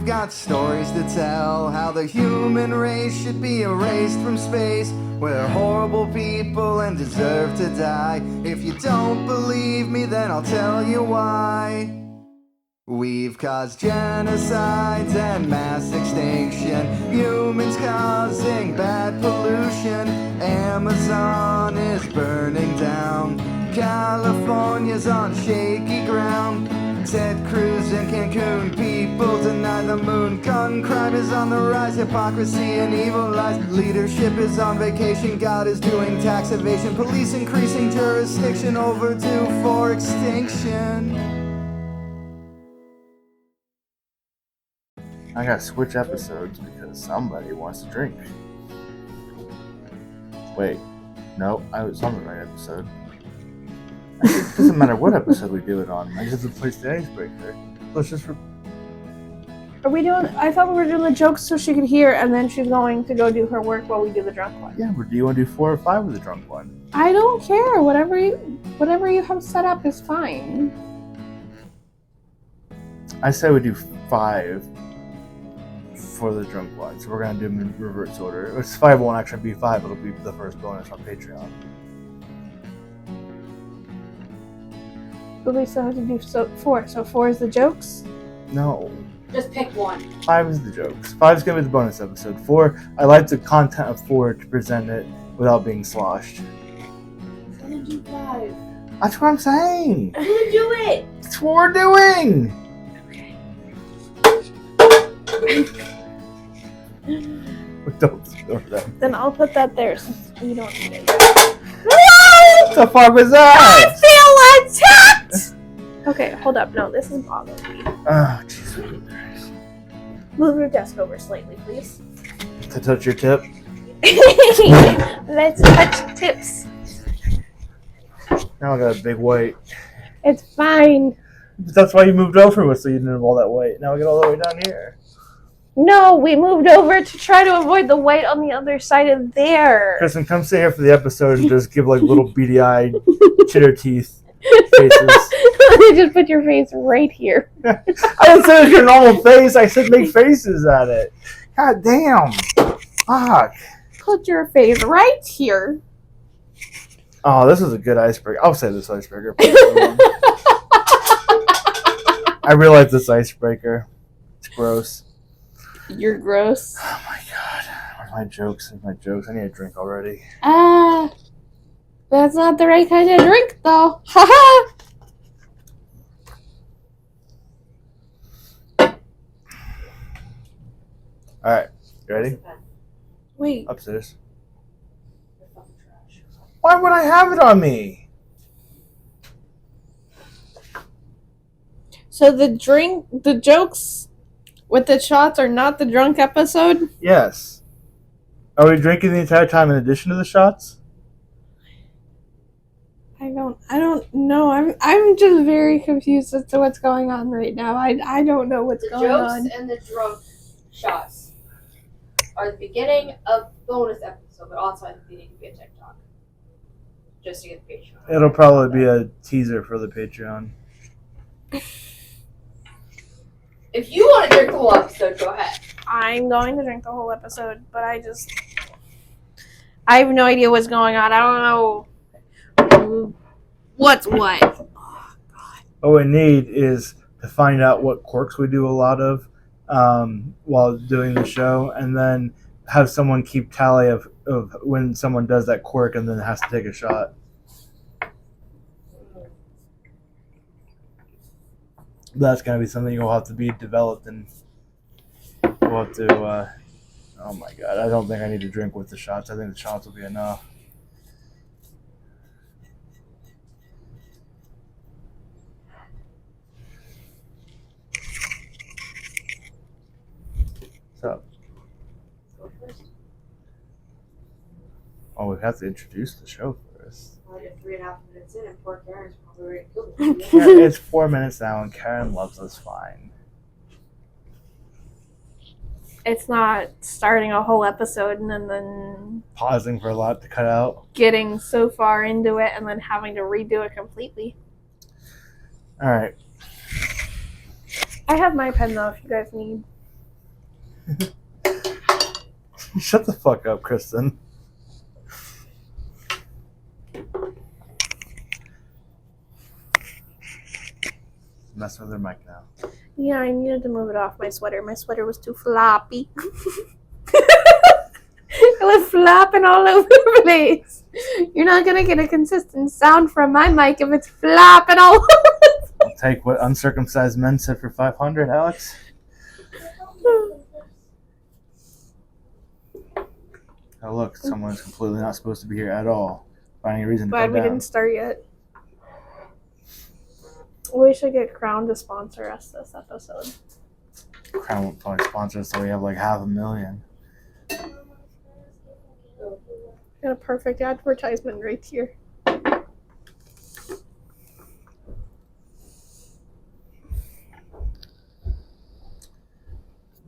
We've got stories to tell, how the human race should be erased from space. We're horrible people and deserve to die. If you don't believe me, then I'll tell you why. We've caused genocides and mass extinction, humans causing bad pollution. Amazon is burning down, California's on shaky ground. Ted Cruz in Cancun, people deny the moon. Gun crime is on the rise, hypocrisy and evil lies. Leadership is on vacation, God is doing tax evasion. Police increasing jurisdiction, overdue for extinction. I gotta switch episodes because somebody wants to drink. Wait, no, I was on the right episode. It doesn't matter what episode we do it on. I just have to place the icebreaker. Let's just. Are we doing? I thought we were doing the jokes so she could hear, and then she's going to go do her work while we do the drunk one. Yeah, but do you want to do 4 or 5 with the drunk one? I don't care. Whatever you have set up is fine. I say we do 5 for the drunk one, so we're gonna do them in reverse order. It's 5 won't actually be 5; it'll be the first bonus on Patreon. But we still have to do 4. So 4 is the jokes? No. Just pick one. 5 is the jokes. 5 is gonna be the bonus episode. 4, I like the content of 4 to present it without being sloshed. I'm gonna do 5. That's what I'm saying. I'm gonna do it. That's what we're doing. Don't throw them. Then I'll put that there since we don't need it. What the fuck was that? I feel attacked! Okay, hold up. No, this is bothering me. Oh, Jesus. Move your desk over slightly, please. To touch your tip? Let's touch tips. Now I got a big weight. It's fine. But that's why you moved over with, so you didn't have all that weight. Now we get all the way down here. No, we moved over to try to avoid the weight on the other side of there. Kristen, come sit here for the episode and just give like little beady-eyed chitter teeth faces. Just put your face right here. I didn't say it was your normal face. I said make faces at it. God damn. Fuck. Put your face right here. Oh, this is a good icebreaker. I'll say this icebreaker. I really like this icebreaker. It's gross. You're gross. Oh my god. Where's my jokes? Where's my jokes? I need a drink already. That's not the right kind of drink, though. Haha! Alright. You ready? Wait. Upstairs. Why would I have it on me? So the jokes with the shots are not the drunk episode? Yes. Are we drinking the entire time in addition to the shots? I don't know. I'm just very confused as to what's going on right now. I don't know what's going on. The jokes and the drunk shots are the beginning of bonus episode, but also I think they need to be a TikTok. Just to get the Patreon. It'll probably be a teaser for the Patreon. If you want to drink the whole episode, go ahead. I'm going to drink the whole episode, but I have no idea what's going on. I don't know what's what. Oh, God. What we need is to find out what quirks we do a lot of while doing the show, and then have someone keep tally of when someone does that quirk and then has to take a shot. That's going to be something you'll have to be developed, and we'll have to, oh my god, I don't think I need to drink with the shots. I think the shots will be enough. What's up? Go first. Oh, we have to introduce the show first. Well, you're 3.5 minutes in, and poor Karen's probably ready to kill me. Yeah, it's 4 minutes now, and Karen loves us fine. It's not starting a whole episode and then Pausing for a lot to cut out. getting so far into it and then having to redo it completely. All right. I have my pen though if you guys need. Shut the fuck up, Kristen. Messing with her mic now. Yeah, I needed to move it off my sweater. My sweater was too floppy. It was flopping all over the place. You're not gonna get a consistent sound from my mic if it's flopping all over. I'll take what uncircumcised men said for 500, Alex. Oh look, someone's completely not supposed to be here at all. Finding a reason to Glad come we down. didn't start yet. We should get Crown to sponsor us this episode. Crown won't probably sponsor us, so we have like 500,000. Got a perfect advertisement right here.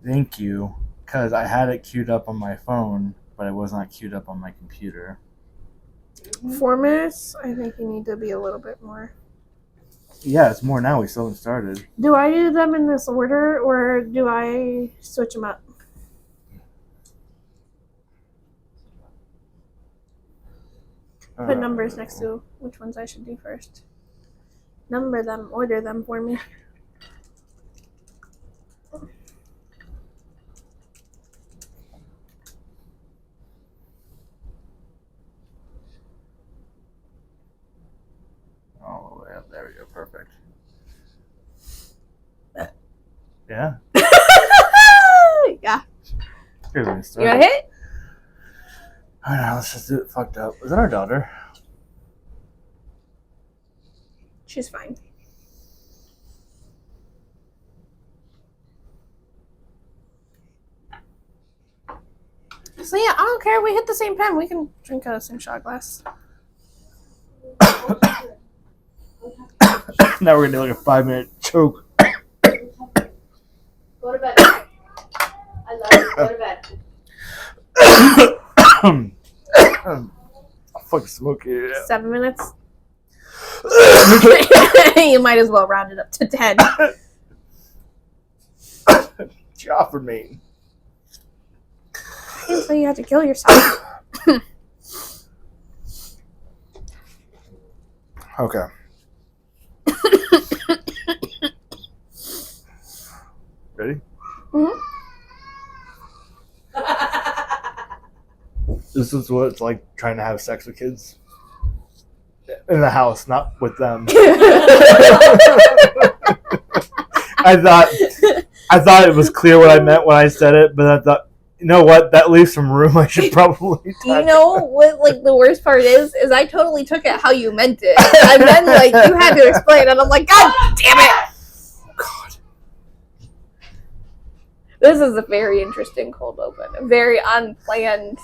Thank you, because I had it queued up on my phone, but it was not queued up on my computer. 4 minutes? I think you need to be a little bit more. Yeah, it's more now. We still haven't started. Do I do them in this order, or do I switch them up? Put numbers next to which ones I should do first. Number them, order them for me. All the way up. There we go. Perfect. Yeah. Yeah. Here we You start. got hit? All right, let's just do it fucked up. Is that our daughter? She's fine. So yeah, I don't care. We hit the same pen. We can drink out of the same shot glass. Now we're gonna do like a 5-minute choke. Go to bed. I love you. Go to bed. I'll fucking smoke you. 7 minutes. You might as well round it up to 10. She offered me. So you have to kill yourself. Okay. Ready? Mm-hmm. This is what it's like trying to have sex with kids. In the house, not with them. I thought it was clear what I meant when I said it, but I thought, you know what? That leaves some room. I should probably. You know what? Like the worst part is I totally took it how you meant it, and then like you had to explain, and I'm like, God damn it! God. This is a very interesting cold open, a very unplanned,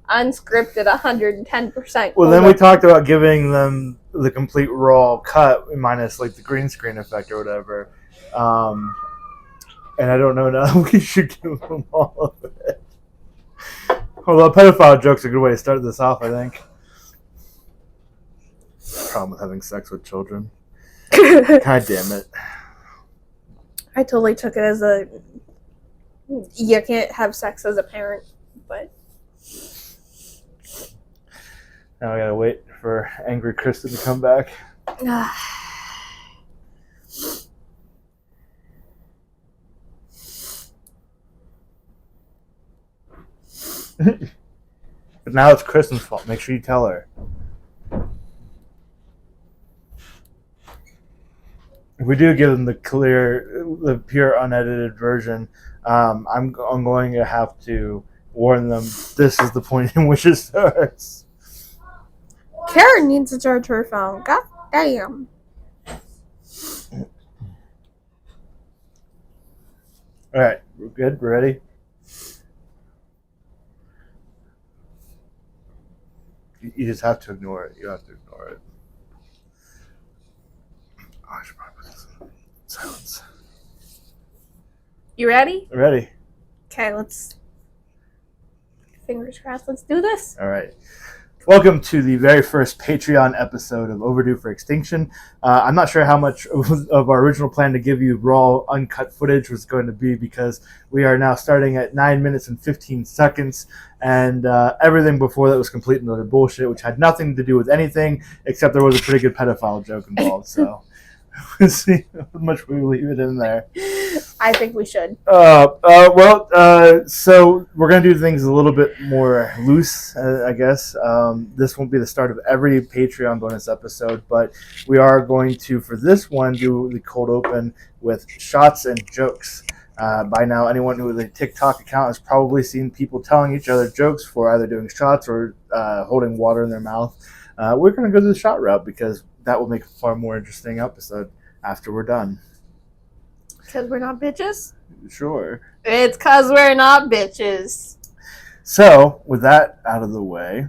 unscripted, 110%. Well, then we talked about giving them the complete raw cut, minus like the green screen effect or whatever. And I don't know now. We should give them all of it. Although pedophile joke's a good way to start this off, I think. Problem with having sex with children. God damn it. I totally took it as a you can't have sex as a parent, but Now I gotta wait for angry Kristen to come back. But now it's Kristen's fault. Make sure you tell her. If we do give them the pure unedited version, I'm going to have to warn them. This is the point in which it starts. Karen needs to charge her phone. God damn. All right, we're good. We're ready. You just have to ignore it. You have to ignore it. Oh, I should probably put this in silence. You ready? Ready. Okay, let's. Fingers crossed. Let's do this. All right. Welcome to the very first Patreon episode of Overdue for Extinction. I'm not sure how much of our original plan to give you raw, uncut footage was going to be because we are now starting at 9 minutes and 15 seconds, and everything before that was complete and utter bullshit, which had nothing to do with anything, except there was a pretty good pedophile joke involved, so we'll see how much we leave it in there. I think we should. So we're going to do things a little bit more loose, I guess. This won't be the start of every Patreon bonus episode, but we are going to, for this one, do the cold open with shots and jokes. By now, anyone with a TikTok account has probably seen people telling each other jokes for either doing shots or holding water in their mouth. We're going to go the shot route because that will make a far more interesting episode after we're done. Because we're not bitches? Sure. It's because we're not bitches. So, with that out of the way,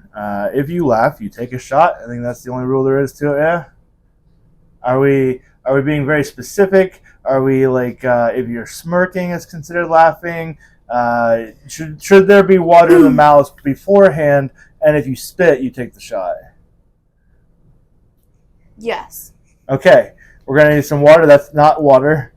if you laugh, you take a shot. I think that's the only rule there is to it, yeah? Are we being very specific? Are we like, if you're smirking, it's considered laughing? Should there be water in the mouth beforehand? And if you spit, you take the shot? Yes. Okay. We're going to need some water. That's not water.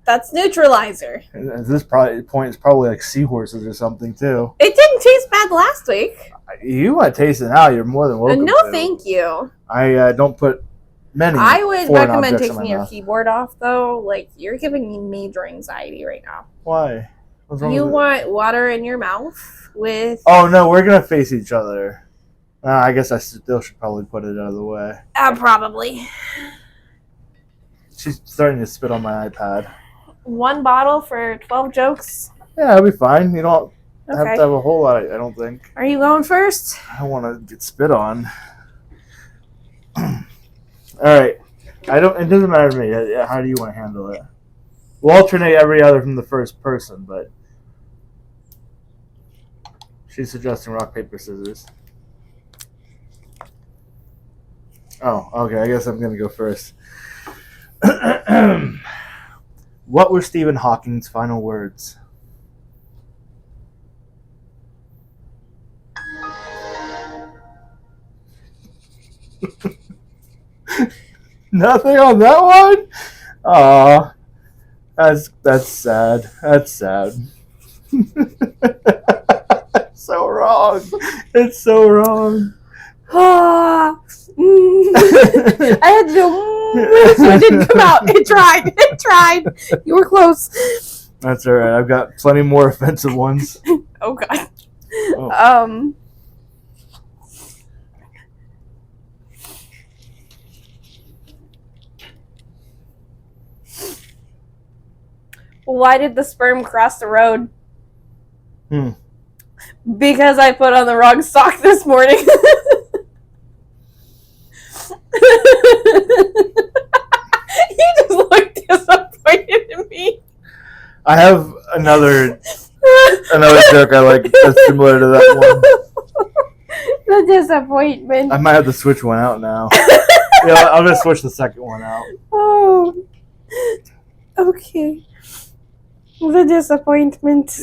That's neutralizer. At this point, it's probably like seahorses or something, too. It didn't taste bad last week. You want to taste it now, you're more than welcome No, to. thank you. I don't put many I would foreign recommend objects in my taking your mouth. keyboard off, though. Like, you're giving me major anxiety right now. Why? What's wrong You with it? want water in your mouth with... Oh, no, we're going to face each other. I guess I still should probably put it out of the way. Probably. She's starting to spit on my iPad. One bottle for 12 jokes. Yeah, it'll be fine. You don't have Okay. to have a whole lot, I don't think. Are you going first? I don't want to get spit on. All right. It doesn't matter to me. How do you want to handle it? We'll alternate every other from the first person, but she's suggesting rock, paper, scissors. Oh, okay. I guess I'm going to go first. What were Stephen Hawking's final words? Nothing on that one? Aw. That's sad. That's sad. So wrong. It's so wrong. I had to do so it didn't come out. It tried. It tried. You were close. That's all right. I've got plenty more offensive ones. Oh, God. Oh. Why did the sperm cross the road? Hmm. Because I put on the wrong sock this morning. You just looked disappointed in me. I have another joke I like that's similar to that one. The disappointment. I might have to switch one out now. Yeah, I'll just switch the second one out. Oh. Okay. The disappointment.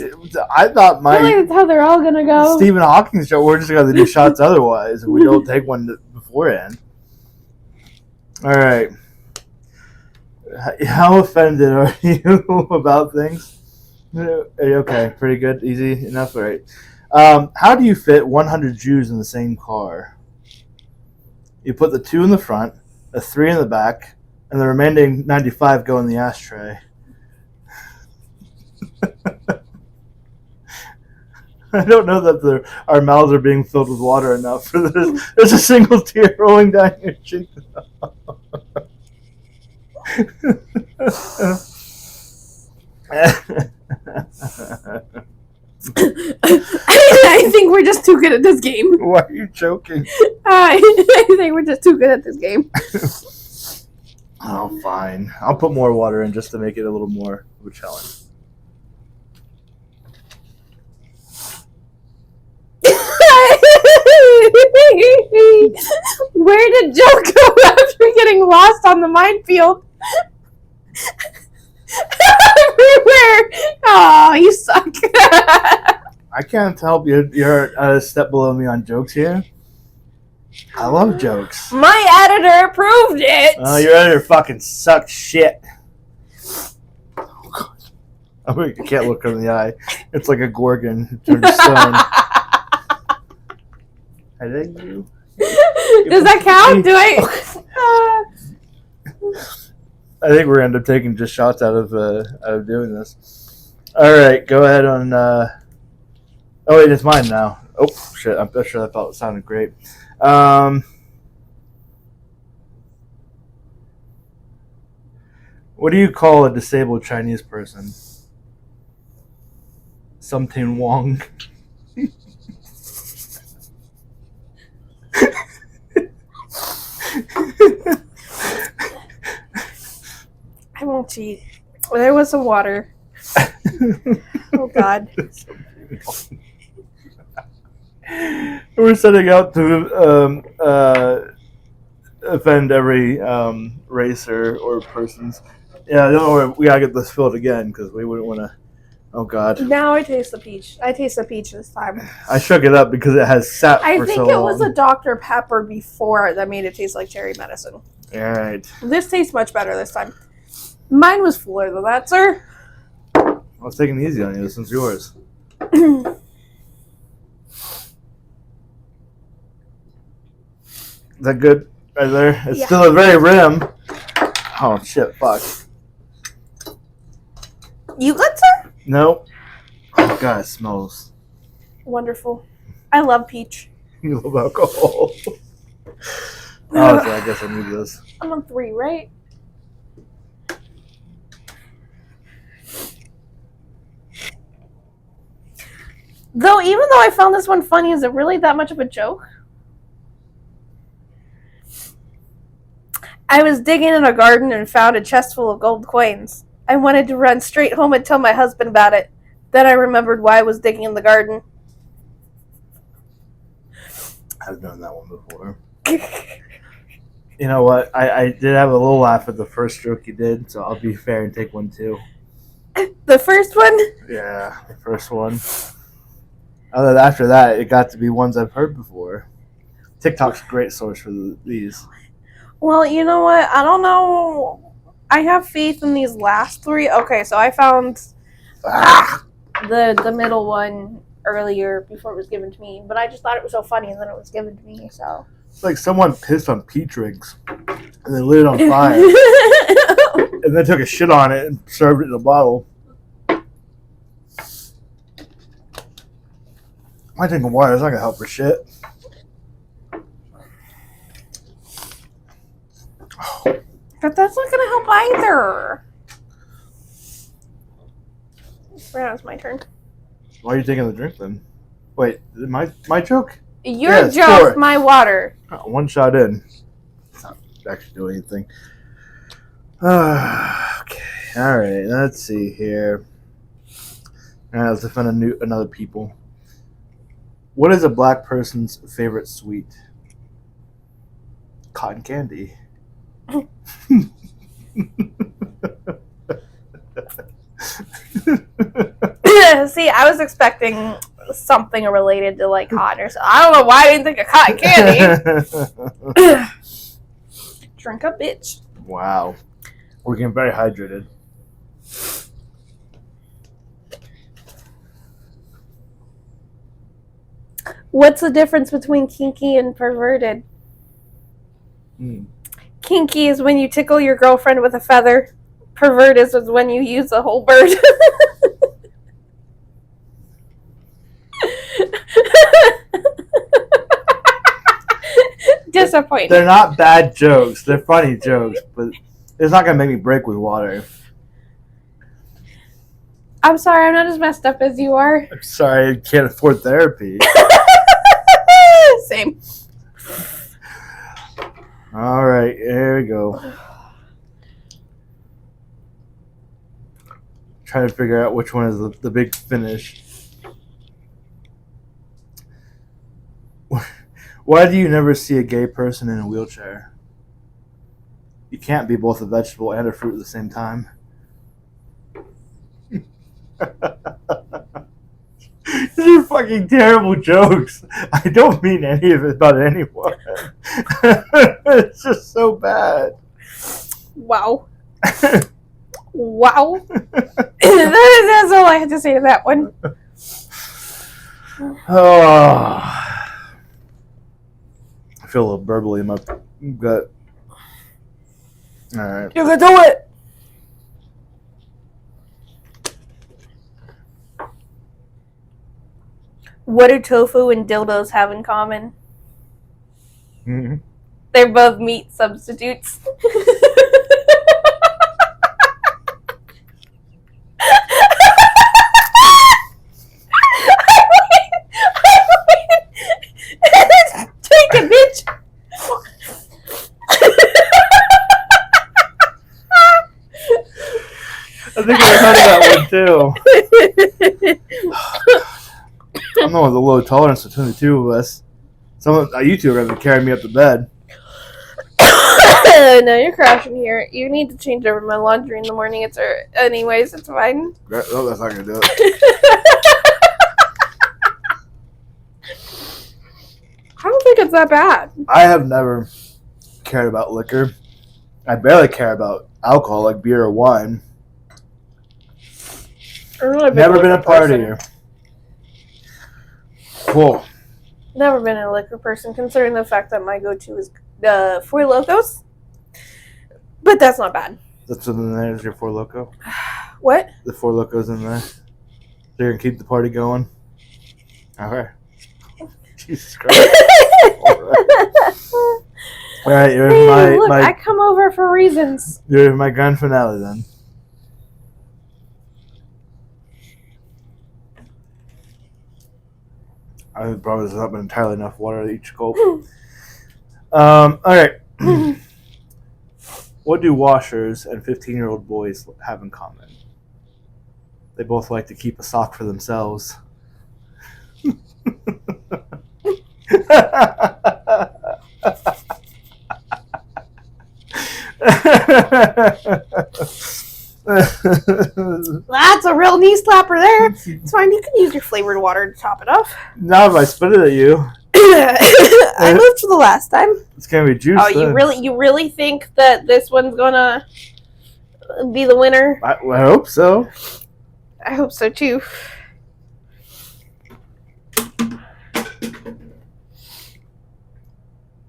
I thought I feel like that's how they're all gonna go. Stephen Hawking's show, we're just going to do shots otherwise if we don't take one beforehand. All right. How offended are you about things? Okay, pretty good. Easy enough. All right. How do you fit 100 Jews in the same car? You put the 2 in the front, the 3 in the back, and the remaining 95 go in the ashtray. I don't know that our mouths are being filled with water enough for this. There's a single tear rolling down your cheek. I think we're just too good at this game. Why are you joking? I think we're just too good at this game. Oh, fine. I'll put more water in just to make it a little more of a challenge. Where did Joe go after getting lost on the minefield? Everywhere. Oh, you suck. I can't help you. You're a step below me on jokes here. I love jokes. My editor approved it. Oh, your editor fucking sucks shit. Oh, God. I can't look her in the eye. It's like a gorgon turned to stone. I think you. Does that count? Do I? I think we're gonna end up taking just shots out of doing this. All right, go ahead on. Oh wait, it's mine now. Oh shit! I'm not sure that felt sounded great. What do you call a disabled Chinese person? Something Wong. I won't cheat. There was some water. Oh God. We're setting out to offend every race or persons. Yeah, don't worry. We gotta get this filled again because we wouldn't want to. Oh God. Now I taste the peach. I taste the peach this time. I shook it up because it has sat I for think so it was long. a Dr. Pepper before that made it taste like cherry medicine. All right. This tastes much better this time. Mine was fuller than that, sir. I was taking it easy on you. This one's yours. Is that good right there? It's Yeah. still a very rim. Oh shit! Fuck. You good, sir? Nope. Oh God, it smells. Wonderful. I love peach. You love alcohol. Oh, okay, I guess I need this. I'm on 3, right? Though, even though I found this one funny, is it really that much of a joke? I was digging in a garden and found a chest full of gold coins. I wanted to run straight home and tell my husband about it. Then I remembered why I was digging in the garden. I've done that one before. You know what? I did have a little laugh at the first joke you did, so I'll be fair and take one too. The first one? Yeah, the first one. After that, it got to be ones I've heard before. TikTok's a great source for these. Well, you know what? I don't know. I have faith in these last 3. Okay, so I found the middle one earlier before it was given to me, but I just thought it was so funny and then it was given to me, so. It's like someone pissed on peach rings and they lit it on fire and then took a shit on it and served it in a bottle. I think water is not gonna help for shit. But that's not gonna help either. Now it's my turn. Why are you taking the drink then? Wait, is it my joke? Your Yes, joke, sure. my water. Oh, one shot in. It's not actually doing anything. Okay, all right. Let's see here. All right, let's offend another people. What is a black person's favorite sweet? Cotton candy. See, I was expecting something related to like cotton or something. I don't know why I didn't think of cotton candy. Drink up, bitch. Wow. We're getting very hydrated. What's the difference between kinky and perverted? Kinky is when you tickle your girlfriend with a feather. Pervert is when you use a whole bird. Disappointing. They're not bad jokes. They're funny jokes, but it's not going to make me break with water. I'm sorry, I'm not as messed up as you are. I'm sorry, I can't afford therapy. Same. All right, here we go. Trying to figure out which one is the big finish. Why do you never see a gay person in a wheelchair? You can't be both a vegetable and a fruit at the same time. You're fucking fucking terrible jokes. I don't mean any of it about anyone. It's just so bad. Wow. Wow. That's all I had to say to that one. Oh, I feel a little burbly in my gut. All right. You can do it. What do tofu and dildos have in common? Mm-hmm. They're both meat substitutes. Take it, bitch. I think I heard that one too. I'm the one with a low tolerance between the two of us. You two are going to carry me up to bed. No, you're crashing here. You need to change over my laundry in the morning. Anyways, it's fine. No, that's not going to do it. I don't think it's that bad. I have never cared about liquor. I barely care about alcohol, like beer or wine. I'm really Never been a partier. Cool. Never been a liquor person, considering the fact that my go-to is the Four Locos. But that's not bad. That's what's in there. Is your Four Loko? What? The Four Locos in there. So you're gonna keep the party going. Okay. Jesus Christ. All right, you're Hey, look, my I come over for reasons. you're my grand finale then. I probably there's not been entirely enough water at each gulp. All right. What do washers and 15-year-old boys have in common? They both like to keep a sock for themselves. That's a real knee slapper there. It's fine. You can use your flavored water to top it off. Now if I spit it at you, I lived for the last time. it's gonna be juice. Oh, you really think that this one's gonna be the winner? I hope so. I hope so too.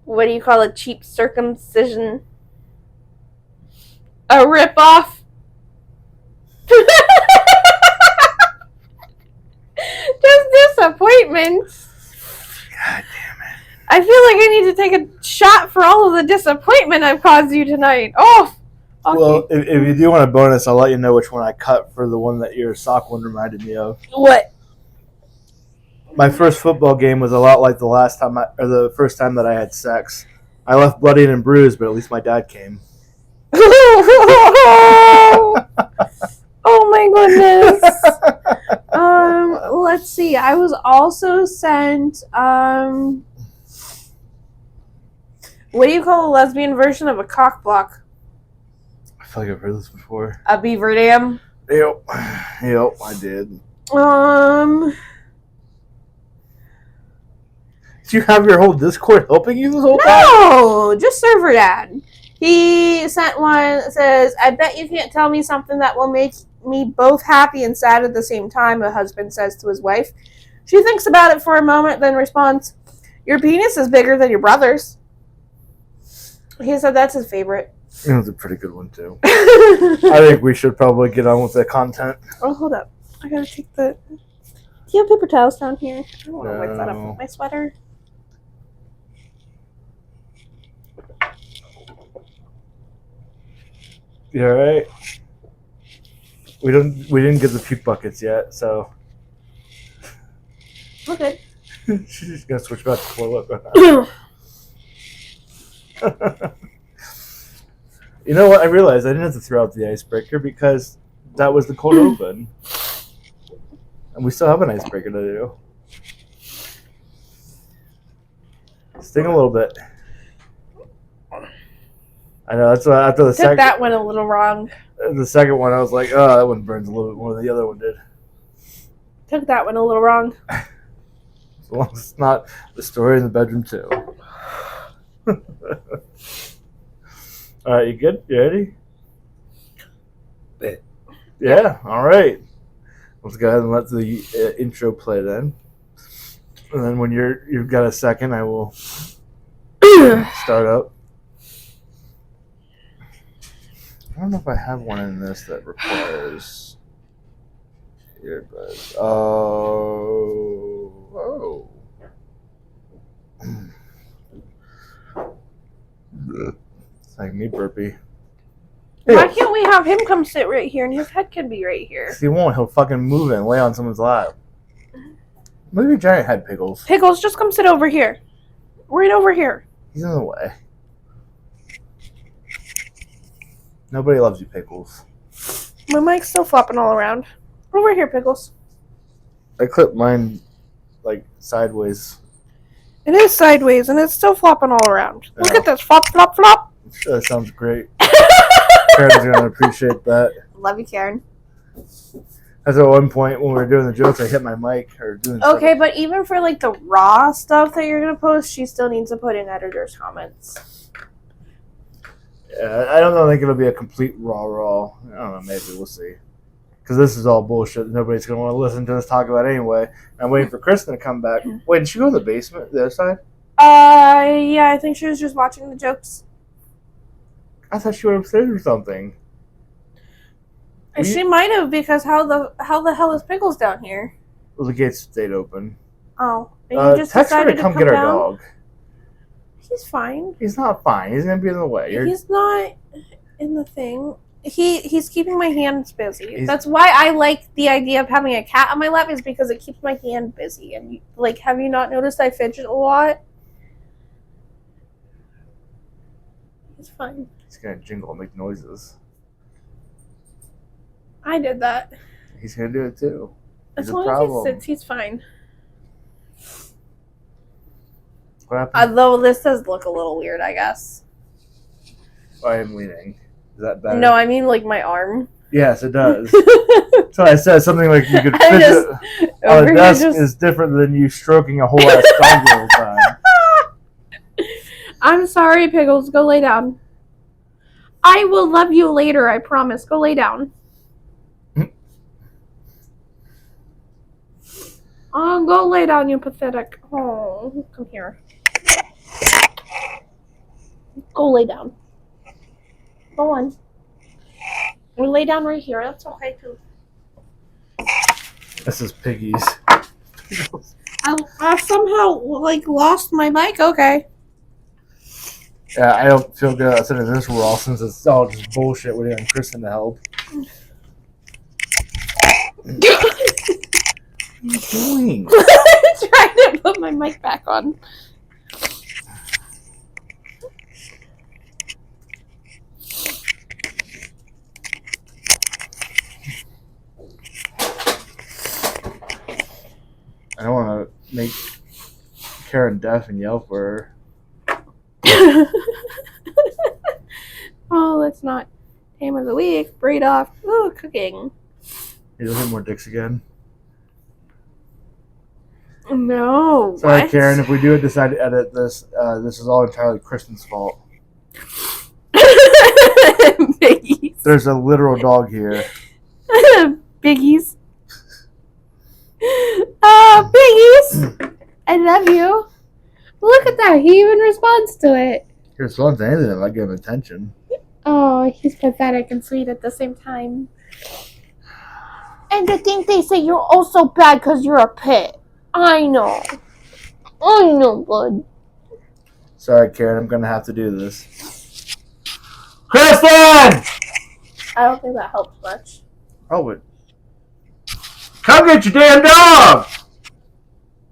What do you call a cheap circumcision? A ripoff? Just disappointment. God damn it. I feel like I need to take a shot for all of the disappointment I've caused you tonight. Oh! Okay. Well, if you do want a bonus, I'll let you know which one I cut for the one that your sock one reminded me of. What? My first football game was a lot like the first time that I had sex. I left bloodied and bruised, but at least my dad came. Oh my goodness. Let's see. I was also sent what do you call a lesbian version of a cock block? I feel like I've heard this before. A beaver dam. Yep, I did. Did you have your whole Discord helping you this whole time? No, just server dad. He sent one that says, I bet you can't tell me something that will make me both happy and sad at the same time, a husband says to his wife. She thinks about it for a moment, then responds, your penis is bigger than your brother's. He said that's his favorite. It was a pretty good one, too. I think we should probably get on with the content. Oh, hold up. I gotta take the... Do you have paper towels down here? I don't want to wipe that up with my sweater. You alright? We didn't get the puke buckets yet, so Okay. she's just gonna switch back to Four Loko. You know what? I realized I didn't have to throw out the icebreaker because that was the cold open, and we still have an icebreaker to do. Sting a little bit. I know that's why after the Took that one a little wrong. The second one, I was like, oh, that one burns a little bit more than the other one did. Took that one a little wrong. As long as it's not the story in the bedroom too. All right, you good? You ready? Bit. Yeah. All right. Let's go ahead and let the intro play then. And then when you've got a second, I will start up. I don't know if I have one in this that requires earbuds. Oh. It's like me burpy. Why can't we have him come sit right here and his head can be right here? 'Cause he won't. He'll fucking move it and lay on someone's lap. Move your giant head, Pickles. Pickles, just come sit over here. Right over here. He's in the way. Nobody loves you, Pickles. My mic's still flopping all around. Over here, Pickles. I clipped mine like sideways. It is sideways and it's still flopping all around. Look Yeah. at this. Flop, flop, flop. I'm sure that sounds great. Karen's gonna appreciate that. Love you, Karen. As at one point when we were doing the jokes, I hit my mic or doing Okay, but even for like the raw stuff that you're gonna post, she still needs to put in editor's comments. Yeah, I don't know. I think it'll be a complete raw. I don't know. Maybe we'll see. Because this is all bullshit. Nobody's gonna want to listen to us talk about it anyway. I'm waiting for Kristen to come back. Wait, did she go to the basement, the other side? Yeah, I think she was just watching the jokes. I thought she went upstairs or something. She might have, because how the hell is Pickles down here? Well, the gates stayed open. Oh, and you just text her decided to come to get our down? dog. He's fine. He's not fine. He's gonna be in the way. He's not in the thing. He's keeping my hands busy. He's- That's why I like the idea of having a cat on my lap, is because it keeps my hand busy. And like, have you not noticed I fidget a lot? He's fine. He's gonna jingle and make noises. I did that. He's gonna do it too. As He's a long as problem. he sits, he's fine. What happened? Although this does look a little weird, I guess. I am leaning. Is that better? No, I mean like my arm. Yes, it does. So I said something like you could I fidget just- on over a here desk just- is different than you stroking a whole ass dog the whole time. I'm sorry, Pickles. Go lay down. I will love you later, I promise. Go lay down. Oh, go lay down, you pathetic. Oh, come here. Go lay down. Go on. We'll lay down right here. That's okay, too. This is Piggy's. I somehow, like, lost my mic. Okay. Yeah, I don't feel good outside of this world since it's all just bullshit waiting on Kristen to help. What are you doing? I'm trying to put my mic back on. I don't want to make Karen deaf and yell for her. Oh, let's not. Time of the week, braid off. Ooh, cooking. You don't hit more dicks again. No. Sorry, what? Karen. If we do decide to edit this, this is all entirely Kristen's fault. Biggies. There's a literal dog here. Biggies. Oh, Biggies. I love you. Look at that. He even responds to it. He responds to anything if I give him attention. Oh, he's pathetic and sweet at the same time. And to think they say you're also bad because you're a pet. I know. I know, bud. Sorry, Karen. I'm gonna have to do this. Kristen! I don't think that helps much. Oh, it. Come get your damn dog!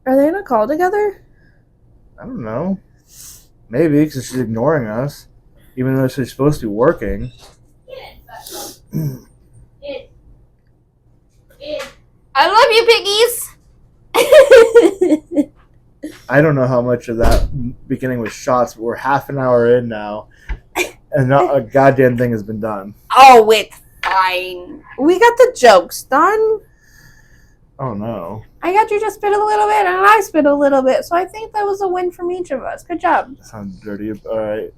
Are they in a call together? I don't know. Maybe because she's ignoring us, even though she's supposed to be working. I love you, piggies. I don't know how much of that beginning was shots, but we're half an hour in now, and not a goddamn thing has been done. Oh, it's fine. We got the jokes done. Oh no. I got you to spit a little bit, and I spit a little bit. So I think that was a win from each of us. Good job. That sounds dirty. All right.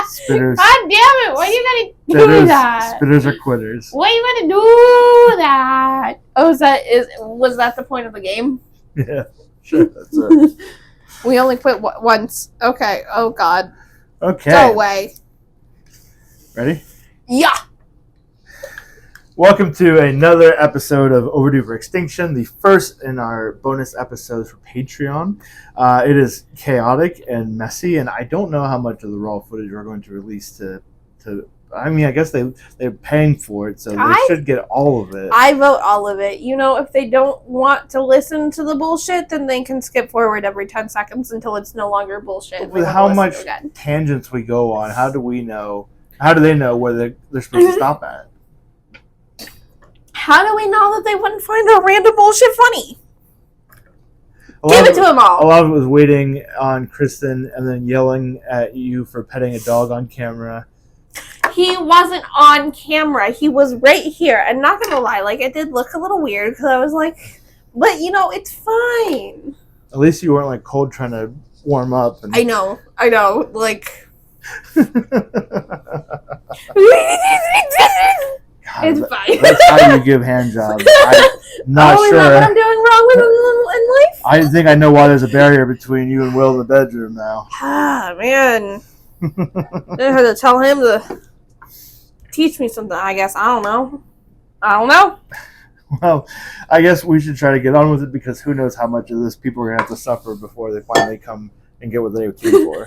Spitters. God damn it! Why you gotta do that? Spitters are quitters. Why you gotta do that? Oh, was that the point of the game? Yeah. Sure. That's it. We only quit once. Okay. Oh God. Okay. Go away. Ready? Yeah. Welcome to another episode of Overdue for Extinction, the first in our bonus episodes for Patreon. It is chaotic and messy, and I don't know how much of the raw footage we're going to release to I mean, I guess they're paying for it, so they should get all of it. I vote all of it. You know, if they don't want to listen to the bullshit, then they can skip forward every 10 seconds until it's no longer bullshit. With how much tangents we go on, how do we know? How do they know where they're supposed to stop at? How do we know that they wouldn't find our random bullshit funny? Give it to them all. A lot of it was waiting on Kristen and then yelling at you for petting a dog on camera. He wasn't on camera. He was right here. And not gonna lie, like, it did look a little weird because I was like, but you know, it's fine. At least you weren't like cold trying to warm up. I know. Like. God, it's fine. That's how you give hand jobs. I'm not sure. Is that what I'm doing wrong in life? I think I know why there's a barrier between you and Will in the bedroom now. Ah, man. I had to tell him to teach me something, I guess. I don't know. Well, I guess we should try to get on with it because who knows how much of this people are going to have to suffer before they finally come and get what they came for.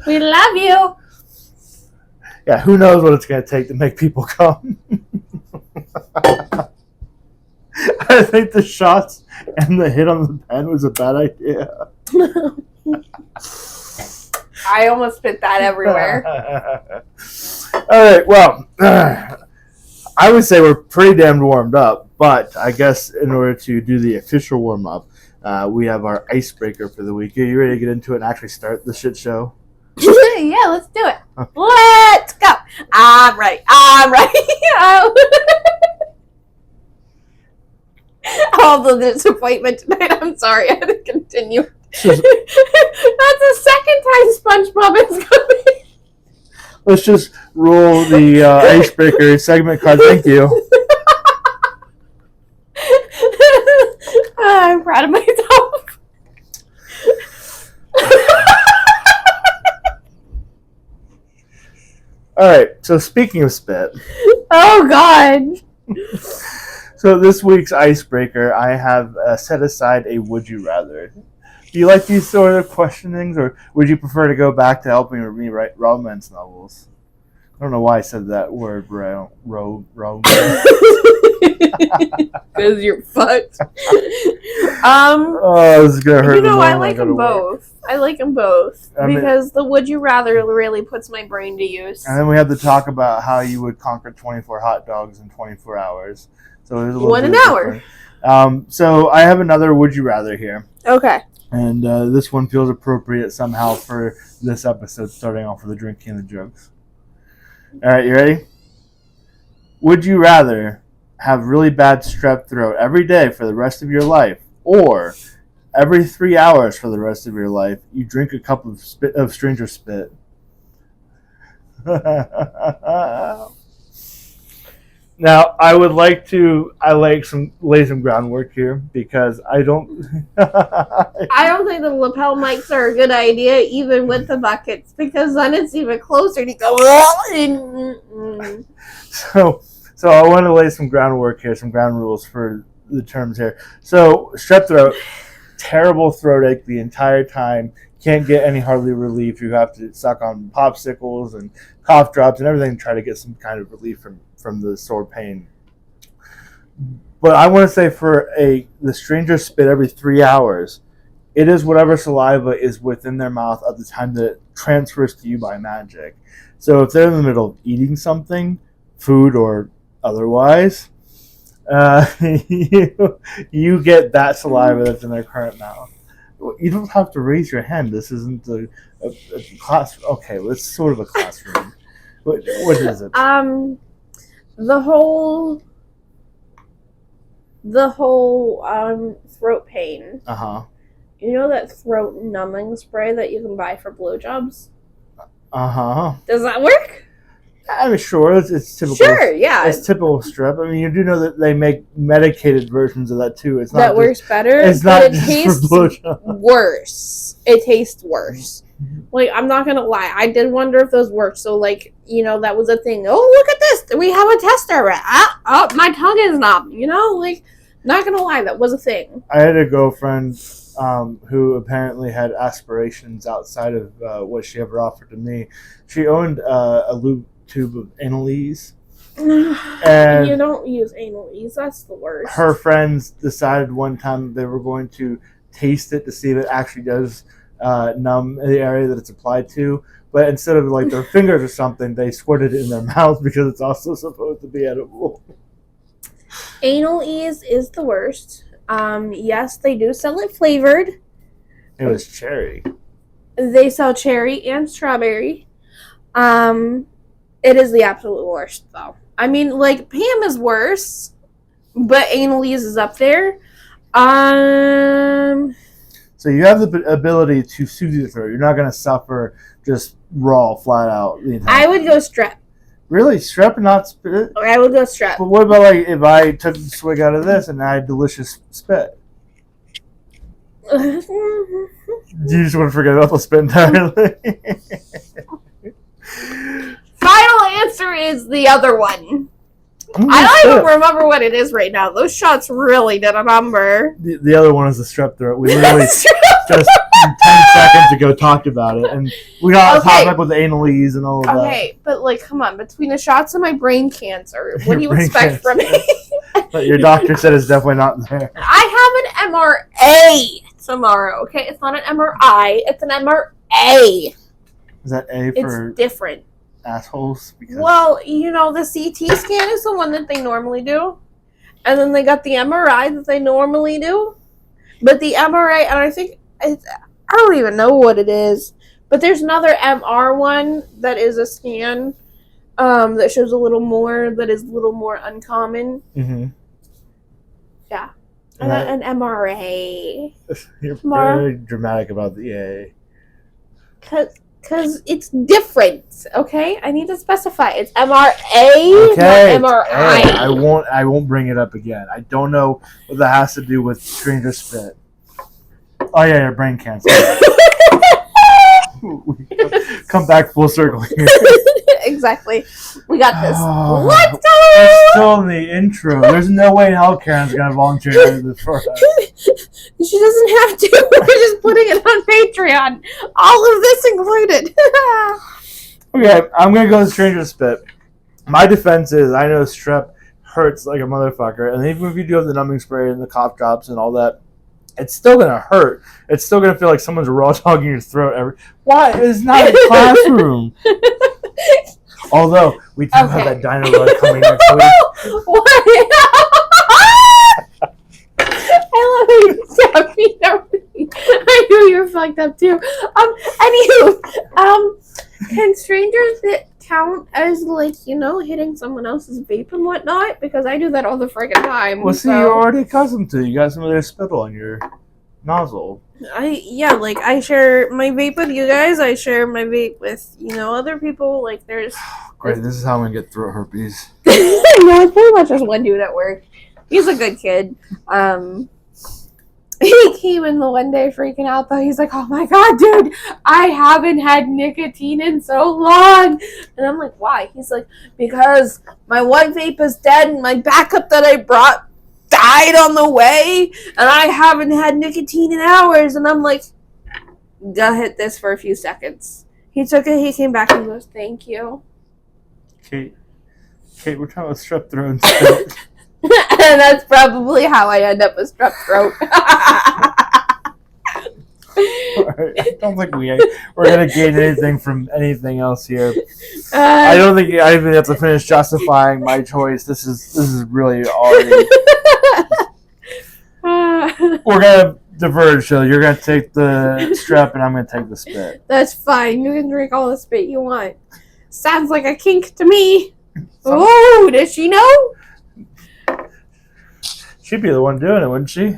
We love you. Yeah, who knows what it's going to take to make people come. I think the shots and the hit on the pen was a bad idea. I almost spit that everywhere. All right, well, I would say we're pretty damn warmed up, but I guess in order to do the official warm-up, we have our icebreaker for the week. Are you ready to get into it and actually start the shit show? Yeah, let's do it. Let's go. I'm ready. All the disappointment tonight. I'm sorry. I had to continue. That's the second time SpongeBob is coming. Let's just roll the icebreaker segment card. Thank you. I'm proud of myself. All right, so speaking of spit. Oh, God. So this week's icebreaker, I have set aside a would you rather. Do you like these sort of questionings, or would you prefer to go back to helping me write romance novels? I don't know why I said that word, romance. Because you're fucked. Oh, this is gonna hurt. You know, I like them both. I like them both because the would you rather really puts my brain to use. And then we had to talk about how you would conquer 24 hot dogs in 24 hours. So it was a little one an hour. So I have another would you rather here. Okay. And this one feels appropriate somehow for this episode, starting off with the drinking and the drugs. All right, you ready? Would you rather have really bad strep throat every day for the rest of your life, or every 3 hours for the rest of your life you drink a cup of stranger spit? Now, I would like to lay some groundwork here because I don't think the lapel mics are a good idea, even with the buckets, because then it's even closer to go. So I want to lay some groundwork here, some ground rules for the terms here. So strep throat, terrible throat ache the entire time. Can't get any hardly relief. You have to suck on popsicles and cough drops and everything to try to get some kind of relief from the sore pain. But I want to say for the stranger spit every 3 hours, it is whatever saliva is within their mouth at the time that it transfers to you by magic. So if they're in the middle of eating something, food or otherwise, you get that saliva that's in their current mouth. You don't have to raise your hand. This isn't a class. Okay, it's sort of a classroom. What is it? The whole the whole throat pain. Uh-huh. You know that throat numbing spray that you can buy for blowjobs? Uh-huh. Does that work? I'm sure it's typical. Sure, yeah. It's typical strep. I mean, you do know that they make medicated versions of that too. It's not That works better. It's but not it just tastes for blowjobs. worse. It tastes worse. Like, I'm not gonna lie. I did wonder if those worked. So, like, you know, that was a thing. Oh, look at this. We have a tester. Oh, my tongue is numb. You know, like, not gonna lie. That was a thing. I had a girlfriend who apparently had aspirations outside of what she ever offered to me. She owned a lube tube of Annalise. And you don't use Annalise. That's the worst. Her friends decided one time they were going to taste it to see if it actually does numb the area that it's applied to. But instead of like their fingers or something, they squirted it in their mouth because it's also supposed to be edible. Annalise is the worst. Yes, they do sell it flavored. It was cherry. They sell cherry and strawberry. It is the absolute worst, though. I mean, like, Pam is worse, but Annalise is up there. So you have the ability to soothe your throat. You're not going to suffer just raw, flat out. I would go strep. Really? Strep and not spit? I would go strep. But what about, like, if I took a swig out of this and I had delicious spit? Do you just want to forget about the spit entirely? Final answer is the other one. I don't even remember what it is right now. Those shots really did a number. The other one is the strep throat. We literally just 10 seconds ago talked about it. And we got on topic with the Annalise and all of that. Okay, but, like, come on. Between the shots and my brain cancer, what do you Brain expect from me? But your doctor said it's definitely not there. I have an MRA tomorrow, okay? It's not an MRI. It's an MRA. Is that A for It's different. assholes? Because Well, you know, the CT scan is the one that they normally do. And then they got the MRI that they normally do. But the MRI, and I don't even know what it is. But there's another MR one that is a scan that shows a little more, that is a little more uncommon. Mm-hmm. Yeah. And an MRA. You're very dramatic about the A. Because it's different, okay? I need to specify. It's MRA, Okay. not MRI. I won't bring it up again. I don't know what that has to do with stranger spit. Oh yeah, your brain cancer. Come back full circle here. Exactly. We got this. Oh, Let's go! We're still in the intro. There's no way in hell Karen's gonna volunteer to do this for us. She doesn't have to. We're just putting it on Patreon. All of this included. Okay, I'm gonna go with stranger spit. My defense is I know strep hurts like a motherfucker, and even if you do have the numbing spray and the cough drops and all that, it's still gonna hurt. It's still gonna feel like someone's raw dogging your throat. Why? It's not a classroom. Although we do have that dino run coming next week. What? I love how you stabbed me. I knew you were fucked up too. Can strangers count as, like, you know, hitting someone else's vape and whatnot? Because I do that all the friggin' time. Well, see, you're already accustomed to it. You got some of their spittle on your nozzle. I share my vape with you guys. I share my vape with, you know, other people. Like, there's... Great, this is how I'm going to get throat herpes. No, it's pretty much just one dude at work. He's a good kid. He came in the one day freaking out, though. He's like, oh my god, dude, I haven't had nicotine in so long. And I'm like, why? He's like, because my one vape is dead and my backup that I brought died on the way, and I haven't had nicotine in hours. And I'm like, go hit this for a few seconds. He took it, he came back and goes, thank you. Kate, we're talking about strep throat and spit. And that's probably how I end up with strep throat. I don't think we're going to gain anything from anything else here. I don't think I even have to finish justifying my choice. This is really already... We're going to diverge, so you're going to take the strep and I'm going to take the spit. That's fine. You can drink all the spit you want. Sounds like a kink to me. Oh, does she know? She'd be the one doing it, wouldn't she?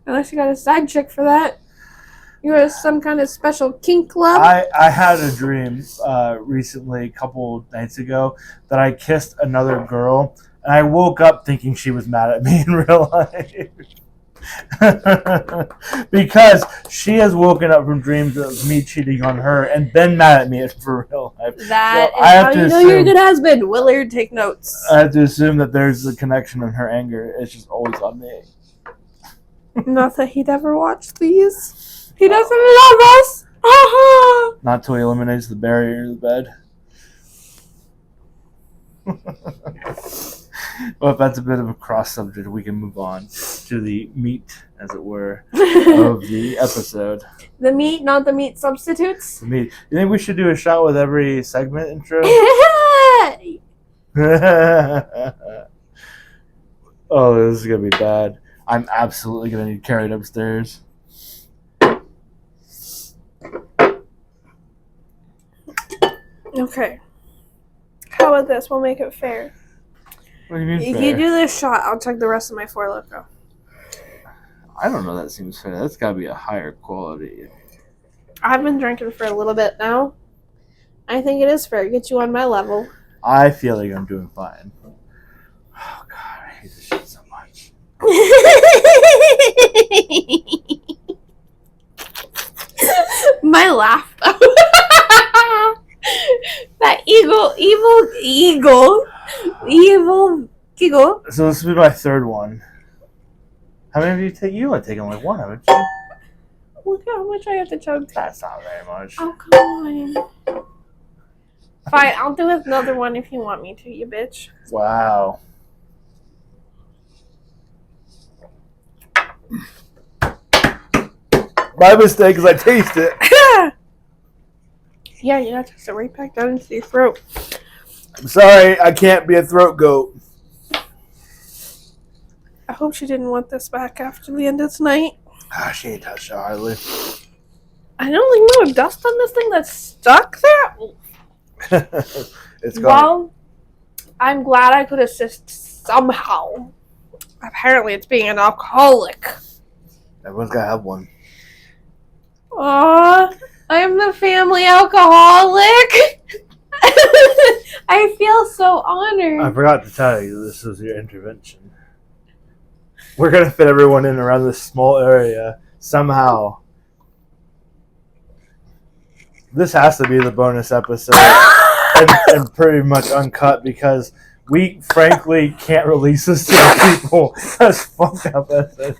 Unless you got a side chick for that. You have some kind of special kink club? I had a dream recently, a couple nights ago, that I kissed another girl, and I woke up thinking she was mad at me in real life. Because she has woken up from dreams of me cheating on her and been mad at me for real life. That So is how you know you're a good husband. Willard, take notes. I have to assume that there's a connection in her anger. It's just always on me. Not that he'd ever watch these. He doesn't love us. Not till he eliminates the barrier in the bed. Well, if that's a bit of a cross subject, we can move on to the meat, as it were, of the episode. The meat, not the meat substitutes. The meat. You think we should do a shot with every segment intro? Oh, this is gonna be bad. I'm absolutely gonna need carried upstairs. Okay. How about this? We'll make it fair. What do you mean If fair? you do this shot, I'll check the rest of my Four Loko. I don't know. That seems fair. That's gotta be a higher quality. I've been drinking for a little bit now. I think it is fair. Get you on my level. I feel like I'm doing fine. Oh god, I hate this shit so much. My laugh, though. That evil giggle. So this will be my third one. How many have you taken? You only taken like one, haven't you? Look how much I have to chug. That's not very much. Oh, come on. Fine, I'll do another one if you want me to, you bitch. Wow. My mistake is I taste it. Yeah, you got to toss it right back down into your throat. I'm sorry, I can't be a throat goat. I hope she didn't want this back after the end of tonight. Ah, she ain't touched it hardly. I don't think no dust on this thing that's stuck there. It's gone. Well, I'm glad I could assist somehow. Apparently, it's being an alcoholic. Everyone's gotta have one. Aw, I'm the family alcoholic. I feel so honored. I forgot to tell you, this was your intervention. We're gonna fit everyone in around this small area somehow. This has to be the bonus episode and pretty much uncut because we frankly can't release this to the people as fucked up as it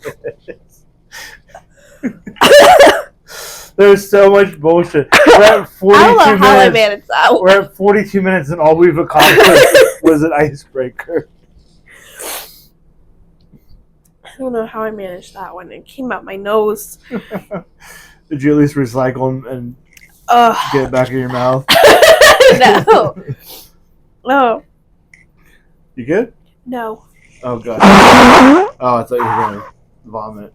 is. There's so much bullshit. We're at 42 I don't know how I minutes. managed that. We're at 42 minutes and all we've accomplished was an icebreaker. I don't know how I managed that one. It came out my nose. Did you at least recycle and get it back in your mouth? No. No. You good? No. Oh, God. Oh, I thought you were going to vomit.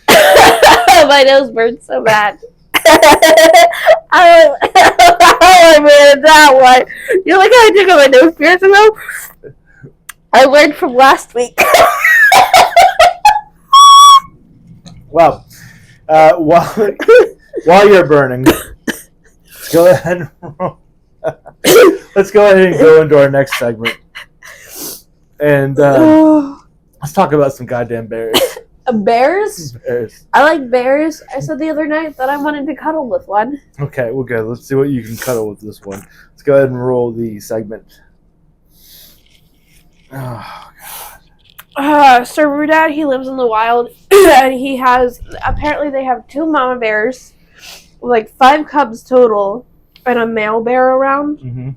My nose burns so bad. I managed that one. You know, like how I took out my nose piercing ago? I learned from last week. Well, while you're burning, let's go ahead and go into our next segment. And let's talk about some goddamn bears. Bears? Bears. I like bears. I said the other night that I wanted to cuddle with one. Okay, well, good. Let's see what you can cuddle with this one. Let's go ahead and roll the segment. Oh, Server Dad, he lives in the wild, and he has, apparently they have 2 mama bears, like 5 cubs total, and a male bear around,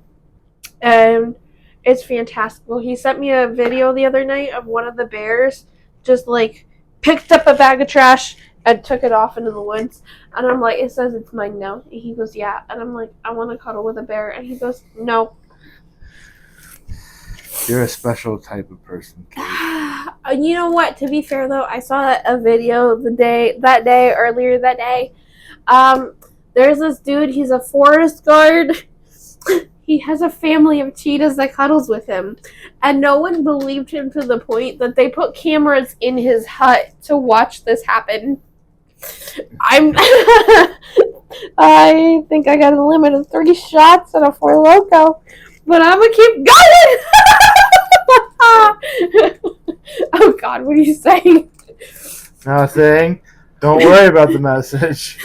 and it's fantastic. Well, he sent me a video the other night of one of the bears just, like, picked up a bag of trash and took it off into the woods, and I'm like, it says it's mine now. And he goes, yeah, and I'm like, I want to cuddle with a bear, and he goes, no. You're a special type of person, Kate. You know what? To be fair, though, I saw a video earlier that day. There's this dude. He's a forest guard. he has a family of cheetahs that cuddles with him. And no one believed him to the point that they put cameras in his hut to watch this happen. I think I got a limit of 3 shots and a 4 Loco. But I'm going to keep going! Oh God, what are you saying? Nothing. Don't worry about the message.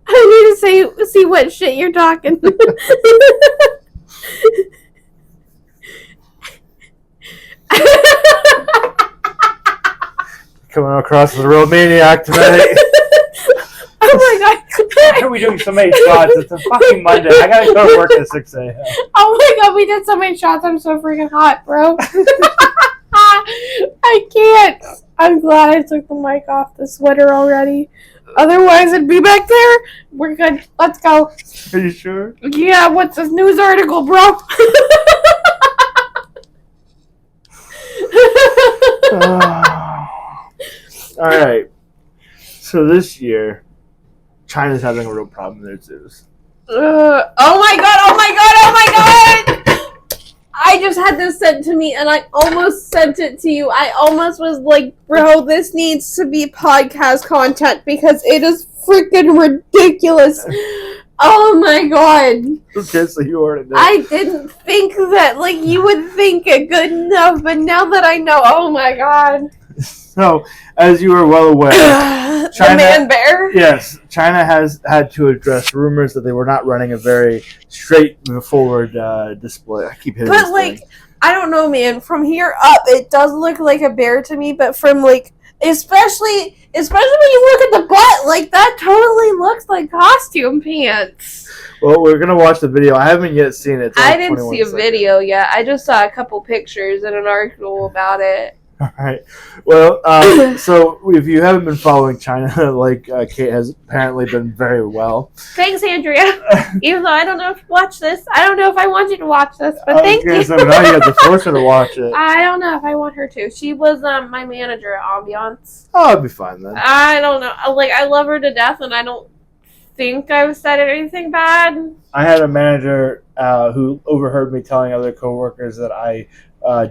I need to see what shit you're talking. Coming across as a real maniac tonight. Oh my God. Why are we doing so many shots? It's a fucking Monday. I gotta go to work at 6 a.m. Oh my God, we did so many shots. I'm so freaking hot, bro. I can't. I'm glad I took the mic off the sweater already. Otherwise, it'd be back there. We're good. Let's go. Are you sure? Yeah, what's this news article, bro? Alright. So this year, China's having a real problem in their zoos. Oh my God, oh my God, oh my God! I just had this sent to me and I almost sent it to you. I almost was like, bro, this needs to be podcast content because it is freaking ridiculous. Oh my God. Okay, so you already know. I didn't think that, like, you would think it good enough, but now that I know, oh my God. So, as you are well aware, The man bear? Yes, China has had to address rumors that they were not running a very straightforward display. I keep hitting But, this like, thing. I don't know, man. From here up, it does look like a bear to me, but from, like, especially when you look at the butt, like, that totally looks like costume pants. Well, we're going to watch the video. I haven't yet seen it. I didn't see a video yet. I just saw a couple pictures and an article about it. All right. Well, so if you haven't been following China, like Kate has apparently been very well. Thanks, Andrea. Even though I don't know if you watch this. I don't know if I want you to watch this, but thank you. So now you have to force her to watch it. I don't know if I want her to. She was my manager at Ambiance. Oh, it'll be fine then. I don't know. Like, I love her to death, and I don't think I've said anything bad. I had a manager who overheard me telling other coworkers that I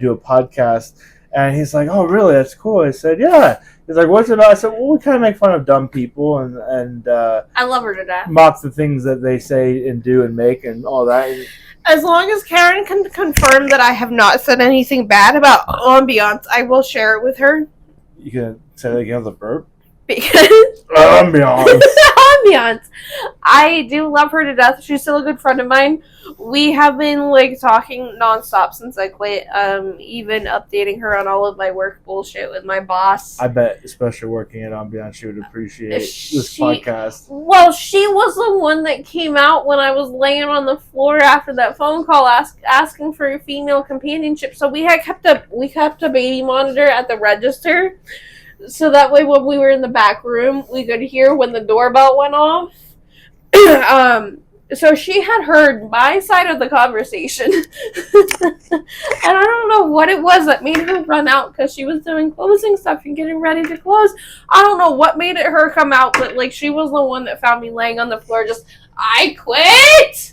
do a podcast. And he's like, "Oh, really? That's cool." I said, "Yeah." He's like, "What's it about?" I said, "Well, we kind of make fun of dumb people and I love her to death. mock the things that they say and do and make and all that." As long as Karen can confirm that I have not said anything bad about Ambiance, I will share it with her. You can say that again, the burp. Because Ambiance. Ambiance. I do love her to death. She's still a good friend of mine. We have been like talking nonstop since I quit. Even updating her on all of my work bullshit with my boss. I bet, especially working at Ambiance, she would appreciate this podcast. Well, she was the one that came out when I was laying on the floor after that phone call asking for a female companionship. So we kept a baby monitor at the register. So that way when we were in the back room, we could hear when the doorbell went off. So she had heard my side of the conversation. And I don't know what it was that made her run out because she was doing closing stuff and getting ready to close. I don't know what made her come out, but like she was the one that found me laying on the floor just, "I quit!"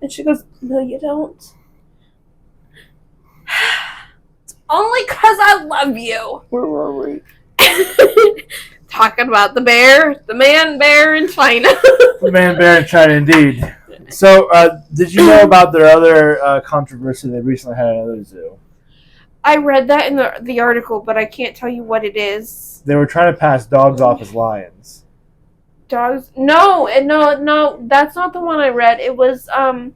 And she goes, "No, you don't." It's only because I love you. Where were we? Talking about the man bear in China. The man bear in China, indeed. So, did you know about their other controversy they recently had at another zoo? I read that in the article, but I can't tell you what it is. They were trying to pass dogs off as lions. Dogs? No, that's not the one I read. It was the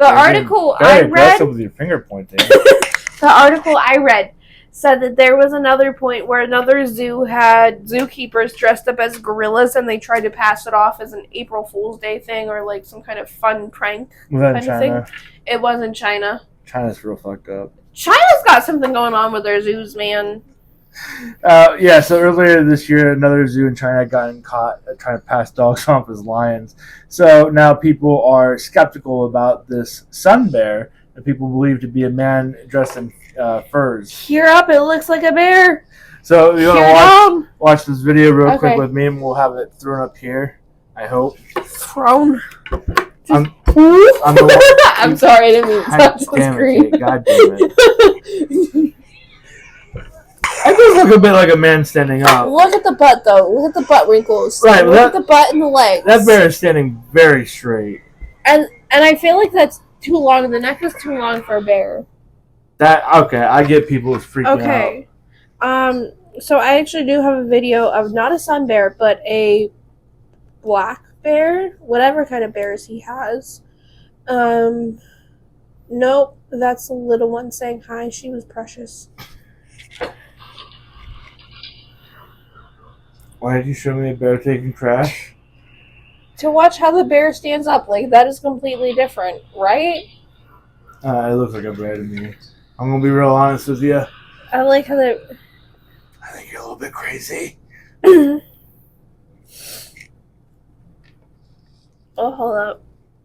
article I read. Aggressive with your finger pointing. The article I read said that there was another point where another zoo had zookeepers dressed up as gorillas and they tried to pass it off as an April Fool's Day thing or like some kind of fun prank Was that in kind of China? thing. It was in China. China's real fucked up. China's got something going on with their zoos, man. Yeah, so earlier this year, another zoo in China had gotten caught trying to pass dogs off as lions. So now people are skeptical about this sun bear that people believe to be a man dressed in furs. Here up, it looks like a bear. So you Here want down. to watch this video real quick Okay. with me, and we'll have it thrown up here, I hope. Thrown. I'm I'm the one. I'm sorry, I didn't mean to God touch the damn it, screen. Kate, God damn it. That does look a bit like a man standing up. Look at the butt, though. Look at the butt wrinkles. Right, Look at the butt and the legs. That bear is standing very straight. And I feel like that's too long. The neck is too long for a bear. Okay, I get people freaking out. Okay. So I actually do have a video of not a sun bear, but a black bear. Whatever kind of bears he has. Nope. That's the little one saying hi. She was precious. Why did you show me a bear taking trash? To watch how the bear stands up, like, that is completely different, right? It looks like a bear to me. I'm gonna be real honest with you. I like how they... I think you're a little bit crazy. Oh, hold up.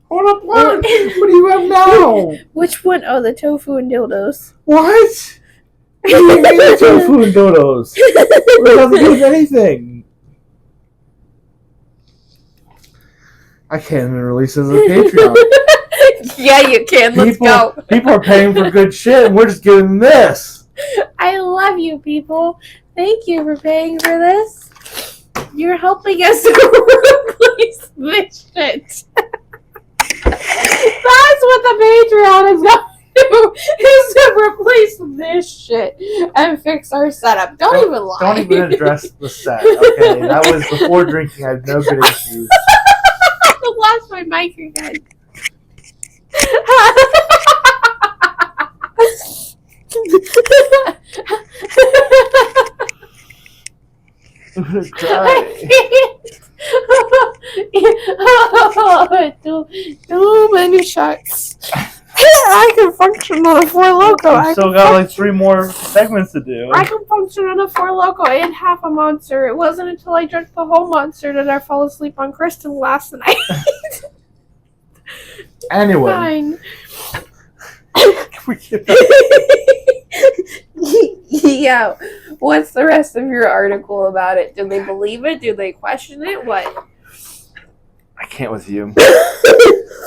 Hold up, what? What do you have now? Which one? Oh, the tofu and dildos. What? What do you mean tofu and dodos? It doesn't do anything. I can't even release this on Patreon. Yeah, you can. Let's go. People are paying for good shit, and we're just giving them this. I love you, people. Thank you for paying for this. You're helping us replace this shit. That's what the Patreon is going to do, is to replace this shit and fix our setup. Don't even lie. Don't even address the set, okay? That was before drinking. I have no good excuse. I lost my mic again. I'm gonna cry. Too many shots. I can function on a Four Loko. I've still got like 3 more segments to do. I can function on a Four Loko and half a monster. It wasn't until I drank the whole monster that I fell asleep on Kristen last night. Anyway. Fine. Can we get back? Yeah. What's the rest of your article about it? Do they believe it? Do they question it? What? I can't with you.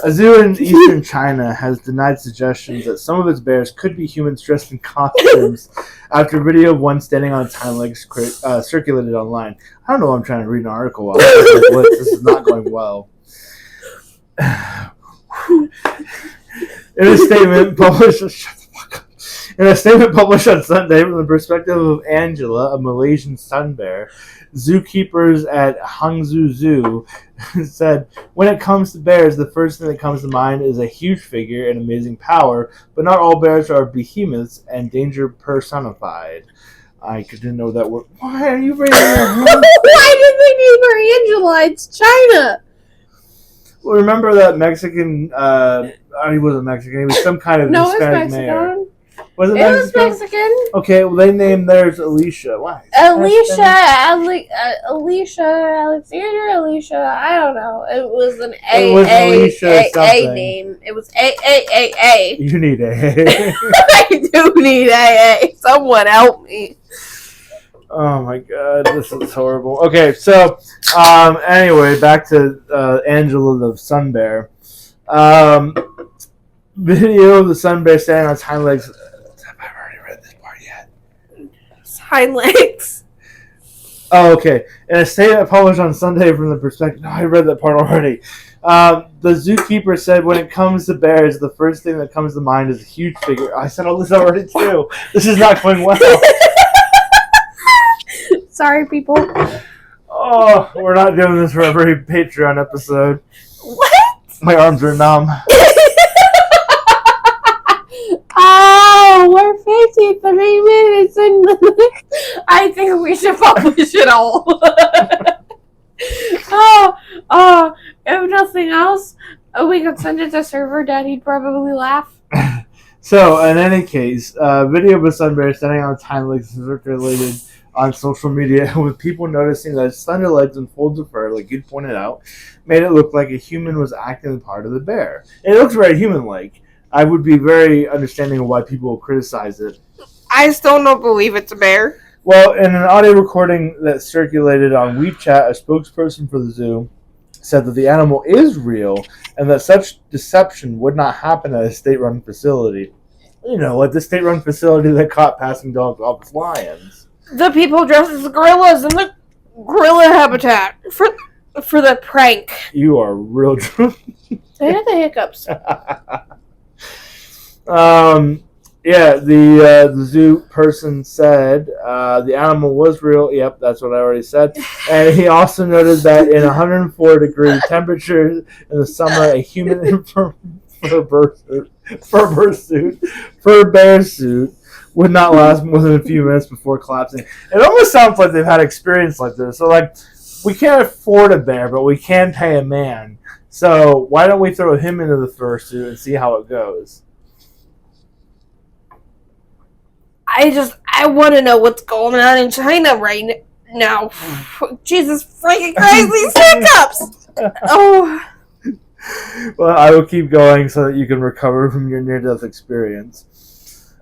A zoo in eastern China has denied suggestions that some of its bears could be humans dressed in costumes after video of one standing on its hind legs circulated online. I don't know why I'm trying to read an article while this is not going well. In a statement published... Shut the fuck up. In a statement published on Sunday from the perspective of Angela, a Malaysian sun bear, zookeepers at Hangzhou Zoo said, when it comes to bears, the first thing that comes to mind is a huge figure and amazing power, but not all bears are behemoths and danger personified. I didn't know that word. Why are you raising your hand? Why did they name her Angela? It's China. Well, remember that Mexican, he wasn't Mexican, he was some kind of Hispanic mayor. Was it Mexican. Okay, well, they named theirs Alicia. Why? Alicia, Alexander, Alicia. I don't know. It was an A name. It was A. You need A. I do need A. Someone help me. Oh my god, this is horrible. Okay, so anyway, back to Angela the sun bear. Video of the sun bear standing on its hind legs. I've already read this part yet. Hind legs. Oh, okay. In a statement published on Sunday from the perspective... No, I read that part already. The zookeeper said when it comes to bears, the first thing that comes to mind is a huge figure. I said all this already, too. This is not going well. Sorry, people. Oh, we're not doing this for every Patreon episode. What? My arms are numb. Oh, we're 53 minutes in. I think we should publish it all. If nothing else, we could send it to Server Dad. He'd probably laugh. So, in any case, video of a sun bear standing on its hind legs circulated on social media, with people noticing that its slender legs and folds of fur, like you pointed out, made it look like a human was acting the part of the bear. And it looks very human-like. I would be very understanding of why people criticize it. I still don't believe it's a bear. Well, in an audio recording that circulated on WeChat, a spokesperson for the zoo said that the animal is real and that such deception would not happen at a state-run facility. You know, like the state-run facility that caught passing dogs off as lions. The people dressed as gorillas in the gorilla habitat for the prank. You are real drunk. I had the hiccups. Yeah, the zoo person said the animal was real. Yep, that's what I already said. And he also noted that in 104-degree temperatures in the summer, a human in fur bear suit would not last more than a few minutes before collapsing. It almost sounds like they've had experience like this. So, like, we can't afford a bear, but we can pay a man. So why don't we throw him into the fursuit and see how it goes? I want to know what's going on in China right now. Jesus freaking Christ, these hiccups! Oh. Well, I will keep going so that you can recover from your near-death experience.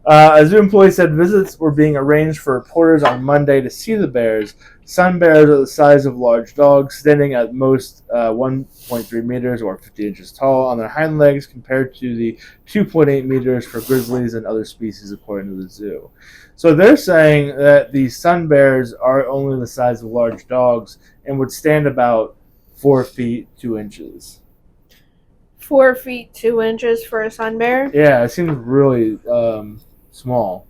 A zoo employee said visits were being arranged for reporters on Monday to see the bears. Sun bears are the size of large dogs, standing at most 1.3 meters or 50 inches tall on their hind legs compared to the 2.8 meters for grizzlies and other species according to the zoo. So they're saying that the sun bears are only the size of large dogs and would stand about 4 feet 2 inches. 4 feet 2 inches for a sun bear? Yeah, it seems really small.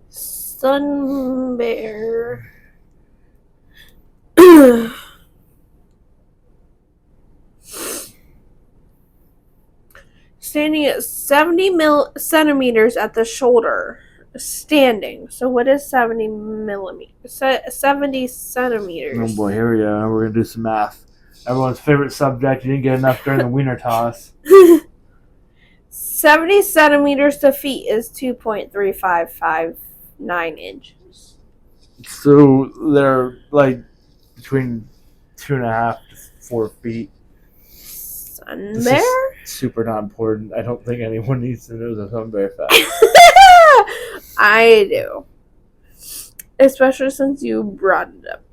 Sun bear. Standing at 70 centimeters at the shoulder. Standing. So what is 70 millimeters? 70 centimeters. Oh boy, here we go. We're going to do some math. Everyone's favorite subject. You didn't get enough during the wiener toss. 70 centimeters to feet is 2.3559 inches. So they're like between 2.5 to 4 feet. Sun This bear? is super not important. I don't think anyone needs to know the sun bear fact. I do. Especially since you brought it up.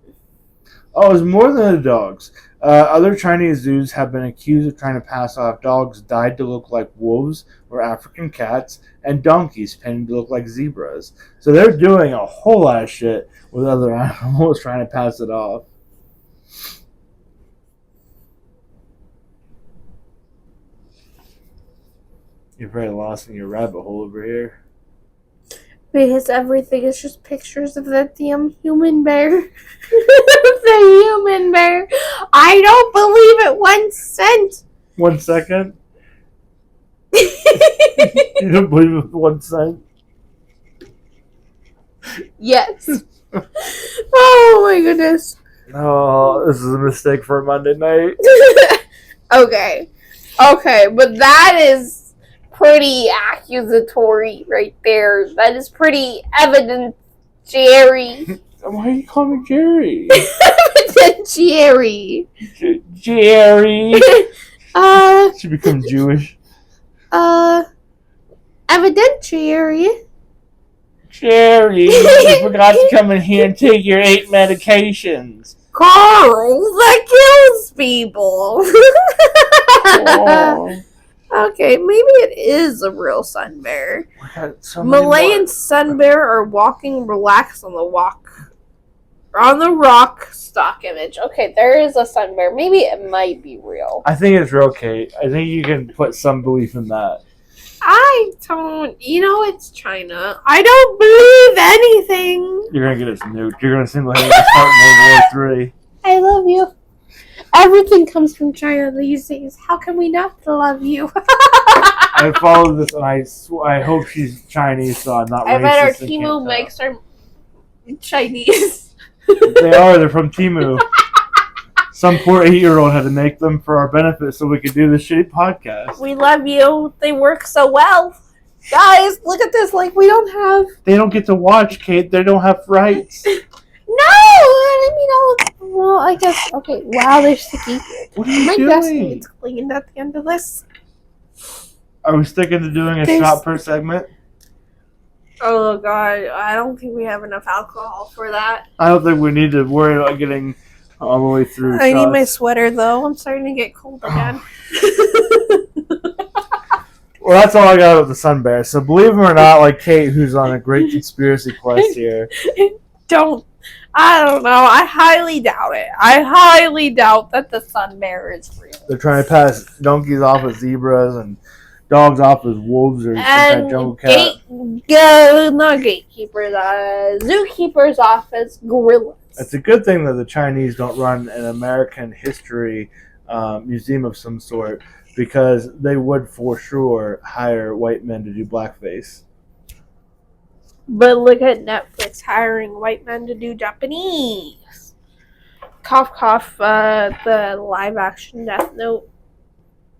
Oh, it's more than the dogs. Other Chinese zoos have been accused of trying to pass off dogs dyed to look like wolves or African cats and donkeys painted to look like zebras. So they're doing a whole lot of shit with other animals trying to pass it off. You're very lost in your rabbit hole over here. Because everything is just pictures of the damn human bear. The human bear. I don't believe it 1 cent. 1 second? You don't believe it 1 cent? Yes. Oh my goodness. Oh, this is a mistake for a Monday night. Okay, but that is pretty accusatory right there. That is pretty evident, Jerry. Why are you calling me Jerry? Jerry. Jerry. She become Jewish. Evidentiary. Jerry, you forgot to come in here and take your 8 medications. Carl, that kills people. Oh. Okay, maybe it is a real sun bear. So Malayan sun bear are walking relaxed on the rock stock image. Okay, there is a sun bear. Maybe it might be real. I think it's real, Kate. I think you can put some belief in that. I don't. It's China. I don't believe anything. You're gonna get us nuked. You're gonna seem like you're gonna start World War III. I love you. Everything comes from China these days. How can we not love you? I follow this, and I hope she's Chinese, so I'm not racist. I bet our and can't Temu tell. mics are Chinese. They are. They're from Temu. Some poor 8-year-old had to make them for our benefit so we could do this shitty podcast. We love you. They work so well. Guys, look at this. Like, we don't have... They don't get to watch, Kate. They don't have rights. No! I mean, well, I guess... Okay, wow, they're sticky. What are you My doing? desk needs cleaned at the end of this. Are we sticking to doing a There's- shot per segment? Oh, God. I don't think we have enough alcohol for that. I don't think we need to worry about getting all the way through. I need my shots. sweater though. I'm starting to get cold again. Well, that's all I got with the sun bear. So believe it or not, like Kate, who's on a great conspiracy quest here. I don't know. I highly doubt it. I highly doubt that the sun bear is real. They're trying to pass donkeys off as zebras and dogs off as wolves or some kind of jungle cat. Not gatekeepers, zookeepers off as gorillas. It's a good thing that the Chinese don't run an American history museum of some sort, because they would for sure hire white men to do blackface. But look at Netflix hiring white men to do Japanese. Cough, cough, the live action Death Note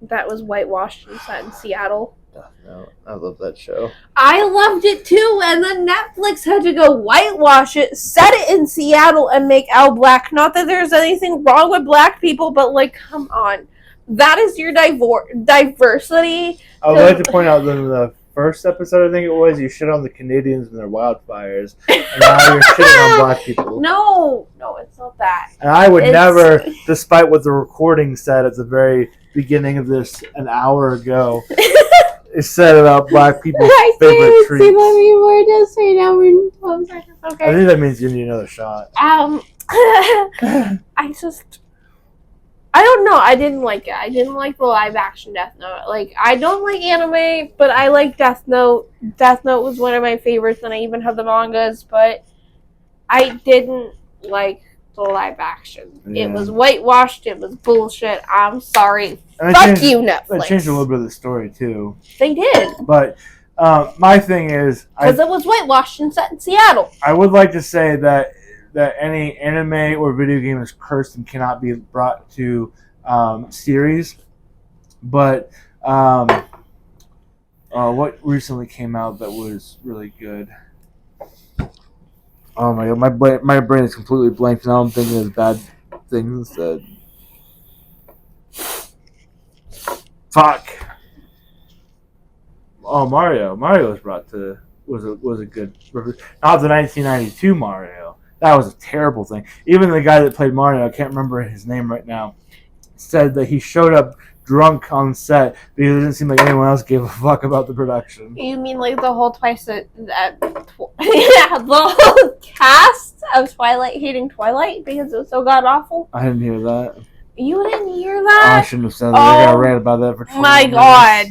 that was whitewashed and set in Seattle. No, I love that show. I loved it too, and then Netflix had to go whitewash it, set it in Seattle, and make Al black. Not that there's anything wrong with black people, but like, come on. That is your diversity. I would like to point out that in the first episode, I think it was, you shit on the Canadians and their wildfires, and now you're shitting on black people. No, it's not that. And I would never, despite what the recording said at the very beginning of this an hour ago, it said about black people's favorite treats. Okay. I think that means you need another shot. I don't know. I didn't like it. I didn't like the live action Death Note. Like, I don't like anime, but I like Death Note. Death Note was one of my favorites, and I even have the mangas, but I didn't like the live action. Yeah. It was whitewashed. It was bullshit. I'm sorry. Fuck you, Netflix. They changed a little bit of the story, too. They did. But my thing is... Because it was whitewashed and set in Seattle. I would like to say that any anime or video game is cursed and cannot be brought to series. But what recently came out that was really good? Oh my god, my brain is completely blank now. I'm thinking of bad things that... Fuck. Oh, Mario. Mario was brought to... was a good... Not the 1992 Mario. That was a terrible thing. Even the guy that played Mario, I can't remember his name right now, said that he showed up drunk on set because it didn't seem like anyone else gave a fuck about the production. You mean like the whole the whole cast of Twilight hating Twilight because it was so god awful? I didn't hear that. You didn't hear Oh, that? I shouldn't have said that. I got rant about that for 20 my minutes. god.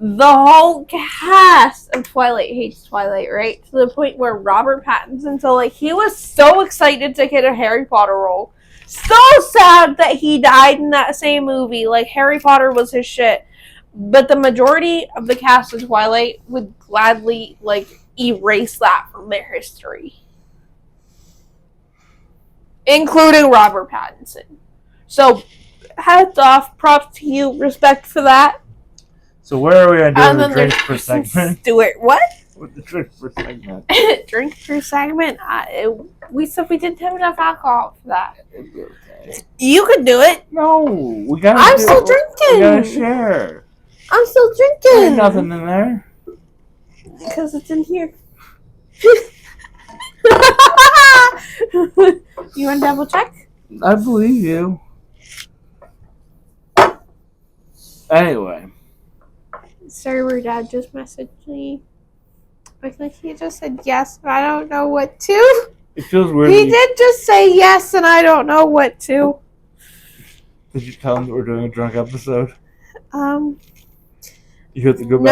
The whole cast of Twilight hates Twilight, right? To the point where Robert Pattinson, so like he was so excited to get a Harry Potter role. So sad that he died in that same movie. Like, Harry Potter was his shit. But the majority of the cast of Twilight would gladly, like, erase that from their history. Including Robert Pattinson. So, hats off, props to you, respect for that. So where are we going to do the drinks per segment? Stuart, what? With the drinks per segment. Drink per segment? We said we didn't have enough alcohol for that. Okay. You could do it. No, we gotta. I'm still drinking. We gotta share. I'm still drinking. There's nothing in there. Because it's in here. You want to double check? I believe you. Anyway. Server dad just messaged me. I think he just said yes, and I don't know what to. It feels weird. He did just say yes, and I don't know what to. Did you tell him that we're doing a drunk episode? You have to go back.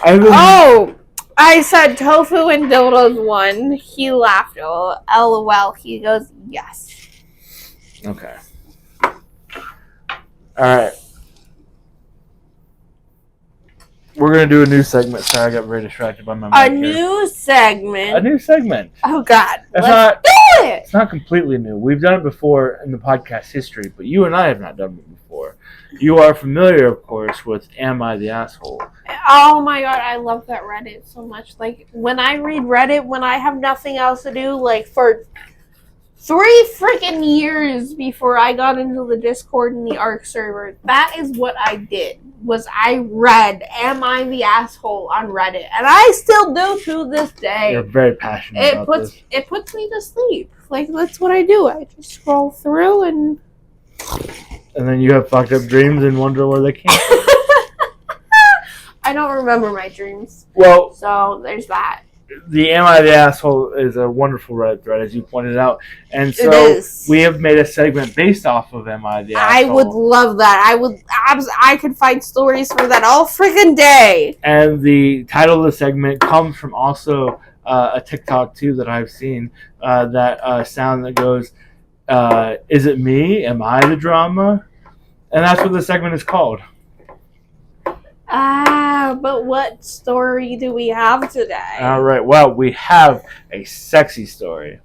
No. I said tofu and dildos won. He laughed. Oh, LOL. He goes, yes. Okay. Alright. We're going to do a new segment. Sorry, I got very distracted by my mic. A new segment. Oh, God. Let's do it. It's not completely new. We've done it before in the podcast history, but you and I have not done it before. You are familiar, of course, with Am I the Asshole? Oh, my God. I love that Reddit so much. Like, when I read Reddit, when I have nothing else to do, like, for 3 freaking years before I got into the Discord and the ARC server, that is what I did. Was I read "Am I the Asshole" on Reddit, and I still do to this day. You're very passionate about this. It puts me to sleep. Like, that's what I do. I just scroll through and then you have fucked up dreams and wonder where they came from. I don't remember my dreams. Well, So there's that. the "Am I the Asshole" is a wonderful Reddit thread, as you pointed out. And so It is. we have made a segment based off of "Am I the I Asshole?" would love that. I could find stories for that all freaking day. And the title of the segment comes from also a TikTok, too, that I've seen. That sound that goes, "Is it me? Am I the drama?" And that's what the segment is called. But what story do we have today? All right. Well, we have a sexy story.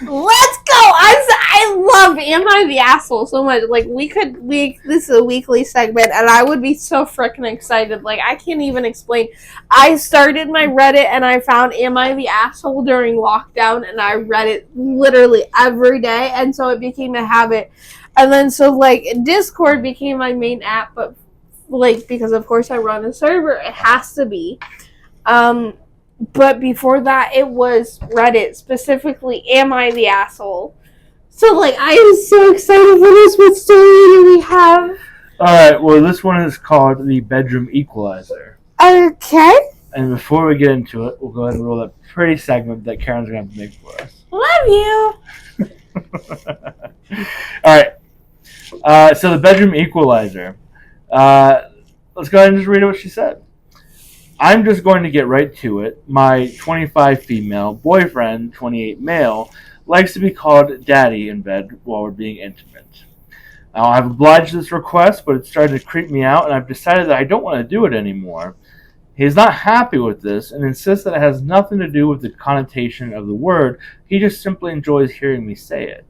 Let's go! I love "Am I the Asshole" so much. Like, this is a weekly segment, and I would be so freaking excited. Like, I can't even explain. I started my Reddit, and I found "Am I the Asshole" during lockdown, and I read it literally every day, and so it became a habit. And then, so, like, Discord became my main app, but, like, because, of course, I run a server, it has to be. But before that, it was Reddit, specifically "Am I the Asshole?" So, like, I am so excited for this. What story do we have? Alright, well, this one is called The Bedroom Equalizer. Okay. And before we get into it, we'll go ahead and roll that pretty segment that Karen's going to have to make for us. Love you. Alright, so The Bedroom Equalizer. Let's go ahead and just read what she said. "I'm just going to get right to it. My 25 female boyfriend, 28 male, likes to be called daddy in bed while we're being intimate. Now, I've obliged this request, but it's starting to creep me out, and I've decided that I don't want to do it anymore. He's not happy with this and insists that it has nothing to do with the connotation of the word. He just simply enjoys hearing me say it.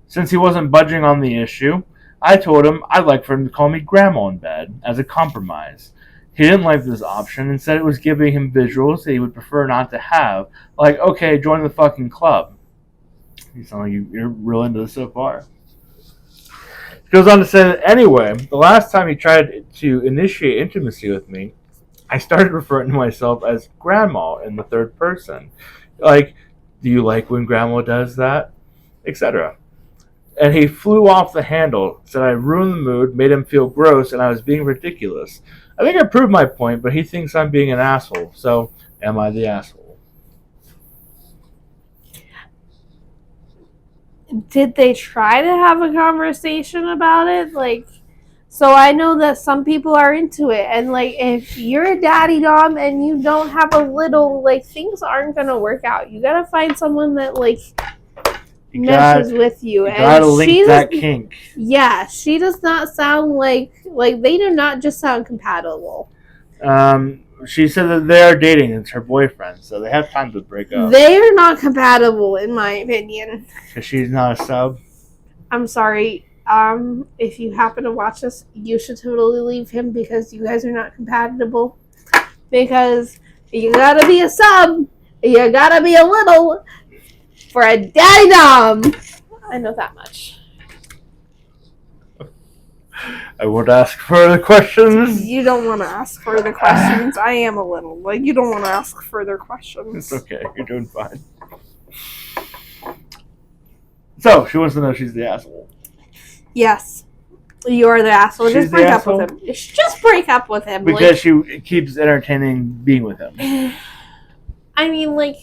Since he wasn't budging on the issue, I told him I'd like for him to call me grandma in bed as a compromise. He didn't like this option and said it was giving him visuals that he would prefer not to have. Like, okay, join the fucking club." You sound like you're real into this so far. It goes on to say that anyway, the last time he tried to initiate intimacy with me, I started referring to myself as grandma in the third person. Like, "Do you like when grandma does that?" Etc. And he flew off the handle, said I ruined the mood, made him feel gross, and I was being ridiculous. I think I proved my point, but he thinks I'm being an asshole. So, am I the asshole? Did they try to have a conversation about it? Like, so I know that some people are into it, and, like, if you're a daddy dom and you don't have a little, like, things aren't gonna work out. You gotta find someone that, like, meshes with you. You gotta link that kink. Yeah, she does not sound like they do not just sound compatible. She said that they are dating. It's her boyfriend, so they have time to break up. They are not compatible, in my opinion. Because she's not a sub. I'm sorry. If you happen to watch this, you should totally leave him because you guys are not compatible. Because you gotta be a sub. You gotta be a little for a daddy dom. I know that much. I won't ask further questions. You don't want to ask further questions. I am a little. Like, you don't want to ask further questions. It's okay. You're doing fine. So, she wants to know she's the asshole. Yes. You are the asshole. She's Just the break asshole? up with him. Just break up with him. Because she keeps entertaining being with him. I mean, like,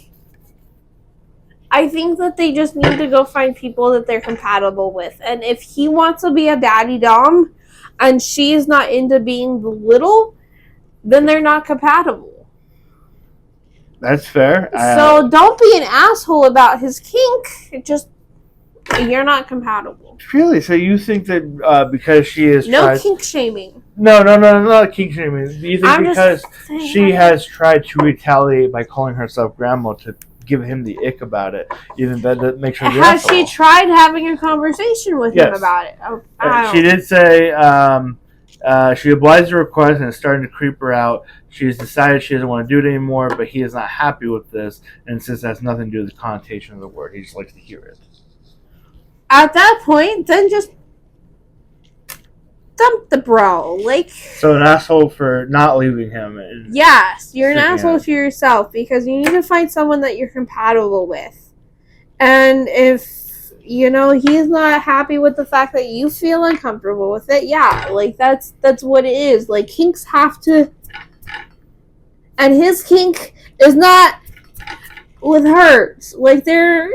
I think that they just need to go find people that they're compatible with. And if he wants to be a daddy dom and she is not into being the little, then they're not compatible. That's fair. So don't be an asshole about his kink. You're not compatible. Really? So you think that because she is Kink shaming. No, not kink shaming. Do you think because saying, she has tried to retaliate by calling herself grandma to give him the ick about it, even that makes her the Has asshole? she tried having a conversation with him about it? She did say She obliges the request and is starting to creep her out. She's decided she doesn't want to do it anymore, but he is not happy with this and insists it has nothing to do with the connotation of the word. He just likes to hear it. At that point, then just dump the bro. Like, So an asshole for not leaving him. And yes, you're an sticking asshole out. to yourself because you need to find someone that you're compatible with. And if he's not happy with the fact that you feel uncomfortable with it, yeah, like that's what it is. Like, kinks have to, and his kink is not with hers. Like, they're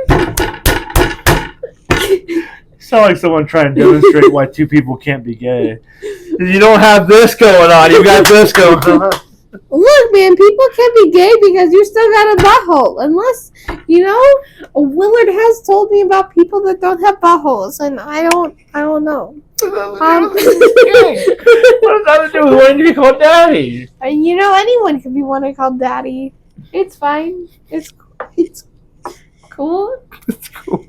Sound like someone trying to demonstrate why two people can't be gay. You don't have this going on. You got this going on. Look, man, people can be gay because you still got a butthole. Unless, Willard has told me about people that don't have buttholes, and I don't know. What does that have to do with wanting to be called daddy? Anyone can be wanted called daddy. It's fine. It's cool. It's cool.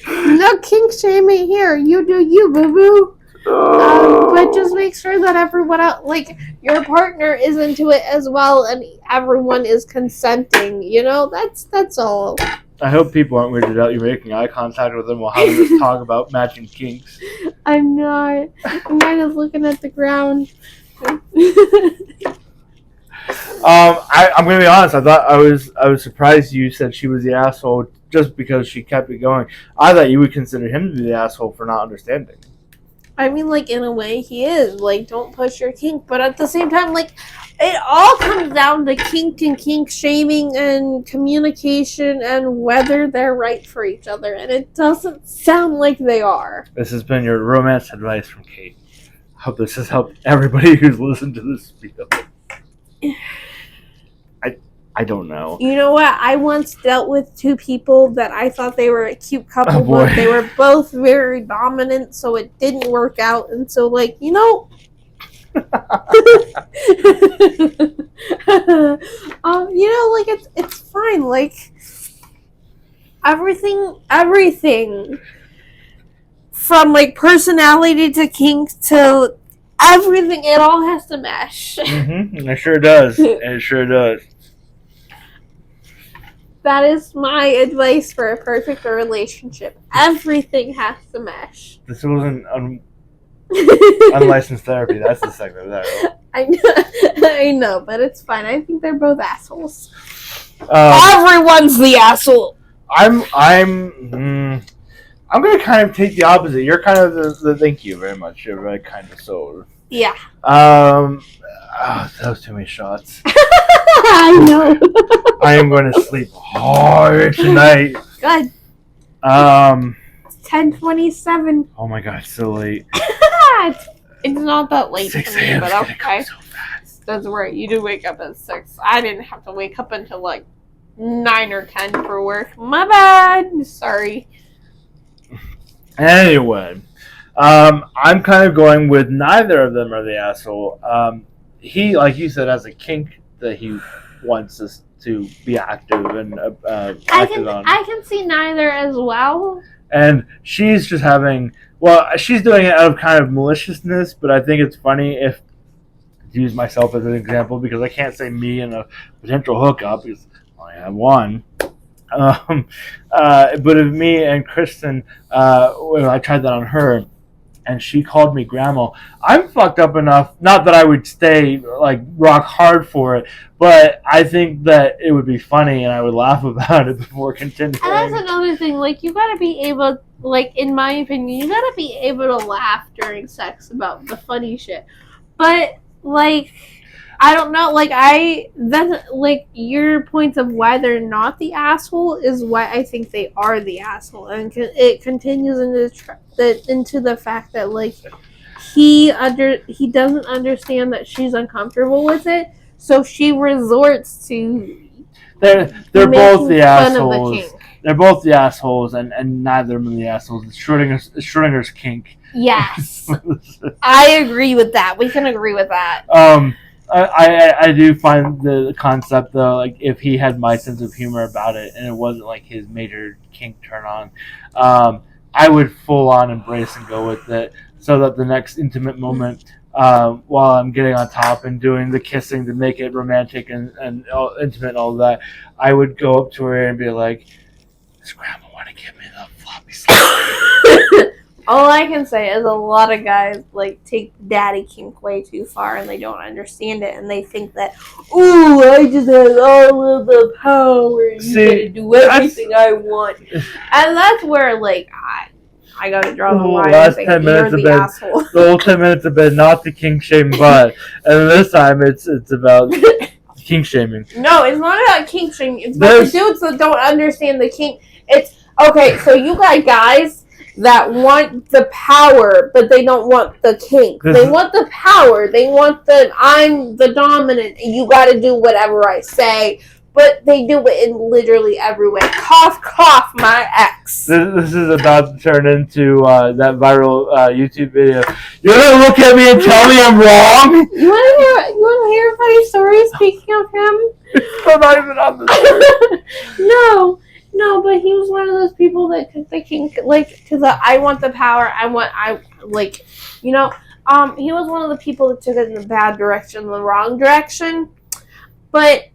No kink shaming here. You do you, boo boo. But just make sure that everyone else, like your partner, is into it as well, and everyone is consenting. That's all. I hope people aren't weirded out. You're making eye contact with them while having this talk about matching kinks. I'm not. I'm kind of looking at the ground. I'm gonna be honest. I was surprised you said she was the asshole just because she kept it going. I thought you would consider him to be the asshole for not understanding. I mean, like, in a way, he is. Like, don't push your kink. But at the same time, like, it all comes down to kink and kink shaming and communication and whether they're right for each other. And it doesn't sound like they are. This has been your romance advice from Kate. I hope this has helped everybody who's listened to this video. I don't know. You know what? I once dealt with two people that I thought they were a cute couple, Oh, boy. but they were both very dominant, so it didn't work out. And so, like, like it's fine. Like, everything from like personality to kink to everything, it all has to mesh. Mm-hmm. It sure does. It sure does. That is my advice for a perfect relationship. Everything has to mesh. This wasn't unlicensed therapy. That's the segment of that. I know, but it's fine. I think they're both assholes. Um, Everyone's the asshole. I'm gonna kind of take the opposite. You're kind of the thank you very much. You're very kind of soul. Yeah. That was too many shots. I know. I am going to sleep hard tonight. Good. It's 10:27. Oh my god, it's so late. It's not that late 6 for me, a.m. but is gonna okay. come so fast. That's right. You do wake up at 6. I didn't have to wake up until like 9 or 10 for work. My bad. Sorry. Anyway, I'm kind of going with neither of them are the asshole. He, like you said, has a kink that he wants us to be active and active on. I can see neither as well. And she's just she's doing it out of kind of maliciousness, but I think it's funny if, to use myself as an example, because I can't say me and a potential hookup, because I only have one. But if me and Kristen, I tried that on her, and she called me grandma, I'm fucked up enough, not that I would stay like rock hard for it, but I think that it would be funny and I would laugh about it before continuing. And that's another thing, like, you gotta be able, like, in my opinion, you gotta be able to laugh during sex about the funny shit. But, like, I don't know, like, your points of why they're not the asshole is why I think they are the asshole. And it continues into the fact that, like, he doesn't understand that she's uncomfortable with it, so she resorts to They're both the fun of the assholes. kink. They're both the assholes, and neither of them are the assholes. It's Schrodinger's kink. Yes. I agree with that. We can agree with that. I do find the concept, though, like, if he had my sense of humor about it and it wasn't like his major kink turn on, I would full on embrace and go with it. so that the next intimate moment, while I'm getting on top and doing the kissing to make it romantic and intimate and all that, I would go up to her and be like, "Does Grandma want to give me the floppy slide?" All I can say is a lot of guys like take daddy kink way too far and they don't understand it and they think that, ooh, I just have all of the power and you gotta do everything I want. And that's where like I gotta draw the line and say, you're the asshole. The whole 10 minutes have been not the kink shame butt, and this time it's about kink shaming. No, it's not about kink shaming. It's about the dudes that don't understand the kink. It's okay. So you got guys that want the power, but they don't want the kink. They want the power. They want I'm the dominant, and you got to do whatever I say. But they do it in literally every way. Cough, cough, my ex. This is about to turn into that viral YouTube video. You're gonna look at me and tell me I'm wrong? You want to hear a funny story? Speaking of him, I'm not even on the story. No, but he was one of those people that took the kink, like, to the I want the power, he was one of the people that took it in the bad direction, the wrong direction. But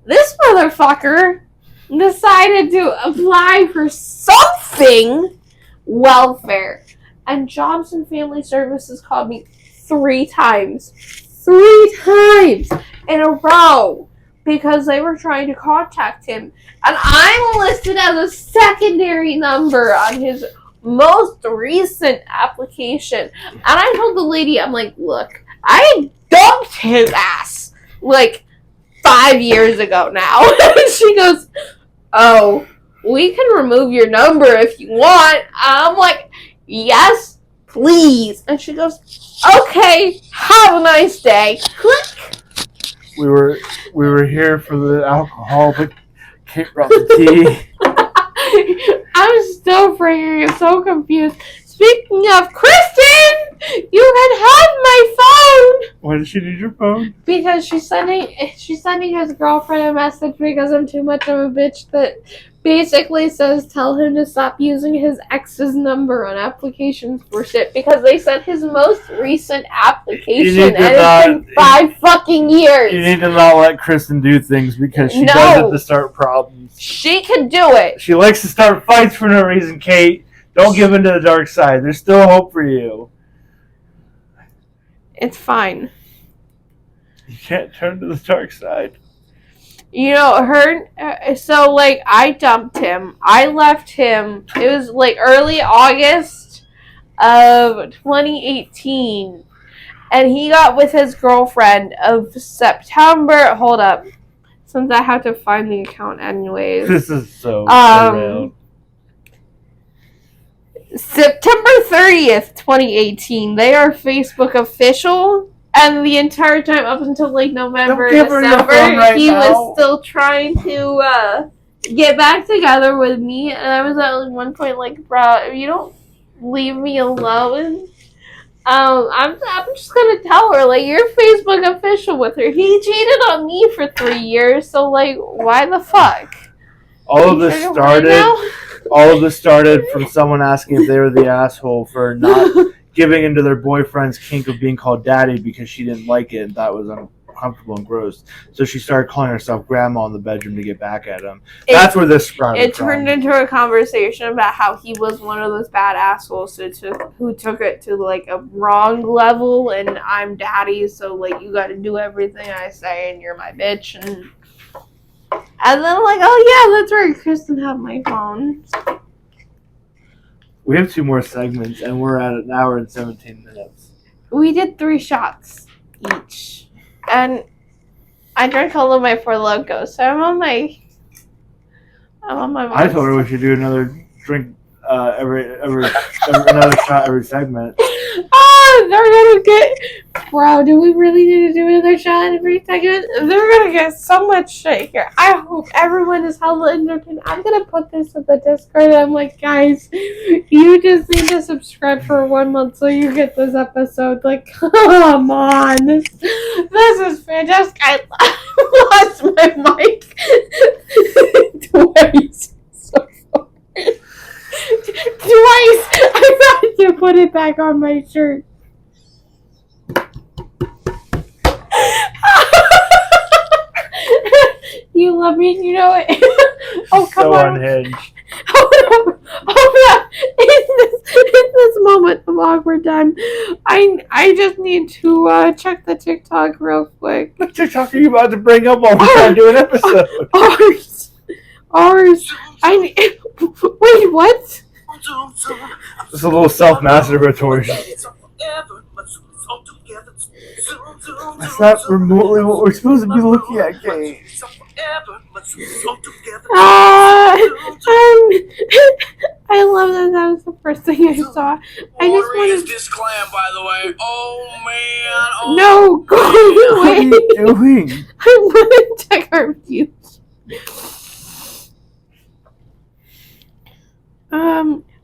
this motherfucker decided to apply for something welfare. And Jobs and Family Services called me 3 times. 3 times in a row. Because they were trying to contact him. And I'm listed as a secondary number on his most recent application. And I told the lady, I'm like, look, I dumped his ass like 5 years ago now. And she goes, oh, we can remove your number if you want. I'm like, yes, please. And she goes, okay, have a nice day. Click. We were here for the alcohol, but Kate brought the tea. I'm still freaking so confused. Speaking of Kristen, you can have my phone. Why does she need your phone? Because she's sending his girlfriend a message because I'm too much of a bitch that basically says tell him to stop using his ex's number on applications for shit because they sent his most recent application and it's been 5 fucking years. You need to not let Kristen do things because she does it to start problems. She can do it. She likes to start fights for no reason, Kate. Don't give in to the dark side. There's still hope for you. It's fine. You can't turn to the dark side. You know, I dumped him. I left him. It was like early August of 2018. And he got with his girlfriend of September. Hold up. Since I have to find the account anyways. This is so surreal. September 30th, 2018. They are Facebook official. And the entire time up until like November, December, he was still trying to get back together with me. And I was at like one point like, bro, if you don't leave me alone, I'm just gonna tell her like you're Facebook official with her. He cheated on me for 3 years, so like why the fuck? All of this started from someone asking if they were the asshole for not giving into their boyfriend's kink of being called daddy because she didn't like it and thought it was uncomfortable and gross. So she started calling herself grandma in the bedroom to get back at him. That's where this started. It turned into a conversation about how he was one of those bad assholes who took it to like a wrong level and I'm daddy, so like you gotta do everything I say and you're my bitch and then I'm like, oh yeah, that's right, Kristen had my phone. We have 2 more segments, and we're at 1 hour and 17 minutes. We did 3 shots each. And I drank all of my Four Locos, so I'm on my I told her we should do another drink another shot every segment. They're gonna get... Bro, do we really need to do another shot every segment? They're gonna get so much shit here. I hope everyone is hella entertained. I'm gonna put this in the Discord. I'm like, guys, you just need to subscribe for 1 month so you get this episode. Like, come on. This is fantastic. I lost my mic twice. So sorry. Twice! I tried to put it back tag on my shirt. You love me, you know it. Oh, come So on. unhinged. In this moment of awkward time, I just need to check the TikTok real quick. What TikTok are you about to bring up while we're trying to do an episode? Ours. Wait, what? It's a little self-masturbatory. That's not remotely what we're supposed to be looking at, Kate. I love that. That was the first thing I saw. I just wanted. This clan, by the way. Oh man. Oh, No, go What are away. you doing? I want to check our views.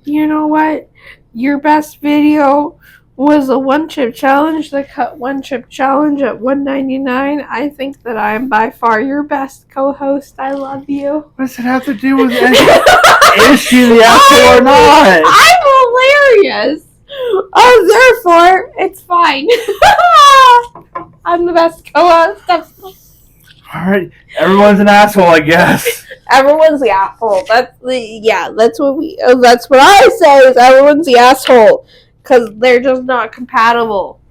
You know what? Your best video was a one chip challenge. The cut one chip challenge at $1.99. I think that I am by far your best co-host. I love you. What does it have to do with anything? Is she the asshole or not? I'm hilarious. Oh, therefore, it's fine. I'm the best co-host. Alright, everyone's an asshole, I guess. Everyone's the asshole. That's what I say is everyone's the asshole. Because they're just not compatible.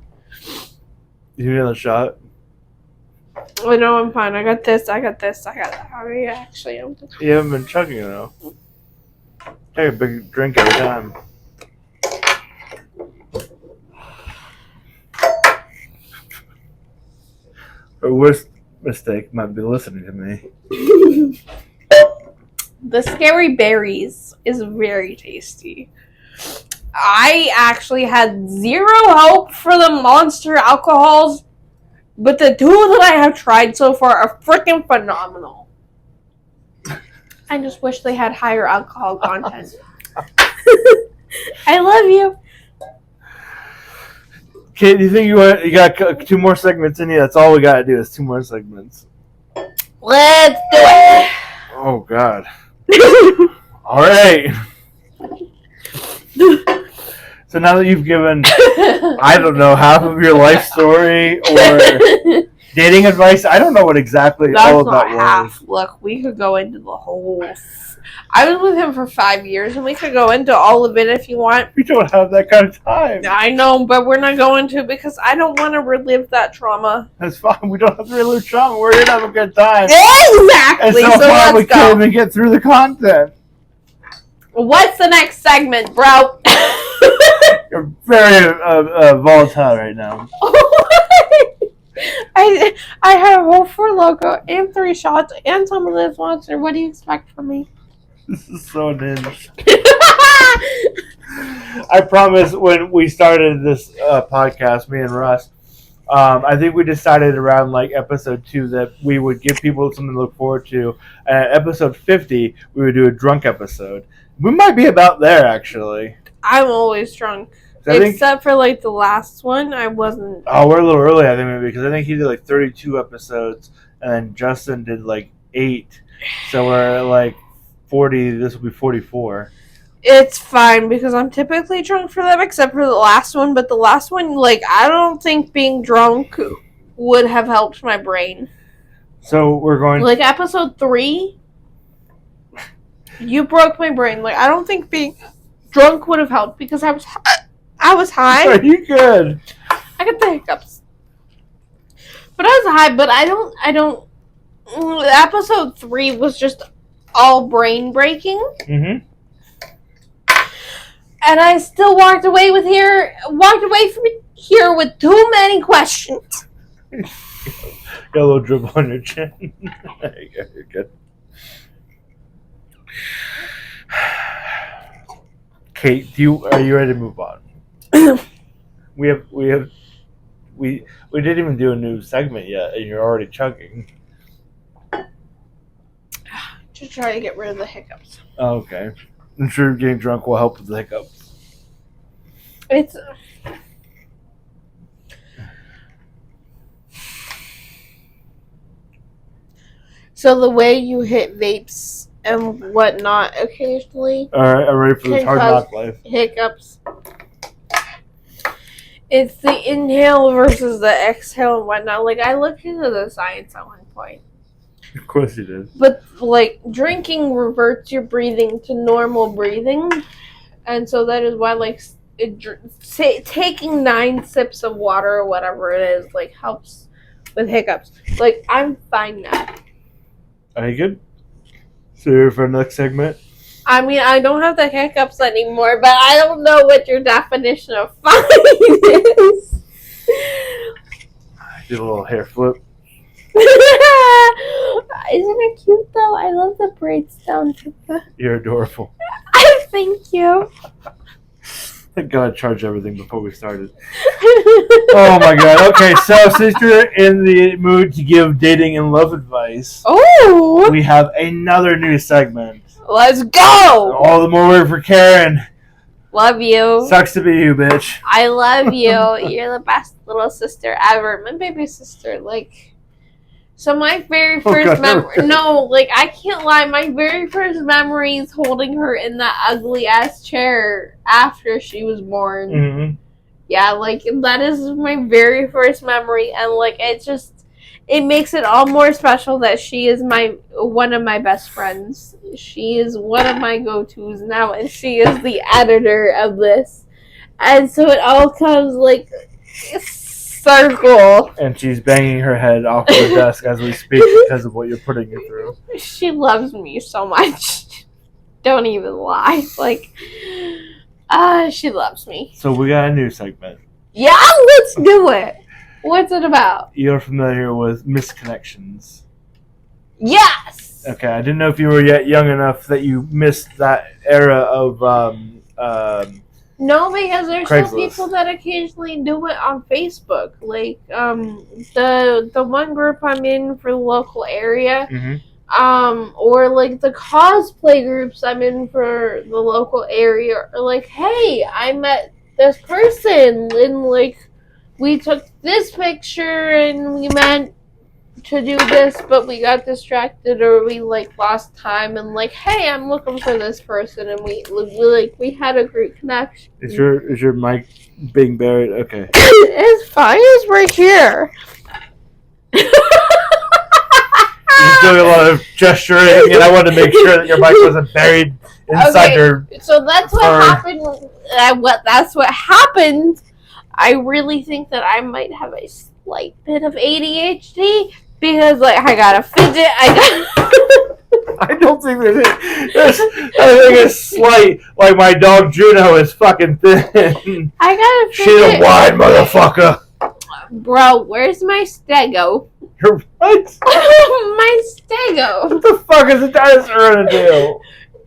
You need another shot? I know I'm fine. I got this. I got that. I actually am. You haven't been chugging it, though. Take a big drink every time. Her worst mistake might be listening to me. The Scary Berries is very tasty. I actually had zero hope for the Monster alcohols, but the two that I have tried so far are freaking phenomenal. I just wish they had higher alcohol content. I love you. Kate, do you think you got 2 more segments in you? That's all we gotta do is 2 more segments. Let's do it. Oh, God. Alright. So now that you've given, I don't know, half of your life story or dating advice, I don't know what exactly all of that half. was. Look, we could go into the whole. I was with him for 5 years, and we could go into all of it if you want. We don't have that kind of time. I know, but we're not going to because I don't want to relive that trauma. That's fine. We don't have to relive trauma. We're here to have a good time. Exactly. And So far we let's can't go. even get through the content. What's the next segment, bro? You're very volatile right now. I had a whole 4 logo and 3 shots and some of this monster. What do you expect from me? This is so unhinged. I promise when we started this podcast, me and Russ, I think we decided around like episode 2 that we would give people something to look forward to. And at episode 50, we would do a drunk episode. We might be about there, actually. I'm always drunk. Except for like the last one, I wasn't. Oh, we're a little early, I think, maybe, because I think he did like 32 episodes, and then Justin did like 8. So we're at like 40. This will be 44. It's fine because I'm typically drunk for them, except for the last one. But the last one, like, I don't think being drunk would have helped my brain. So we're going. Like episode 3, you broke my brain. Like, I don't think being drunk would have helped because I was high. Are you good? I got the hiccups, but I was high. But I don't. Episode 3 was just all brain breaking. Mm-hmm. And I still walked away from here with too many questions. Got a little dribble on your chin. There you go. You're good. Kate, are you ready to move on? we didn't even do a new segment yet, and you're already chugging. Just try to get rid of the hiccups. Oh, okay. I'm sure getting drunk will help with the hiccups. It's so the way you hit vapes and whatnot occasionally. All right, I'm ready for this Can hard cause knock life. hiccups. It's the inhale versus the exhale and whatnot. Like, I looked into the science at one point. Of course you did. But, like, drinking reverts your breathing to normal breathing. And so that is why, like, taking 9 sips of water or whatever it is, like, helps with hiccups. Like, I'm fine now. Are you good? So you're for the next segment? I mean, I don't have the hiccups anymore, but I don't know what your definition of fine is. I did a little hair flip. Isn't it cute, though? I love the braids down to the... You're adorable. Thank you. Thank God I charged everything before we started. Oh my God. Okay, so since you're in the mood to give dating and love advice, Oh! we have another new segment. Let's go! All the more word for Karen. Love you. Sucks to be you, bitch. I love you. You're the best little sister ever. My baby sister, like... So my very first memory... No, like, I can't lie. My very first memory is holding her in that ugly-ass chair after she was born. Mm-hmm. Yeah, like, that is my very first memory. And, like, it makes it all more special that she is one of my best friends. She is one of my go-tos now, and she is the editor of this. And so it all comes, like... circle. And she's banging her head off the desk as we speak because of what you're putting her through. She loves me so much. Don't even lie. Like, she loves me. So we got a new segment. Yeah, let's do it. What's it about? You're familiar with misconnections. Yes! Okay, I didn't know if you were yet young enough that you missed that era of No, because there's Craigslist. still people that occasionally do it on Facebook. Like, the one group I'm in for the local area, or like the cosplay groups I'm in for the local area, are like, hey, I met this person, and like, we took this picture, and we meant to do this, but we got distracted, or we like lost time, and like, hey, I'm looking for this person, and we had a great connection. Is your mic being buried? Okay. It's fine. It's right here. You're doing a lot of gesturing, and I wanted to make sure that your mic wasn't buried inside your. So that's what happened. That's what happened. I really think that I might have a slight bit of ADHD because, like, I got a fidget. I don't think there's I think it's slight. Like my dog Juno is fucking thin. I got a fidget. She's a wide motherfucker. Bro, where's my stego? You're what? My stego. What the fuck is a dinosaur gonna do?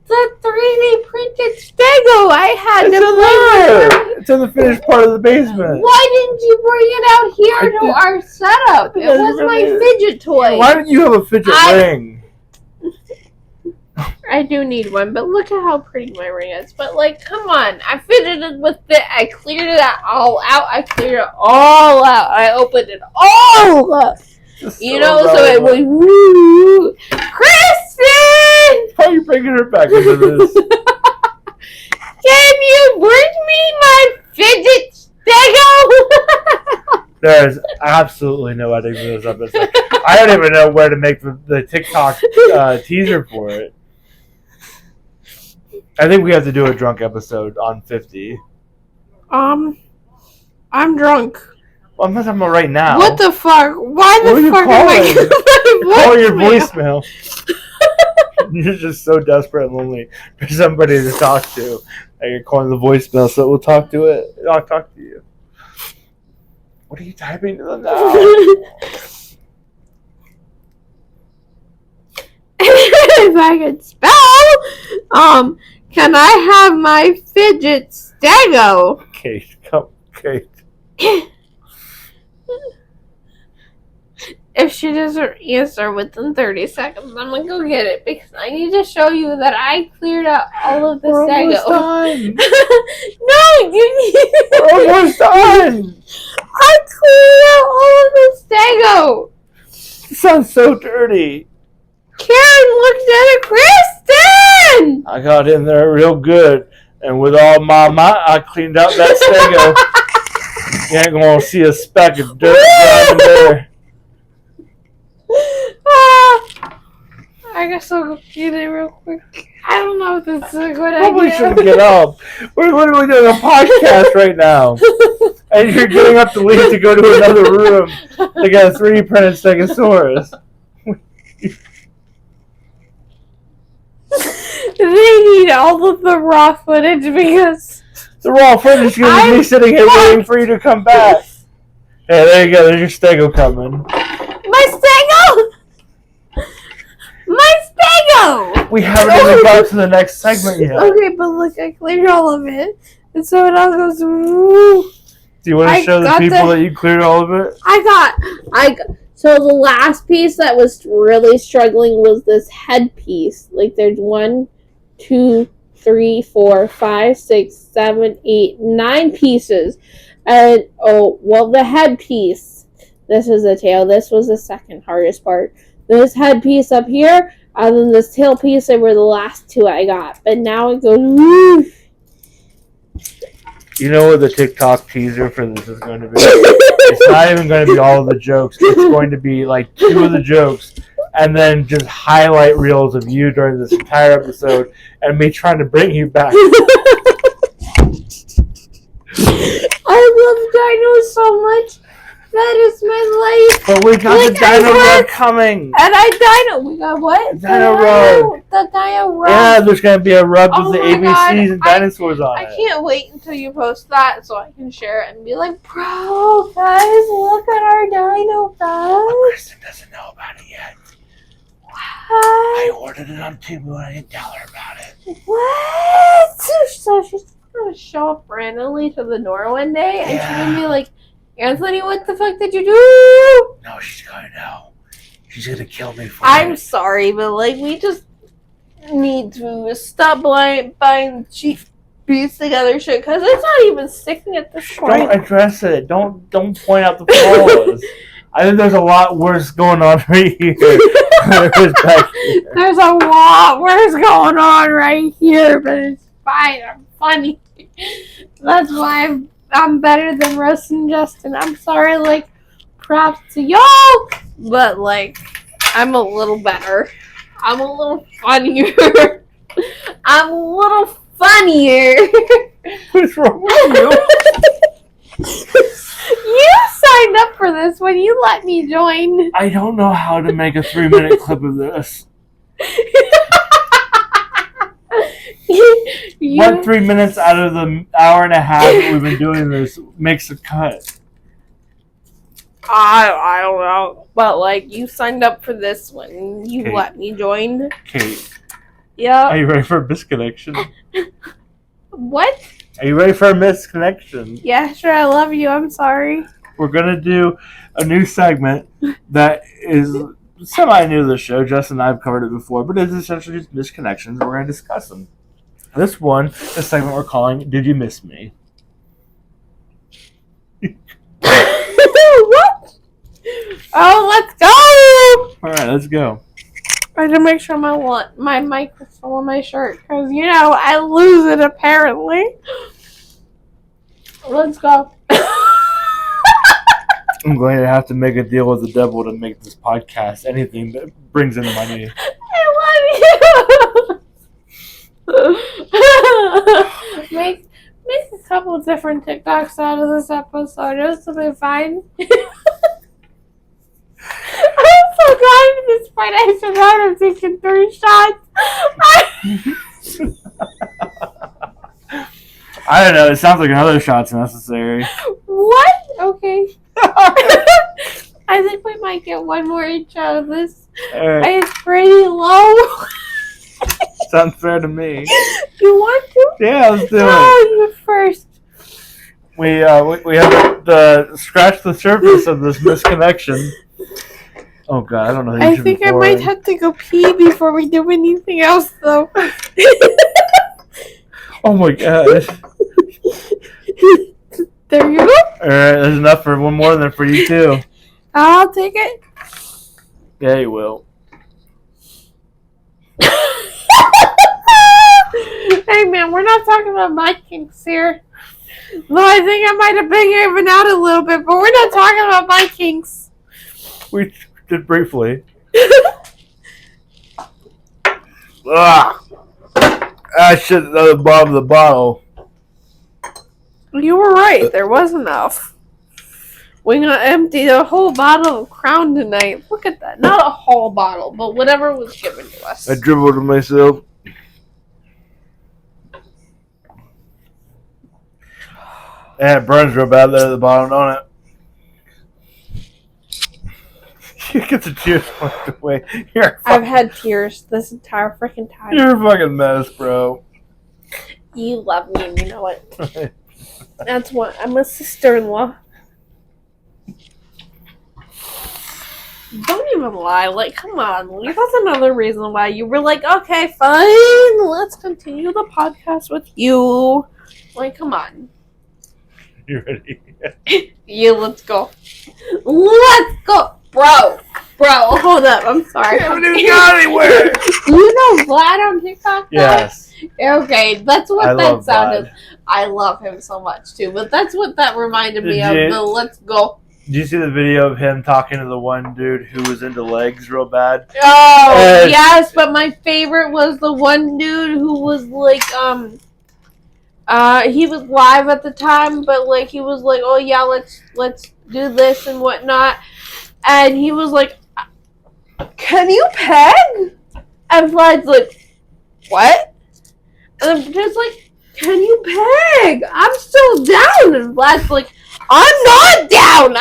The 3D printed stego I had It's to in play there. with. It's in the finished part of the basement. Why didn't you bring it out here to our setup? It was my fidget toy. Why didn't you have a fidget ring? I do need one, but look at how pretty my ring is. But, like, come on. I fidgeted with it. I cleared it all out. I opened it all up. You know, so it was, woo. Kristen! How are you bringing her back into this? Can you bring me my fidget stego? There's absolutely no editing for this episode. I don't even know where to make the TikTok teaser for it. I think we have to do a drunk episode on 50. I'm drunk. Well, I'm not talking about right now. What the fuck? Why the fuck am I getting my Call your voicemail? voicemail. You're just so desperate and lonely for somebody to talk to. And you're calling the voicemail, so we'll talk to it. I'll talk to you. What are you typing to them now? If I could spell, can I have my fidget stego? Kate, come, Kate. If she doesn't answer within 30 seconds, I'm gonna go get it because I need to show you that I cleared out all of the We're stego. almost done. No, you need. We're almost done. I cleared out all of the stego. It sounds so dirty. Karen looked at it, Kristen. I got in there real good, and with all my might, I cleaned out that stego. You ain't gonna see a speck of dirt down there. I guess I'll go get it real quick. I don't know if this is a good Probably idea. shouldn't get up. We're literally doing a podcast right now. And you're getting up to leave to go to another room to get a 3D printed Stegosaurus. They need all of the raw footage because The raw footage is going to be me sitting here waiting for you to come back. Hey, there you go. There's your Stego coming. my Stego! My Stego! We haven't even got to the next segment yet. Okay, but look, I cleared all of it. And so it all goes, woo. Do you want to show the people that you cleared all of it? So the last piece that was really struggling was this headpiece. Like there's 1, 2, 3, 4, 5, 6, 7, 8, 9 pieces. And the headpiece. This is the tail. This was the second hardest part. This headpiece up here, and then this tail piece, they were the last 2 I got. But now it goes woo. You know what the TikTok teaser for this is going to be? It's not even going to be all of the jokes. It's going to be like 2 of the jokes, and then just highlight reels of you during this entire episode, and me trying to bring you back. I love dinos so much. That is my life. But we got the Dino Rug coming. And we got what? Dino Rug. The Dino Rug. Yeah, there's going to be a rug with the my ABCs and God. dinosaurs on I it. can't wait until you post that so I can share it and be like, bro, guys, look at our dino bug. Kristen doesn't know about it yet. What? I ordered it on Temu and I didn't tell her about it. What? So she's going to show up randomly to the door one day and she's going to be like, Anthony, what the fuck did you do? No, she's going to know. She's going to kill me for I'm it. sorry, but like, we just need to stop buying cheap piece together shit because it's not even sticking at this point. Don't address it. Don't point out the flaws. I think there's a lot worse going on right here. There's a lot worse going on right here, but it's fine. I'm funny. That's why I'm better than Russ and Justin. I'm sorry, like, props to y'all, but like, I'm a little better. I'm a little funnier. I'm a little funnier. What's wrong with you? You signed up for this when you let me join. I don't know how to make a 3-minute clip of this. What 3 minutes out of the hour and a half that we've been doing this makes a cut? I don't know. But like, you signed up for this when you Kate. let me join. Kate, Yeah. are you ready for a misconnection? What? Are you ready for a misconnection? Yeah, sure. I love you. I'm sorry. We're going to do a new segment that is semi-new to the show. Justin and I have covered it before, but it's essentially just misconnections. We're going to discuss them. This segment we're calling Did You Miss Me? What? Oh, let's go! All right, let's go. I had to make sure my mic was still on my shirt because I lose it apparently. Let's go. I'm going to have to make a deal with the devil to make this podcast anything that brings in money. I love you. Make a couple different TikToks out of this episode. This will be fine. I'm so glad at this point I forgot I'm taking 3 shots. I don't know. It sounds like another shot's necessary. What? Okay. I think we might get one more inch out of this. All right. It's pretty low. Sounds fair to me. You want to? Yeah, let's do it. Oh, you first. We have to scratch the surface of this misconnection. Oh god, I don't know. Who I think I might have to go pee before we do anything else, though. Oh my gosh. There you go. All right, there's enough for one more than for you too. I'll take it. Yeah, you will. Hey man, we're not talking about my kinks here. Well, I think I might have been giving out a little bit, but we're not talking about my kinks. We did briefly. Ugh. I should have done the bottom of the bottle. You were right. There was enough. We're gonna empty the whole bottle of Crown tonight. Look at that. Not a whole bottle, but whatever was given to us. I dribbled to myself. Yeah, it burns real bad there at the bottom, don't it? You get the tears wiped away. I've had tears this entire freaking time. You're a fucking mess, bro. You love me and you know it. That's what I'm a sister-in-law. Don't even lie. Like, come on. Like, that's another reason why you were like, okay, fine. Let's continue the podcast with you. Like, come on. You ready? Yeah, let's go. Let's go. Bro, hold up. I'm sorry. I haven't even got anywhere. Do you know Vlad on TikTok? Yes. Okay, that's what I that love sounded. Vlad. I love him so much too, but that's what that reminded me Did of. The let's go. Did you see the video of him talking to the one dude who was into legs real bad? Oh yes, but my favorite was the one dude who was like he was live at the time, but like he was like, oh yeah, let's do this and whatnot, and he was like, can you peg? And Vlad's like, what? And the dude's like, can you peg? I'm still down. And Vlad's like, I'm not down.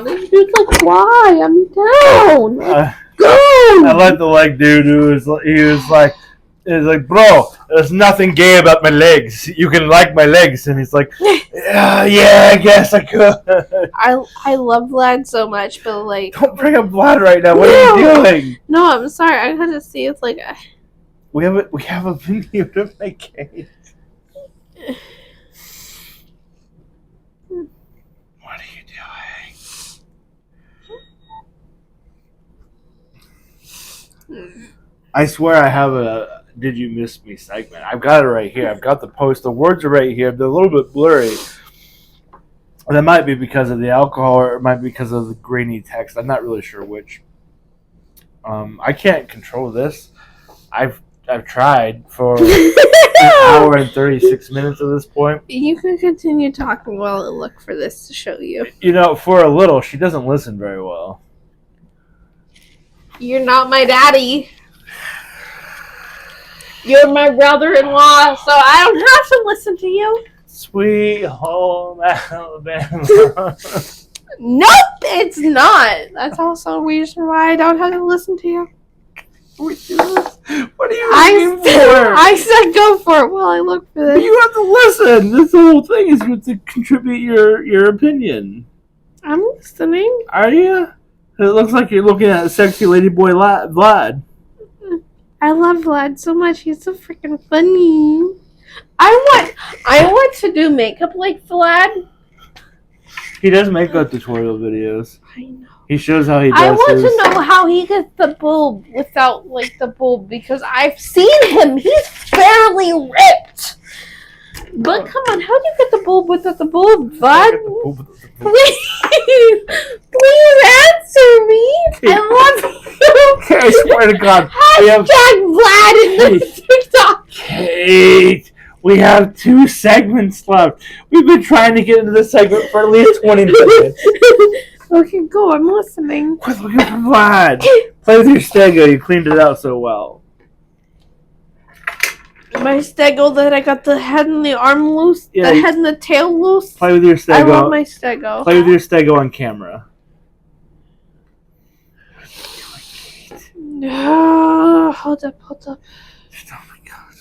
And the dude's like, why? I'm down. Go. I like the leg dude who was like, bro, there's nothing gay about my legs. You can like my legs. And he's like, yeah, I guess I could. I love Vlad so much, but like, Don't bring up Vlad right now. What are you doing? no, I'm sorry. I had to see it's like, We have a video to make it. What are you doing? I swear I have a Did You Miss Me segment. I've got it right here. I've got the post. The words are right here. They're a little bit blurry. That might be because of the alcohol or it might be because of the grainy text. I'm not really sure which. I can't control this. I've tried for an hour and 36 minutes at this point. you can continue talking while I look for this to show you. You know, for a little, she doesn't listen very well. You're not my daddy. You're my brother-in-law, so I don't have to listen to you. Sweet home Alabama. Nope, it's not. That's also a reason why I don't have to listen to you. What are you I looking for? said go for it while I look for this. You have to listen. This whole thing is you have to contribute your opinion. I'm listening. Are you? It looks like you're looking at a sexy lady boy Vlad. I love Vlad so much. He's so freaking funny. I want to do makeup like Vlad. He does makeup tutorial videos. I know. He shows how he does I want his. to know how he gets the boob without like the boob because I've seen him. He's fairly ripped. But come on, how do you get the boob without the boob, Vlad? Please answer me. I love you. Okay, I swear to God. Hashtag Vlad in the TikTok. Kate, we have 2 segments left. We've been trying to get into this segment for at least 20 minutes. Okay, go. I'm listening. Quit looking for Vlad. Play with your stego. You cleaned it out so well. My stego that I got the head and the arm loose, Yeah, the head and the tail loose. Play with your stego. I love my stego. Play with your stego on camera. No, hold up. Oh my God.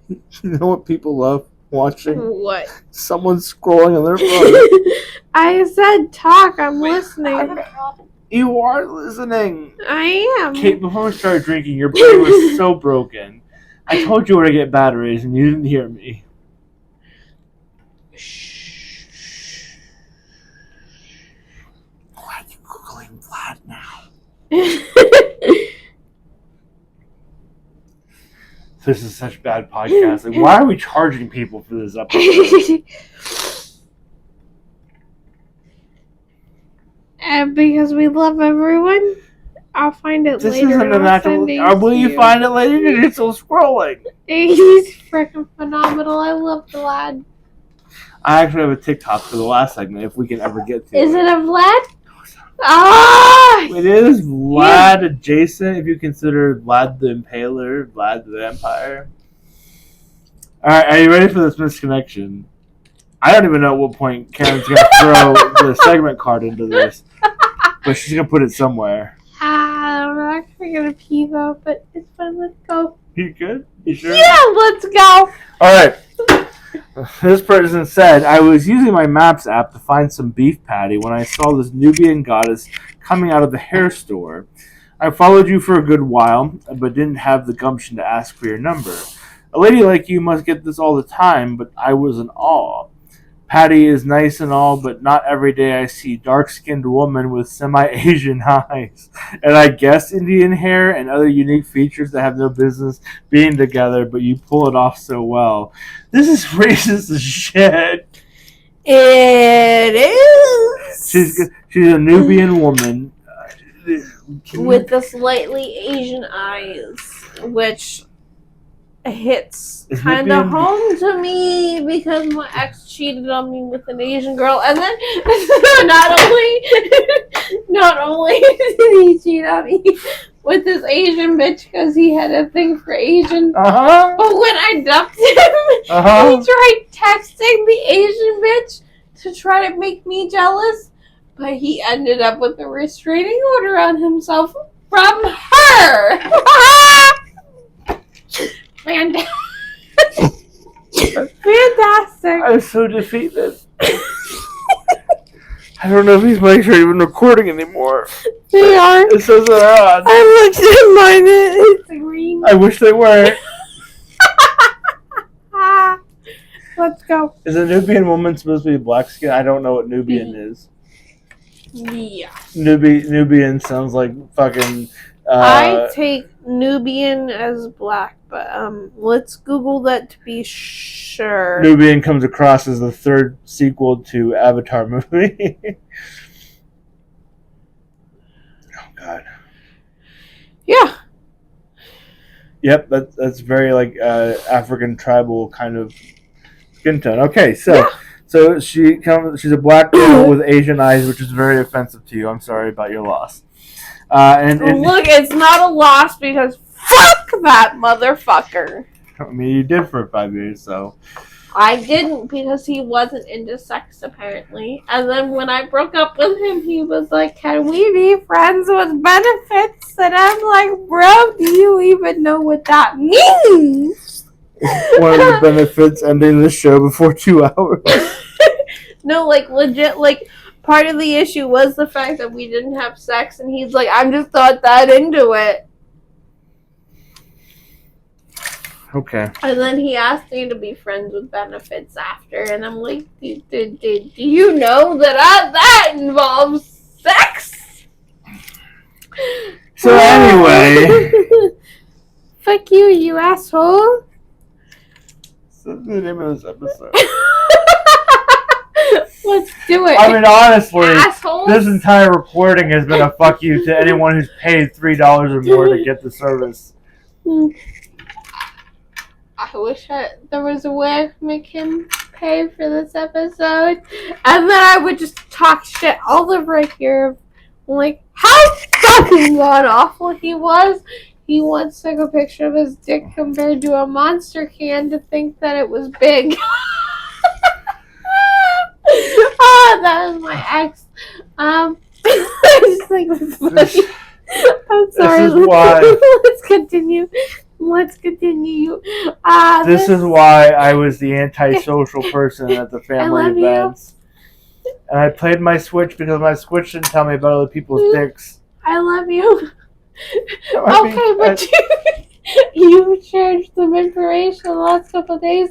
You know what people love watching? What? Someone scrolling on their phone. I said talk. I'm listening. You are listening. I am. Kate, before we started drinking, your brain was so broken. I told you where to get batteries, and you didn't hear me. Why are you Googling Vlad now? This is such bad podcasting. Why are we charging people for this episode? And because we love everyone, I'll find it This later. isn't an I'll actual. send it Will to you find it later? You're still scrolling. He's freaking phenomenal. I love Vlad. I actually have a TikTok for the last segment if we can ever get to Is it. it a Vlad? Ah! It is Vlad adjacent if you consider Vlad the Impaler, Vlad the Vampire. Alright, are you ready for this misconnection? I don't even know at what point Karen's going to throw the segment card into this, but she's going to put it somewhere. I'm actually gonna pee though, but it's fine. Let's go. You good? You sure? Yeah, let's go. Alright. This person said, I was using my Maps app to find some beef patty when I saw this Nubian goddess coming out of the hair store. I followed you for a good while, but didn't have the gumption to ask for your number. A lady like you must get this all the time, but I was in awe. Patty is nice and all, but not every day I see dark-skinned woman with semi-Asian eyes. And I guess Indian hair and other unique features that have no business being together, but you pull it off so well. This is racist as shit. It is. She's a Nubian woman. With the slightly Asian eyes, which hits Is kind of Nubian- home to me because my ex cheated on me with an Asian girl, and then not only did he cheat on me with this Asian bitch because he had a thing for Asian, Uh-huh. but when I dumped him, Uh-huh. he tried texting the Asian bitch to try to make me jealous, but he ended up with a restraining order on himself from her. Fantastic. Fantastic. I'm so defeated. I don't know if these mics are even recording anymore. They are. It says they're on. I looked at mine. It's green. I wish they were. Let's go. Is a Nubian woman supposed to be black skin? I don't know what Nubian is. Yeah. Nubian sounds like fucking. I take Nubian as black, but let's Google that to be sure. Nubian comes across as the third sequel to Avatar movie. Oh God. Yeah. Yep, that's very like African tribal kind of skin tone. Okay, so she's a black girl with Asian eyes, which is very offensive to you. I'm sorry about your loss. And Look, it's not a loss because fuck that motherfucker. I mean, you did for 5 years, so. I didn't because he wasn't into sex apparently. And then when I broke up with him, he was like, "Can we be friends with benefits?" And I'm like, "Bro, do you even know what that means?" One of the benefits ending the show before 2 hours. No, like legit, like part of the issue was the fact that we didn't have sex, and he's like, "I'm just not that into it." Okay. And then he asked me to be friends with benefits after, and I'm like, do you know that involves sex? So anyway. Fuck you, you asshole. That's the name of this episode. Let's do it. I mean, honestly, assholes. this entire recording has been a fuck you to anyone who's paid $3 or more to get the service. I wish there was a way to make him pay for this episode. And then I would just talk shit all over here. Like, how fucking god awful he was. He once took a picture of his dick compared to a Monster can to think that it was big. Oh, that was my ex. I just think it was funny. I'm sorry. This is why. Let's continue. Let's continue. This is why I was the antisocial person at the family love you. events. And I played my Switch because my Switch didn't tell me about other people's dicks. I love you. I mean, Okay, but you shared some information the last couple of days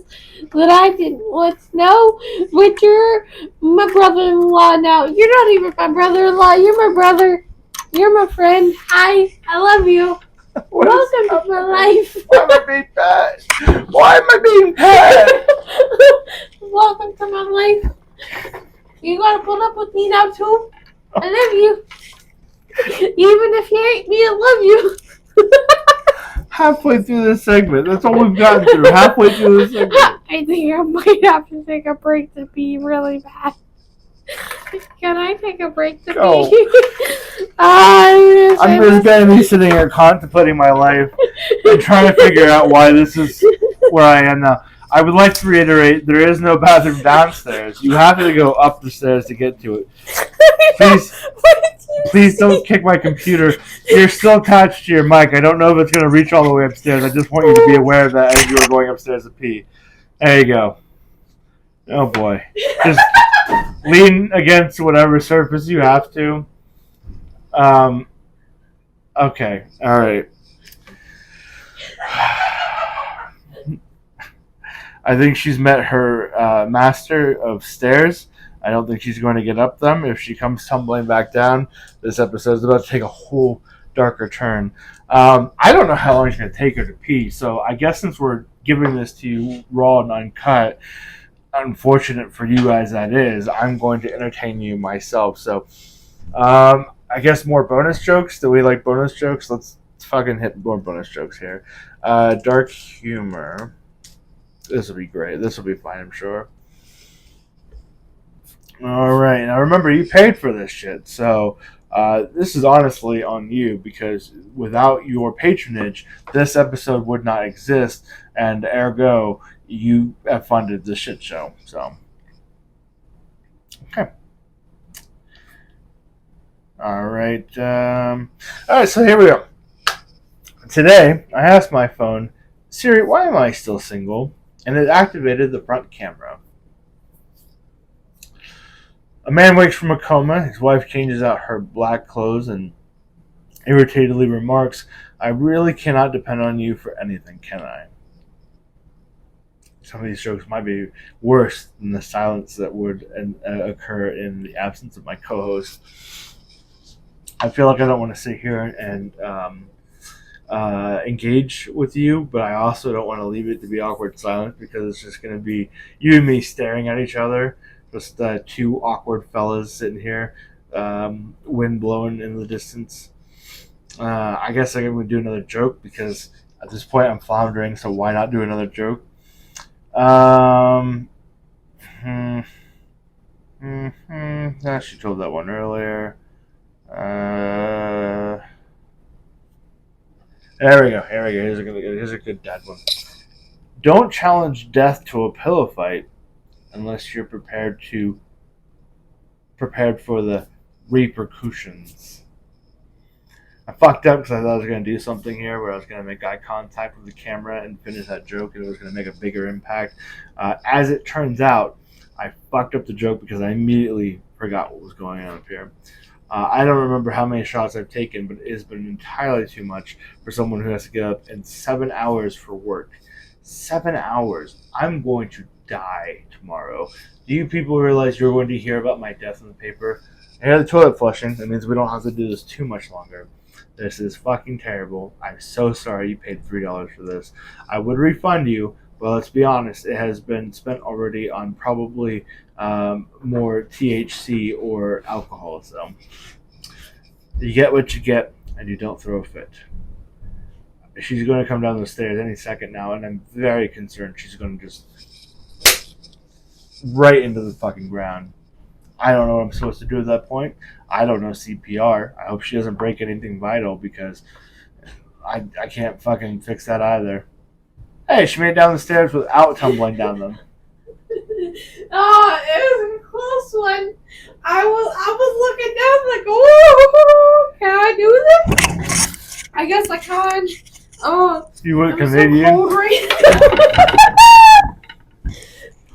that I didn't want to know. But you're my brother-in-law now. You're not even my brother-in-law. You're my brother. You're my friend. Hi. I love you. Welcome to my life. Why am I being bad? Why am I being bad? Welcome to my life. You gotta put up with me now too. I love you. Even if you hate me, I love you. Halfway through this segment. That's all we've gotten through. Halfway through this segment. I think I might have to take a break to pee really bad. Can I take a break to Go. pee? I'm just going to be sitting here contemplating my life and trying to figure out why this is where I am now. I would like to reiterate, there is no bathroom downstairs. You have to go up the stairs to get to it. Please don't kick my computer. You're still attached to your mic. I don't know if it's going to reach all the way upstairs. I just want you to be aware of that as you are going upstairs to pee. There you go. Oh boy. Just lean against whatever surface you have to. Okay. All right. I think she's met her master of stairs. I don't think she's going to get up them. If she comes tumbling back down, this episode is about to take a whole darker turn. I don't know how long it's going to take her to pee, so I guess since we're giving this to you raw and uncut, unfortunate for you guys that is, I'm going to entertain you myself. So I guess more bonus jokes. Do we like bonus jokes? Let's fucking hit more bonus jokes here. Dark humor. This will be great. This will be fine, I'm sure. All right. Now remember, you paid for this shit, so this is honestly on you because without your patronage, this episode would not exist, and ergo, you have funded the shit show. So, okay. All right. All right. So here we go. Today, I asked my phone, Siri, why am I still single? And it activated the front camera. A man wakes from a coma. His wife changes out her black clothes and irritatedly remarks, I really cannot depend on you for anything, can I? Some of these jokes might be worse than the silence that would occur in the absence of my co-host. I feel like I don't want to sit here and engage with you, but I also don't want to leave it to be awkward silence because it's just going to be you and me staring at each other. Just two awkward fellas sitting here, wind blowing in the distance. I guess I'm going to do another joke because at this point I'm floundering, so why not do another joke? She told that one earlier. There we go. Here's a good dad one. Don't challenge death to a pillow fight unless you're prepared for the repercussions. I fucked up because I thought I was going to do something here where I was going to make eye contact with the camera and finish that joke, and it was going to make a bigger impact. As it turns out, I fucked up the joke because I immediately forgot what was going on up here. I don't remember how many shots I've taken, but it has been entirely too much for someone who has to get up in 7 hours for work. 7 hours. I'm going to die tomorrow. Do you people realize you're going to hear about my death in the paper? I hear the toilet flushing. That means we don't have to do this too much longer. This is fucking terrible. I'm so sorry you paid $3 for this. I would refund you, but let's be honest, it has been spent already on probably more THC or alcohol. So you get what you get, and you don't throw a fit. She's going to come down the stairs any second now, and I'm very concerned she's going to just right into the fucking ground. I don't know what I'm supposed to do at that point. I don't know CPR. I hope she doesn't break anything vital because I can't fucking fix that either. Hey, she made it down the stairs without tumbling down them. Oh, it was a close one. I was looking down like, oh, can I do this? I guess I can. Oh, You went I'm Canadian? so cold right now.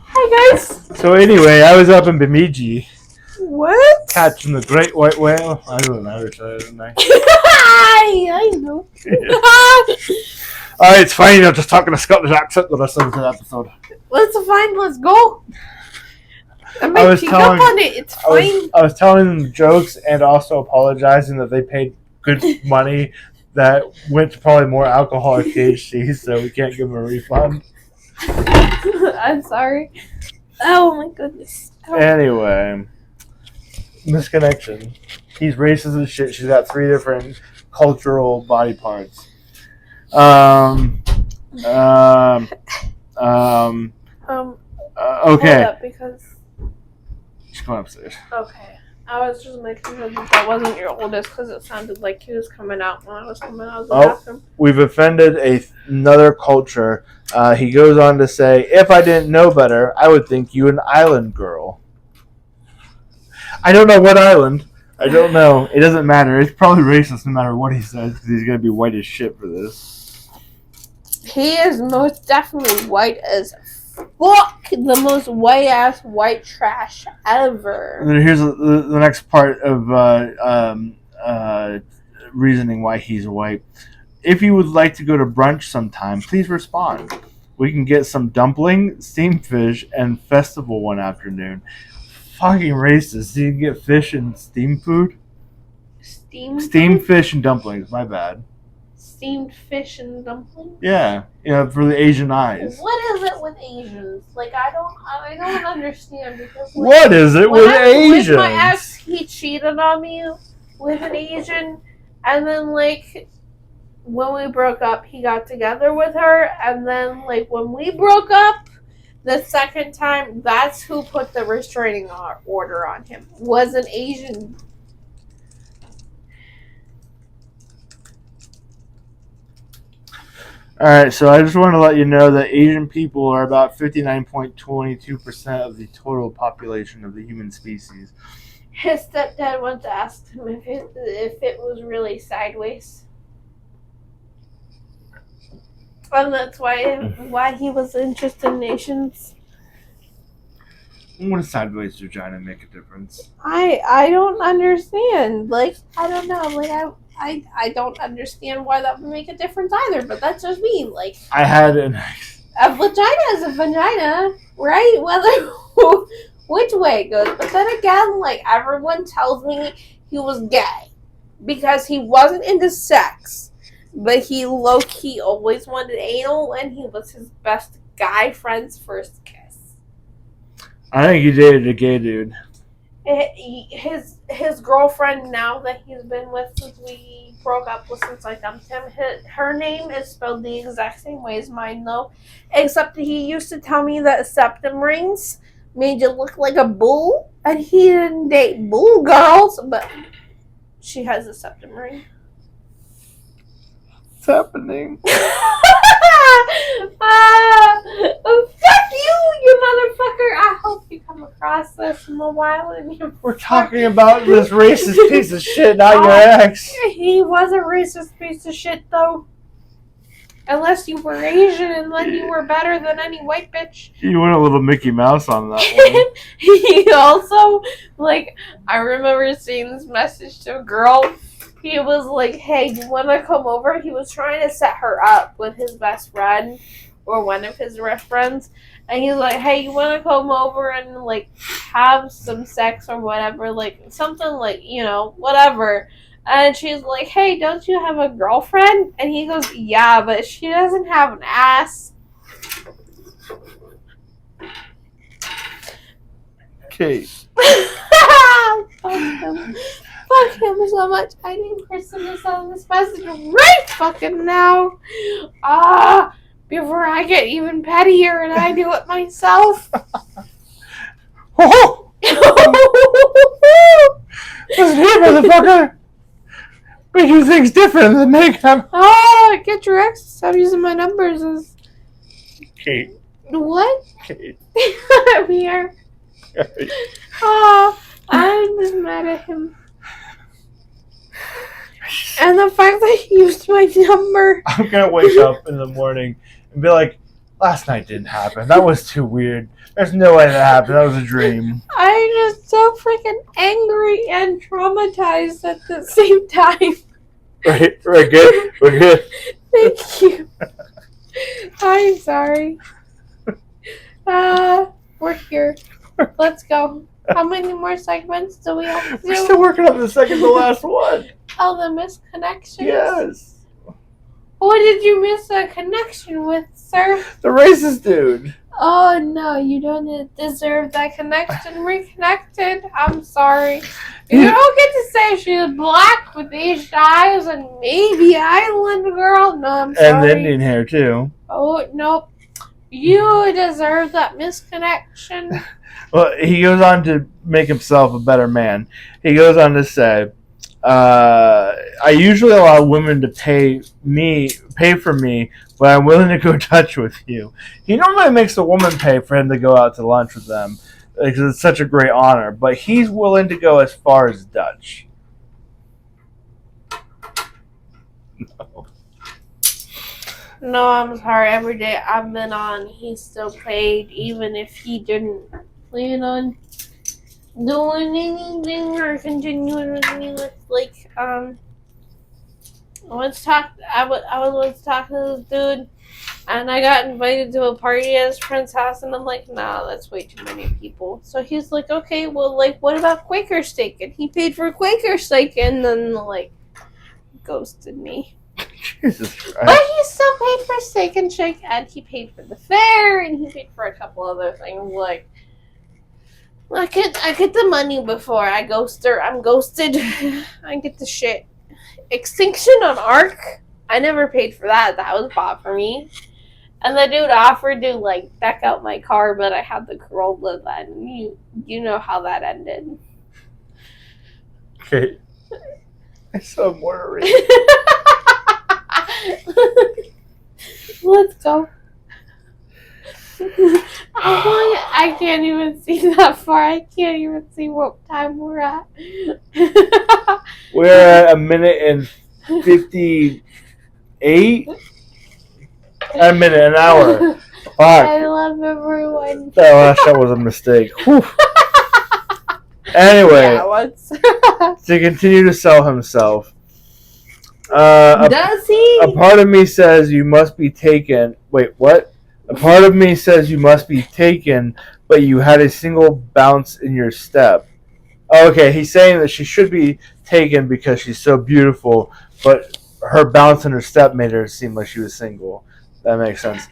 Hi guys. So anyway, I was up in Bemidji What? catching the great white whale. I don't know, didn't I? I know. Alright, it's fine. I'm just talking a Scottish accent the rest of the episode. Let's fine. Let's go. I I might was pick telling- up on it. It's fine. I was telling them jokes and also apologizing that they paid good money that went to probably more alcoholic THC, so we can't give him a refund. I'm sorry. Oh my goodness. Oh. Anyway, misconnection. He's racist as shit. She's got 3 different cultural body parts. Okay. Hold up, because She's going upstairs. okay, I was just making sure that wasn't your oldest because it sounded like he was coming out when I was coming out of the bathroom. We've offended another culture. He goes on to say, if I didn't know better, I would think you an island girl. I don't know what island. I don't know. It doesn't matter. It's probably racist no matter what he says because he's going to be white as shit for this. He is most definitely white as fuck. The most white ass white trash ever. And then here's the next part of reasoning why he's white. If you would like to go to brunch sometime, please respond. We can get some dumpling, steamed fish, and festival one afternoon. Fucking racist. You can get fish and steamed food? Steamed fish and dumplings. My bad. Steamed fish and dumplings? Yeah. For the Asian eyes. What is it with Asians? Like, I don't understand because like, What is it with Asians? With my ex, he cheated on me with an Asian, and then like when we broke up, he got together with her, and then like when we broke up the second time, that's who put the restraining order on him. Was an Asian. Alright, so I just want to let you know that Asian people are about 59.22% of the total population of the human species. His stepdad once asked him if it was really sideways. And that's why he was interested in Asians. When a sideways vagina make a difference? I don't understand. Like, I don't know. Like, I don't understand why that would make a difference either, but that's just me. Like, I had an a vagina is a vagina, right? Whether which way it goes. But then again, like, everyone tells me he was gay because he wasn't into sex, but he low-key always wanted anal, and he was his best guy friend's first kiss. I think he dated a gay dude. His girlfriend now that he's been with since we broke up, since I dumped him, her name is spelled the exact same way as mine though, except he used to tell me that septum rings made you look like a bull, and he didn't date bull girls, but she has a septum ring. What's happening? Fuck you motherfucker! I hope you come across this in a while. And We're talking about this racist piece of shit, not your ex. He was a racist piece of shit, though. Unless you were Asian, and then you were better than any white bitch. You went a little Mickey Mouse on that one. He also, like, I remember seeing this message to a girl. He was like, hey, do you want to come over? He was trying to set her up with his best friend or one of his best friends. And he's like, hey, you want to come over and, like, have some sex or whatever? Like, something like, whatever. And she's like, hey, don't you have a girlfriend? And he goes, yeah, but she doesn't have an ass. Okay. Fuck him so much. I need Kristen to send this message right fucking now. Before I get even pettier and I do it myself. Oh! Listen here, motherfucker! We do things different than make them. Oh, get your ex to stop using my numbers as... Kate. What? Kate. I'm here. Oh, I'm just mad at him. And the fact that he used my number. I'm gonna wake up in the morning and be like, last night didn't happen. That was too weird. There's no way that happened. That was a dream. I'm just so freaking angry and traumatized at the same time. Right, we're good. We're good. Thank you. I'm sorry. We're here. Let's go. How many more segments do we have to do? We're still working on the second to last one. Oh, the misconnections? Yes. What did you miss a connection with, sir? The racist dude. Oh no, you don't deserve that connection reconnected. I'm sorry. You don't get to say she's black with Asian eyes and maybe island girl. No, I'm sorry. And Indian hair, too. Oh, nope. You deserve that misconnection. Well, he goes on to make himself a better man. He goes on to say, I usually allow women to pay for me, but I'm willing to go Dutch with you. He normally makes a woman pay for him to go out to lunch with them because it's such a great honor, but he's willing to go as far as Dutch. No, I'm sorry. Every day I've been on, he still paid, even if he didn't plan on doing anything or continuing with me. Like, I was talking to this dude, and I got invited to a party at his friend's house, and I'm like, nah, that's way too many people. So he's like, okay, well, like, what about Quaker steak? And he paid for Quaker steak, and then, like, ghosted me. Jesus Christ. But he still paid for Steak and Shake, and he paid for the fare, and he paid for a couple other things. Like, I get the money before I ghost her. I'm ghosted. I get the shit. Extinction on Arc. I never paid for that. That was bought for me. And the dude offered to like deck out my car, but I had the Corolla then. You know how that ended. Okay. I saw more to read. Let's go. I can't even see that far. I can't even see what time we're at. We're at 1:58. A minute, an hour. Fuck. I love everyone. That last shot was a mistake. Whew. Anyway, to continue to sell himself. Does he? A part of me says you must be taken. Wait, what? A part of me says you must be taken, but you had a single bounce in your step. Oh, okay, he's saying that she should be taken because she's so beautiful, but her bounce in her step made her seem like she was single. That makes sense.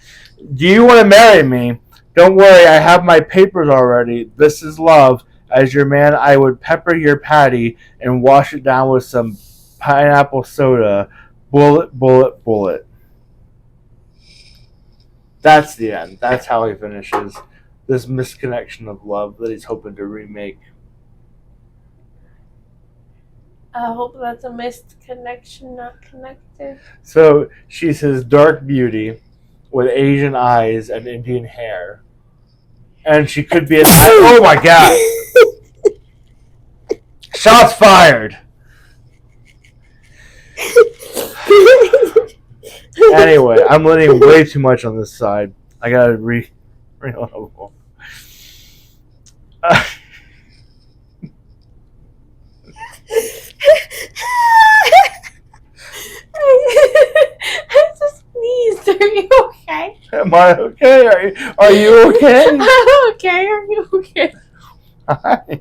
Do you want to marry me? Don't worry, I have my papers already. This is love. As your man, I would pepper your patty and wash it down with some pineapple soda. Bullet, bullet, bullet. That's the end. That's how he finishes this misconnection of love that he's hoping to remake. I hope that's a missed connection, not connected. So she's his dark beauty with Asian eyes and Indian hair. And she could be oh my god! Shots fired! Anyway, I'm letting way too much on this side. I gotta re-level. I just sneezed. Are you okay? Am I okay? Are you okay? I'm okay. Are you okay? Hi.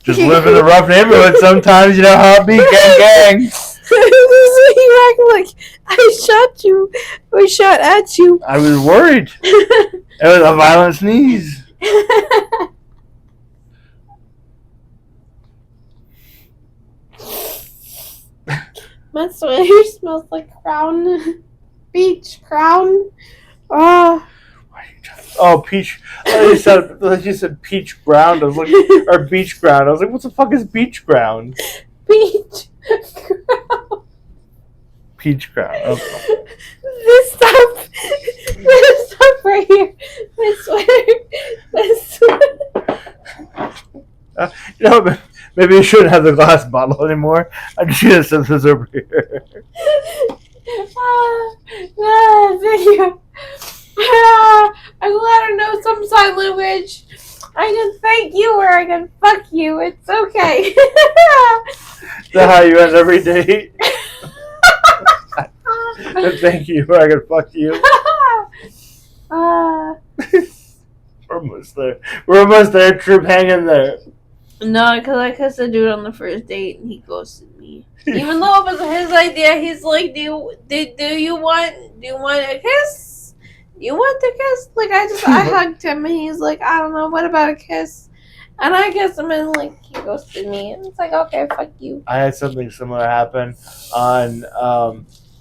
Just live in a rough neighborhood sometimes, you know how it be, gang. You act like I shot you or shot at you. I was worried. It was a violent sneeze. My sweater smells like crown. Beach crown. Oh. Oh, peach. You said peach ground. I was like, or beach ground. I was like, what the fuck is beach ground? Beach crown. Peach ground. Okay. This stuff right here. My sweater. You know, maybe you shouldn't have the glass bottle anymore. I'm just gonna set this over here. Thank you. I'm glad I know some sign language. I can thank you or I can fuck you. It's okay. Is that how you end every date? Thank you or I can fuck you. We're almost there. We're almost there. Troop, hang in there. No, because I kissed a dude on the first date and he ghosted me. Even though it was his idea, he's like, "Do you want a kiss? Do you want the kiss?" Like I hugged him and he's like, "I don't know, what about a kiss?" And I kissed him and like he ghosted me and it's like, okay, fuck you. I had something similar happen on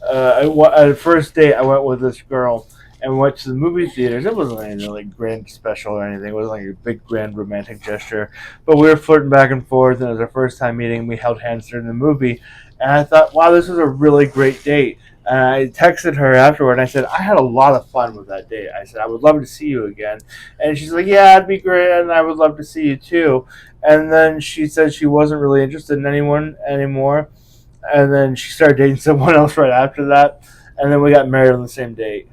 at a first date. I went with this girl and we went to the movie theaters. It wasn't anything like grand special or anything. It wasn't like a big grand romantic gesture. But we were flirting back and forth, and it was our first time meeting. We held hands during the movie, and I thought, wow, this was a really great date. And I texted her afterward, and I said, I had a lot of fun with that date. I said, I would love to see you again. And she's like, yeah, it'd be great, and I would love to see you too. And then she said she wasn't really interested in anyone anymore. And then she started dating someone else right after that. And then we got married on the same date.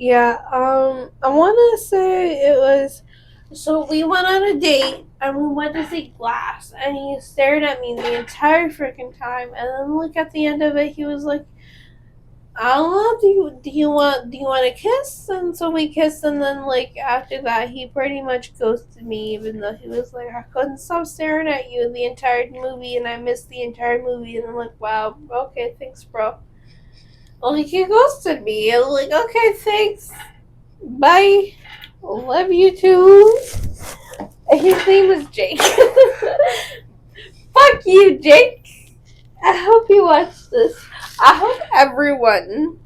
Yeah, I want to say it was. So we went on a date and we went to see Glass, and he stared at me the entire freaking time. And then, like at the end of it, he was like, "I don't know. Do you want a kiss?" And so we kissed, and then like after that, he pretty much ghosted me, even though he was like, "I couldn't stop staring at you the entire movie, and I missed the entire movie." And I'm like, "Wow, okay, thanks, bro." Like, he ghosted me. I'm like, okay, thanks. Bye. Love you too. His name is Jake. Fuck you, Jake. I hope you watch this. I hope everyone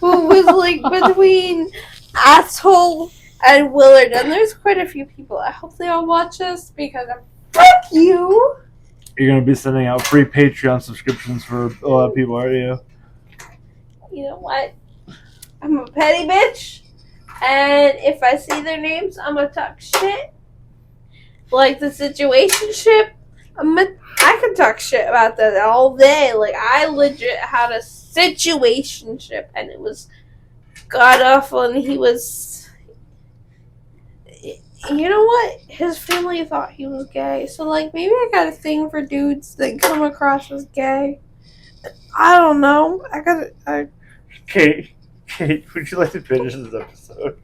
who was like between asshole and Willard, and there's quite a few people, I hope they all watch this because fuck you. You're going to be sending out free Patreon subscriptions for a lot of people, aren't you? You know what? I'm a petty bitch, and if I see their names, I'm gonna talk shit. Like the situationship, I could talk shit about that all day. Like, I legit had a situationship, and it was god awful, and he was. You know what? His family thought he was gay, so like maybe I got a thing for dudes that come across as gay. I don't know. Kate, would you like to finish this episode?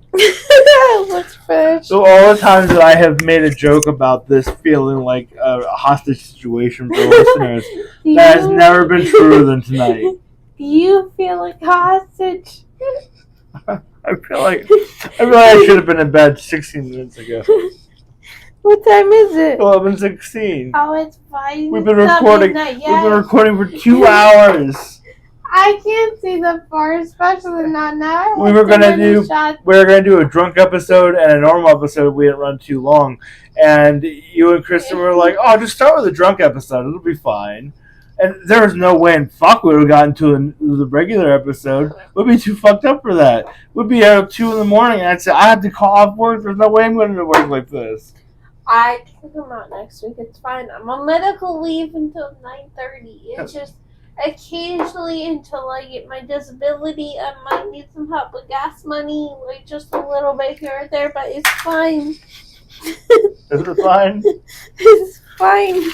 Let's finish. So all the times that I have made a joke about this feeling like a hostage situation for listeners, that has never been truer than tonight. Do you feel like hostage? I feel like I should have been in bed 16 minutes ago. What time is it? 11:16. Oh, it's fine. We've been recording. We've been recording for 2 hours. I can't see the far, especially not now. We're gonna do a drunk episode and a normal episode. We didn't run too long, and you and Kristen were like, "Oh, just start with a drunk episode. It'll be fine." And there was no way in fuck we would have gotten to the regular episode. We'd be too fucked up for that. We'd be out at 2 a.m. and I'd say, "I have to call off work. There's no way I'm going to work like this." I can come out next week. It's fine. I'm on medical leave until 9:30. It's just occasionally until I get my disability, I might need some help with gas money, like just a little bit here or there, but it's fine. Is it fine? It's fine.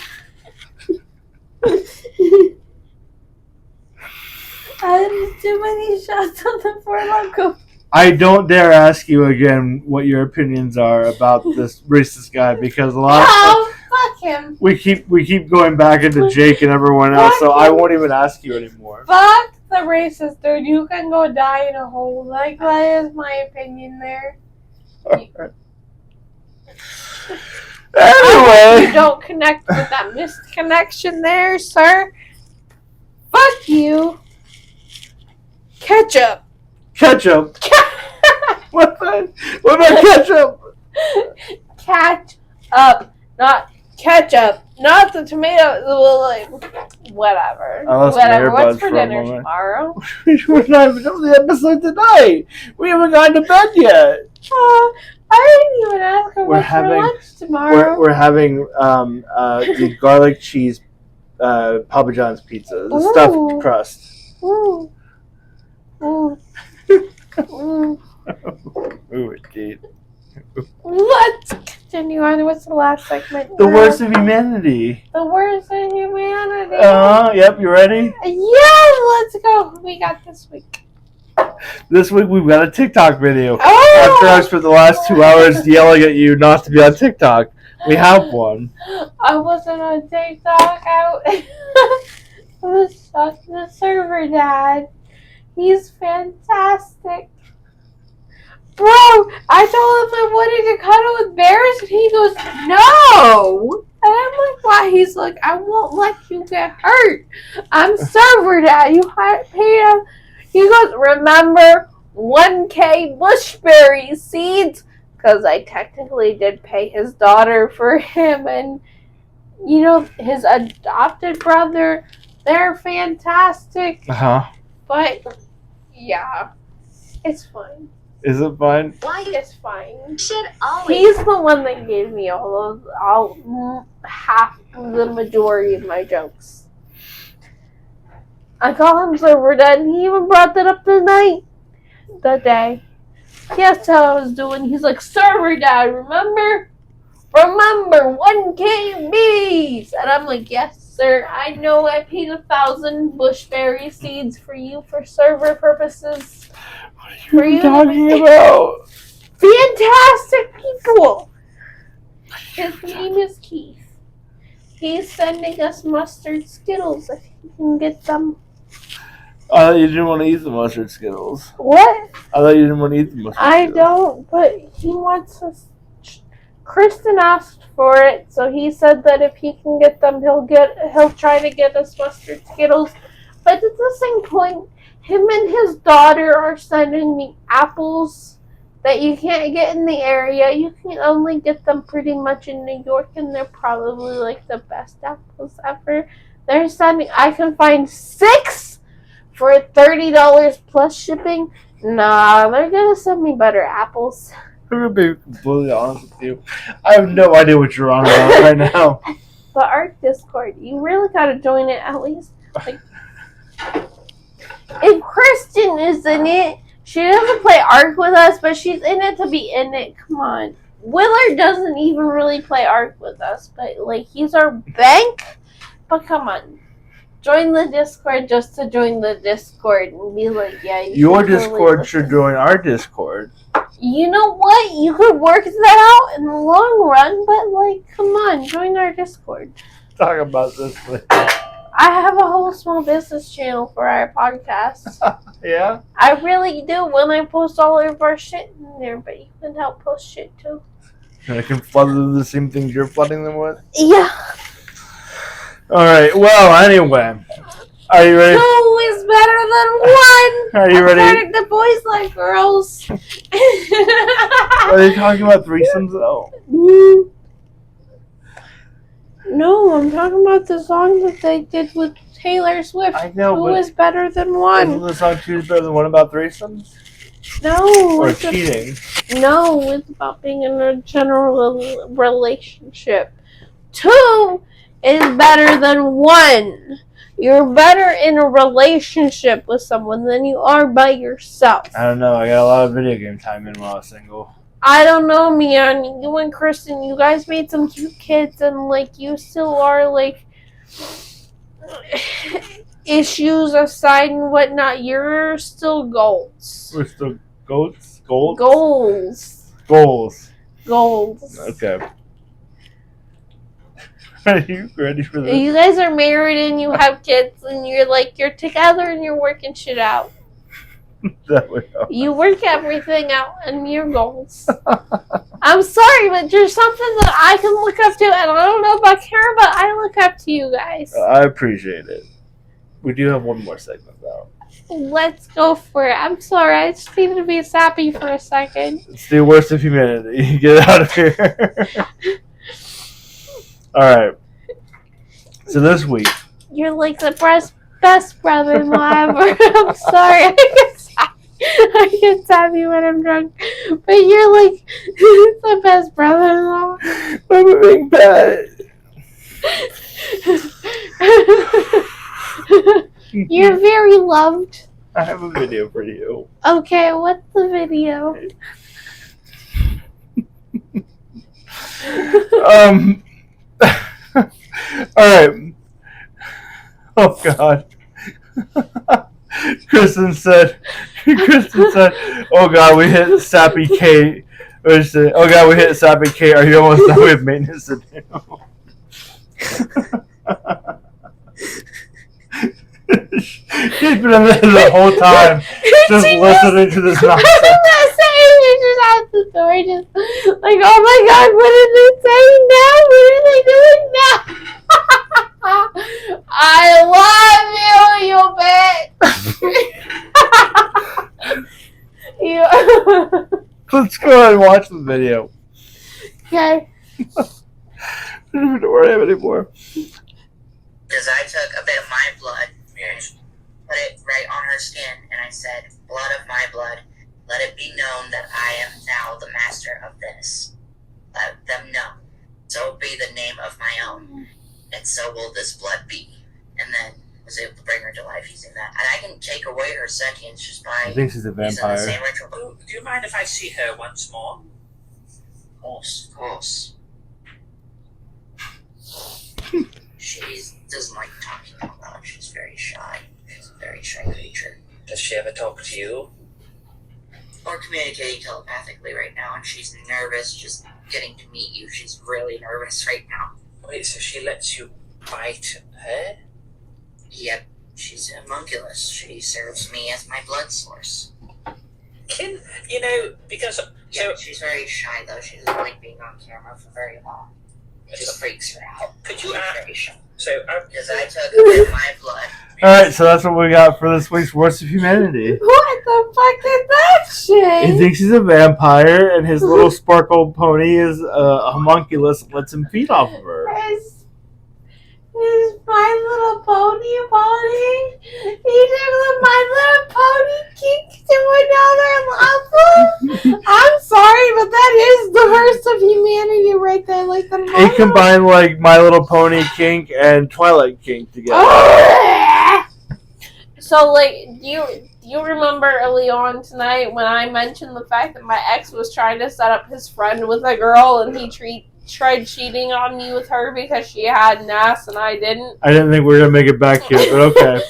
I had too many shots on the Four Loko. I don't dare ask you again what your opinions are about this racist guy, because a lot of fuck him. we keep going back into Jake and everyone else, so I won't even ask you anymore. Fuck the racist dude. You can go die in a hole. Like, that is my opinion there. Anyway, You don't connect with that missed connection there, sir. Fuck you. Ketchup. ketchup. What about ketchup? Catch up, not ketchup, not the tomato. Like, whatever. I lost my Whatever. What's earbuds for for a dinner moment. tomorrow? We're not even on the episode tonight. We haven't gotten to bed yet. I didn't even ask her We're what's having- for lunch tomorrow. We're having the garlic cheese Papa John's pizza, the Ooh. stuffed crust. Ooh. Ooh. Ooh. Ooh, indeed. Let's continue on. What's the last segment? The worst of humanity. The worst of humanity. Yep, you ready? Yeah, let's go. Who we got this week? This week we've got a TikTok video. Oh! After I spent the last 2 hours yelling at you not to be on TikTok, We have one. I wasn't on TikTok. I was talking to server dad. He's fantastic. Bro, I told him I wanted to cuddle with bears, and he goes, no. And I'm like, why? He's like, I won't let you get hurt. I'm server dad. You pay him. He goes, remember 1K bushberry seeds? Because I technically did pay his daughter for him, and you know, his adopted brother, they're fantastic. But yeah, it's fine. Is it fine? It's fine. Should always. He's the one that gave me half the majority of my jokes. I call him server dad, and he even brought that up that day. He asked how I was doing. He's like, server dad, remember 1KBs? And I'm like, yes, sir. I know I paid 1,000 bushberry seeds for you for server purposes. What are you talking about? Fantastic people. His name is Keith. He's sending us mustard Skittles if you can get them. I thought you didn't want to eat the mustard Skittles. What? I thought you didn't want to eat the mustard I Skittles. don't, but he wants us. Kristen asked for it, so he said that if he can get them, he'll try to get us mustard Skittles. But at the same point, him and his daughter are sending me apples that you can't get in the area. You can only get them pretty much in New York, and they're probably like the best apples ever. They're sending. I can find 6 for $30 plus shipping. Nah, they're gonna send me better apples. I'm going to be completely honest with you. I have no idea what you're on about right now. The Arc Discord, you really gotta join it at least. Like, if Kristen is in it, she doesn't play Arc with us, but she's in it to be in it. Come on. Willard doesn't even really play Arc with us, but like he's our bank. But come on. Join the Discord just to join the Discord and be like, yeah, Your Discord should join our Discord. You know what? You could work that out in the long run, but like, come on, join our Discord. Talk about this, please. I have a whole small business channel for our podcast. Yeah? I really do when I post all of our shit in there, but you can help post shit too. And I can flood them with the same things you're flooding them with? Yeah. Alright, well, anyway. Are you ready? 2 is better than 1. Are you ready? Starting the boys like girls. Are they talking about threesomes, though? No, I'm talking about the song that they did with Taylor Swift. I know, 2 but is better than Isn't 1. the song 2 is better than 1 about threesomes? No, Or it's cheating? No, it's about being in a general relationship. 2 is better than 1. You're better in a relationship with someone than you are by yourself. I don't know. I got a lot of video game time in while I was single. I don't know, man. You and Kristen, you guys made some cute kids, and like you still are like issues aside and whatnot. You're still goals. We're still goats? Gold? Goals. Goals. Okay. Are you ready for this? You guys are married and you have kids, and you're together and you're working shit out. That way up. You work everything out and your goals. I'm sorry, but you're something that I can look up to, and I don't know about Kara, but I look up to you guys. I appreciate it. We do have one more segment, though. Let's go for it. I'm sorry, I just needed to be sappy for a second. It's the worst of humanity. Get out of here. Alright. So this week. You're like the best brother-in-law ever. I'm sorry. I get sappy when I'm drunk. But you're like the best brother-in-law. I'm a big pet. You're very loved. I have a video for you. Okay, what's the video? Alright. Oh god. Kristen said, oh god, we hit Sappy Kate Oh god, we hit Sap and Kate. Are you almost done with maintenance to do? She's been in there the whole time, just listening to this nonsense. She's just out the door, just like, oh my god, what are they saying now? What are they doing now? I love you, you bitch. Let's go ahead and watch the video. Okay. I don't even know where I am anymore. Because I took a bit of my blood and put it right on her skin, and I said, blood of my blood, let it be known that I am now the master of this. Let them know. So be the name of my own, and so will this blood be. And then was able to bring her to life using that. And I can take away her sentience just by I think she's a using the vampire. same ritual. Do you mind if I see her once more? Of course. She doesn't like talking out loud. She's very shy. She's a very shy creature. Does she ever talk to you? We're communicating telepathically right now, and she's nervous just getting to meet you. She's really nervous right now. Wait, so she lets you bite her? Yep, she's a homunculus. She serves me as my blood source. Because Yeah, she's very shy though. She doesn't like being on camera for very long. It just freaks her out. Could you She's ask? very shy. So Because I took a bit of my blood. Alright, so that's what we got for this week's Worst of Humanity. What the fuck is that shit? He thinks he's a vampire, and his little sparkle pony is a homunculus and lets him feed off of her. Is My Little Pony a pony? He took My Little Pony kick to another level? I'm sorry, but that is the worst of humanity right there. Like the He combined like My Little Pony kink and Twilight kink together. So, like, do you remember early on tonight when I mentioned the fact that my ex was trying to set up his friend with a girl and he tried cheating on me with her because she had an ass and I didn't? I didn't think we were gonna make it back here, but okay.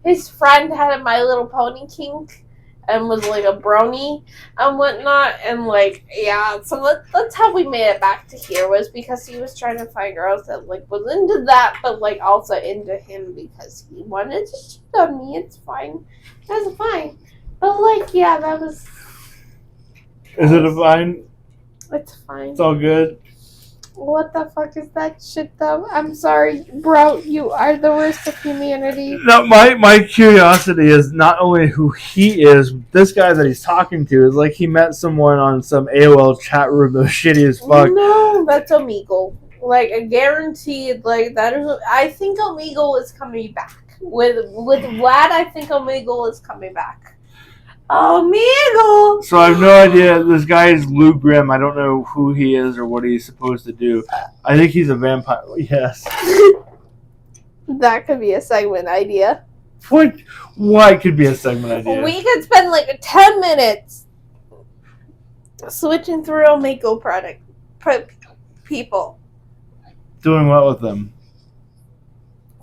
His friend had a My Little Pony kink and was like a brony and whatnot, and like, yeah, so that's how we made it back to here, was because he was trying to find girls that like was into that but like also into him because he wanted to cheat on me. It's fine. That's fine. But like, yeah, that was... Is it a fine? It's fine. It's all good. What the fuck is that shit though? I'm sorry, bro, you are the worst of humanity. No, my curiosity is not only who he is, this guy that he's talking to is like he met someone on some AOL chat room that was shitty as fuck. No, that's Omegle. Like, I guaranteed, like, that is... I think Omegle is coming back. With Vlad, I think Omegle is coming back. Omegle! So I have no idea. This guy is Lou Grimm. I don't know who he is or what he's supposed to do. I think he's a vampire. Yes. That could be a segment idea. What could be a segment idea? We could spend like 10 minutes switching through Omegle people. Doing what with them?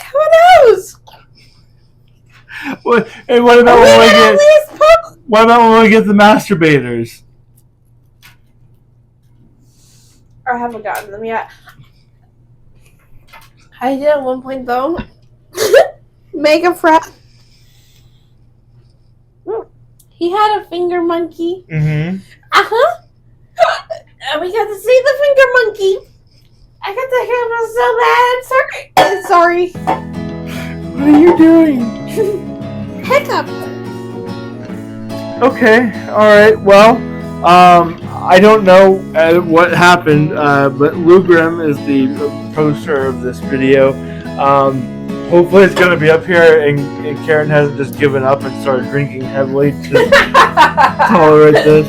Who knows? What about when we get the masturbators? I haven't gotten them yet. I did at one point though. Make a friend. He had a finger monkey. Mm-hmm. And we got to see the finger monkey. I got the camera so bad. Sorry. What are you doing? Hiccup. Okay. All right. Well, I don't know what happened, but Lou Grimm is the poster of this video. Hopefully it's going to be up here and Karen hasn't just given up and started drinking heavily to tolerate this.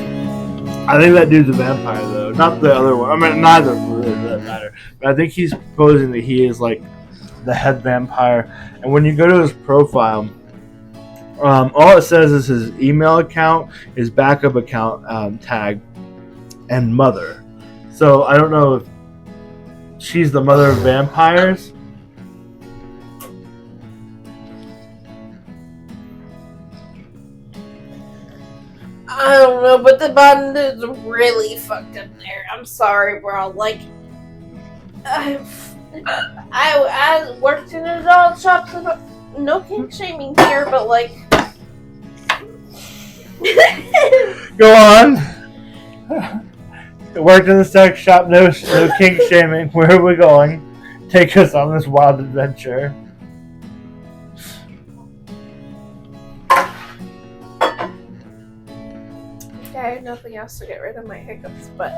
I think that dude's a vampire, though. Not the other one. I mean, neither really for that matter. But I think he's proposing that he is, like, the head vampire. And when you go to his profile, all it says is his email account, his backup account tag, and mother. So I don't know if she's the mother of vampires. I don't know, but the bun is really fucked up there. I'm sorry, bro. Like, I worked in an adult shop, so no kink shaming here, but like. Go on. Worked in the sex shop, no kink shaming. Where are we going? Take us on this wild adventure. I have nothing else to get rid of my hiccups, but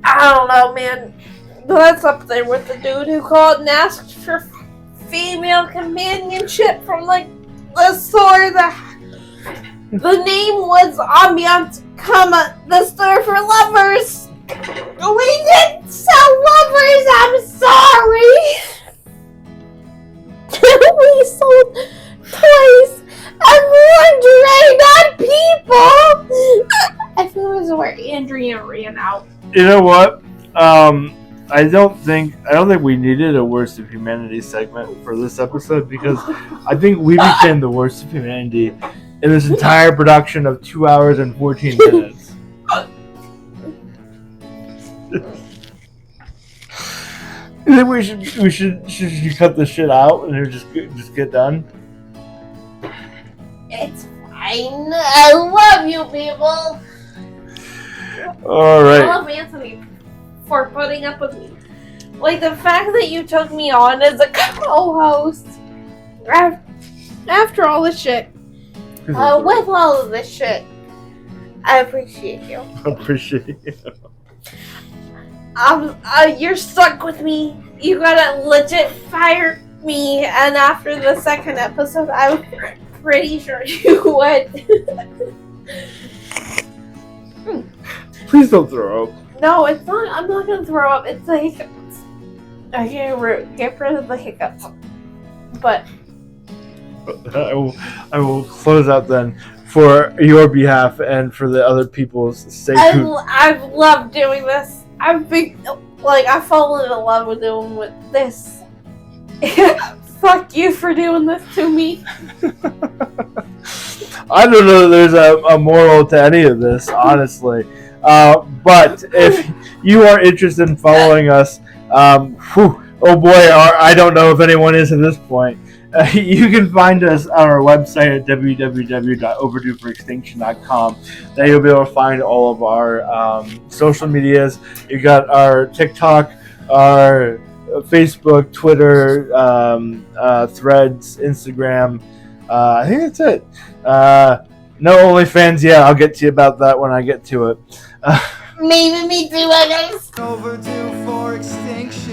I don't know, man. That's up there with the dude who called and asked for female companionship from like the store. The name was Ambiance, the store for lovers. We didn't sell lovers. I'm sorry. We sold toys and lingerie, not people. I feel as though Andrea ran out. You know what? I don't think we needed a Worst of Humanity segment for this episode because I think we became the Worst of Humanity in this entire production of 2 hours and 14 minutes. I think we should cut this shit out and just get done. It's fine. I love you, people. All I right. love Anthony for putting up with me. Like the fact that you took me on as a co-host after all this shit, with all of this shit. I appreciate you. Appreciate it. You're stuck with me. You gotta legit fire me. And after the second episode, I'm pretty sure you would. Please don't throw up. No, it's not. I'm not gonna throw up. It's the hiccups. I can't get rid of the hiccups. But I will close out then for your behalf and for the other people's sake. I've loved doing this. I've fallen in love with doing with this. Fuck you for doing this to me. I don't know that there's a moral to any of this, honestly. But if you are interested in following us, oh boy, I don't know if anyone is at this point. You can find us on our website at www.overdueforextinction.com. There you'll be able to find all of our social medias. You got our TikTok, our Facebook, Twitter, Threads, Instagram. I think that's it. No OnlyFans yet. I'll get to you about that when I get to it. Maybe me too, I guess. Overdue for extinction.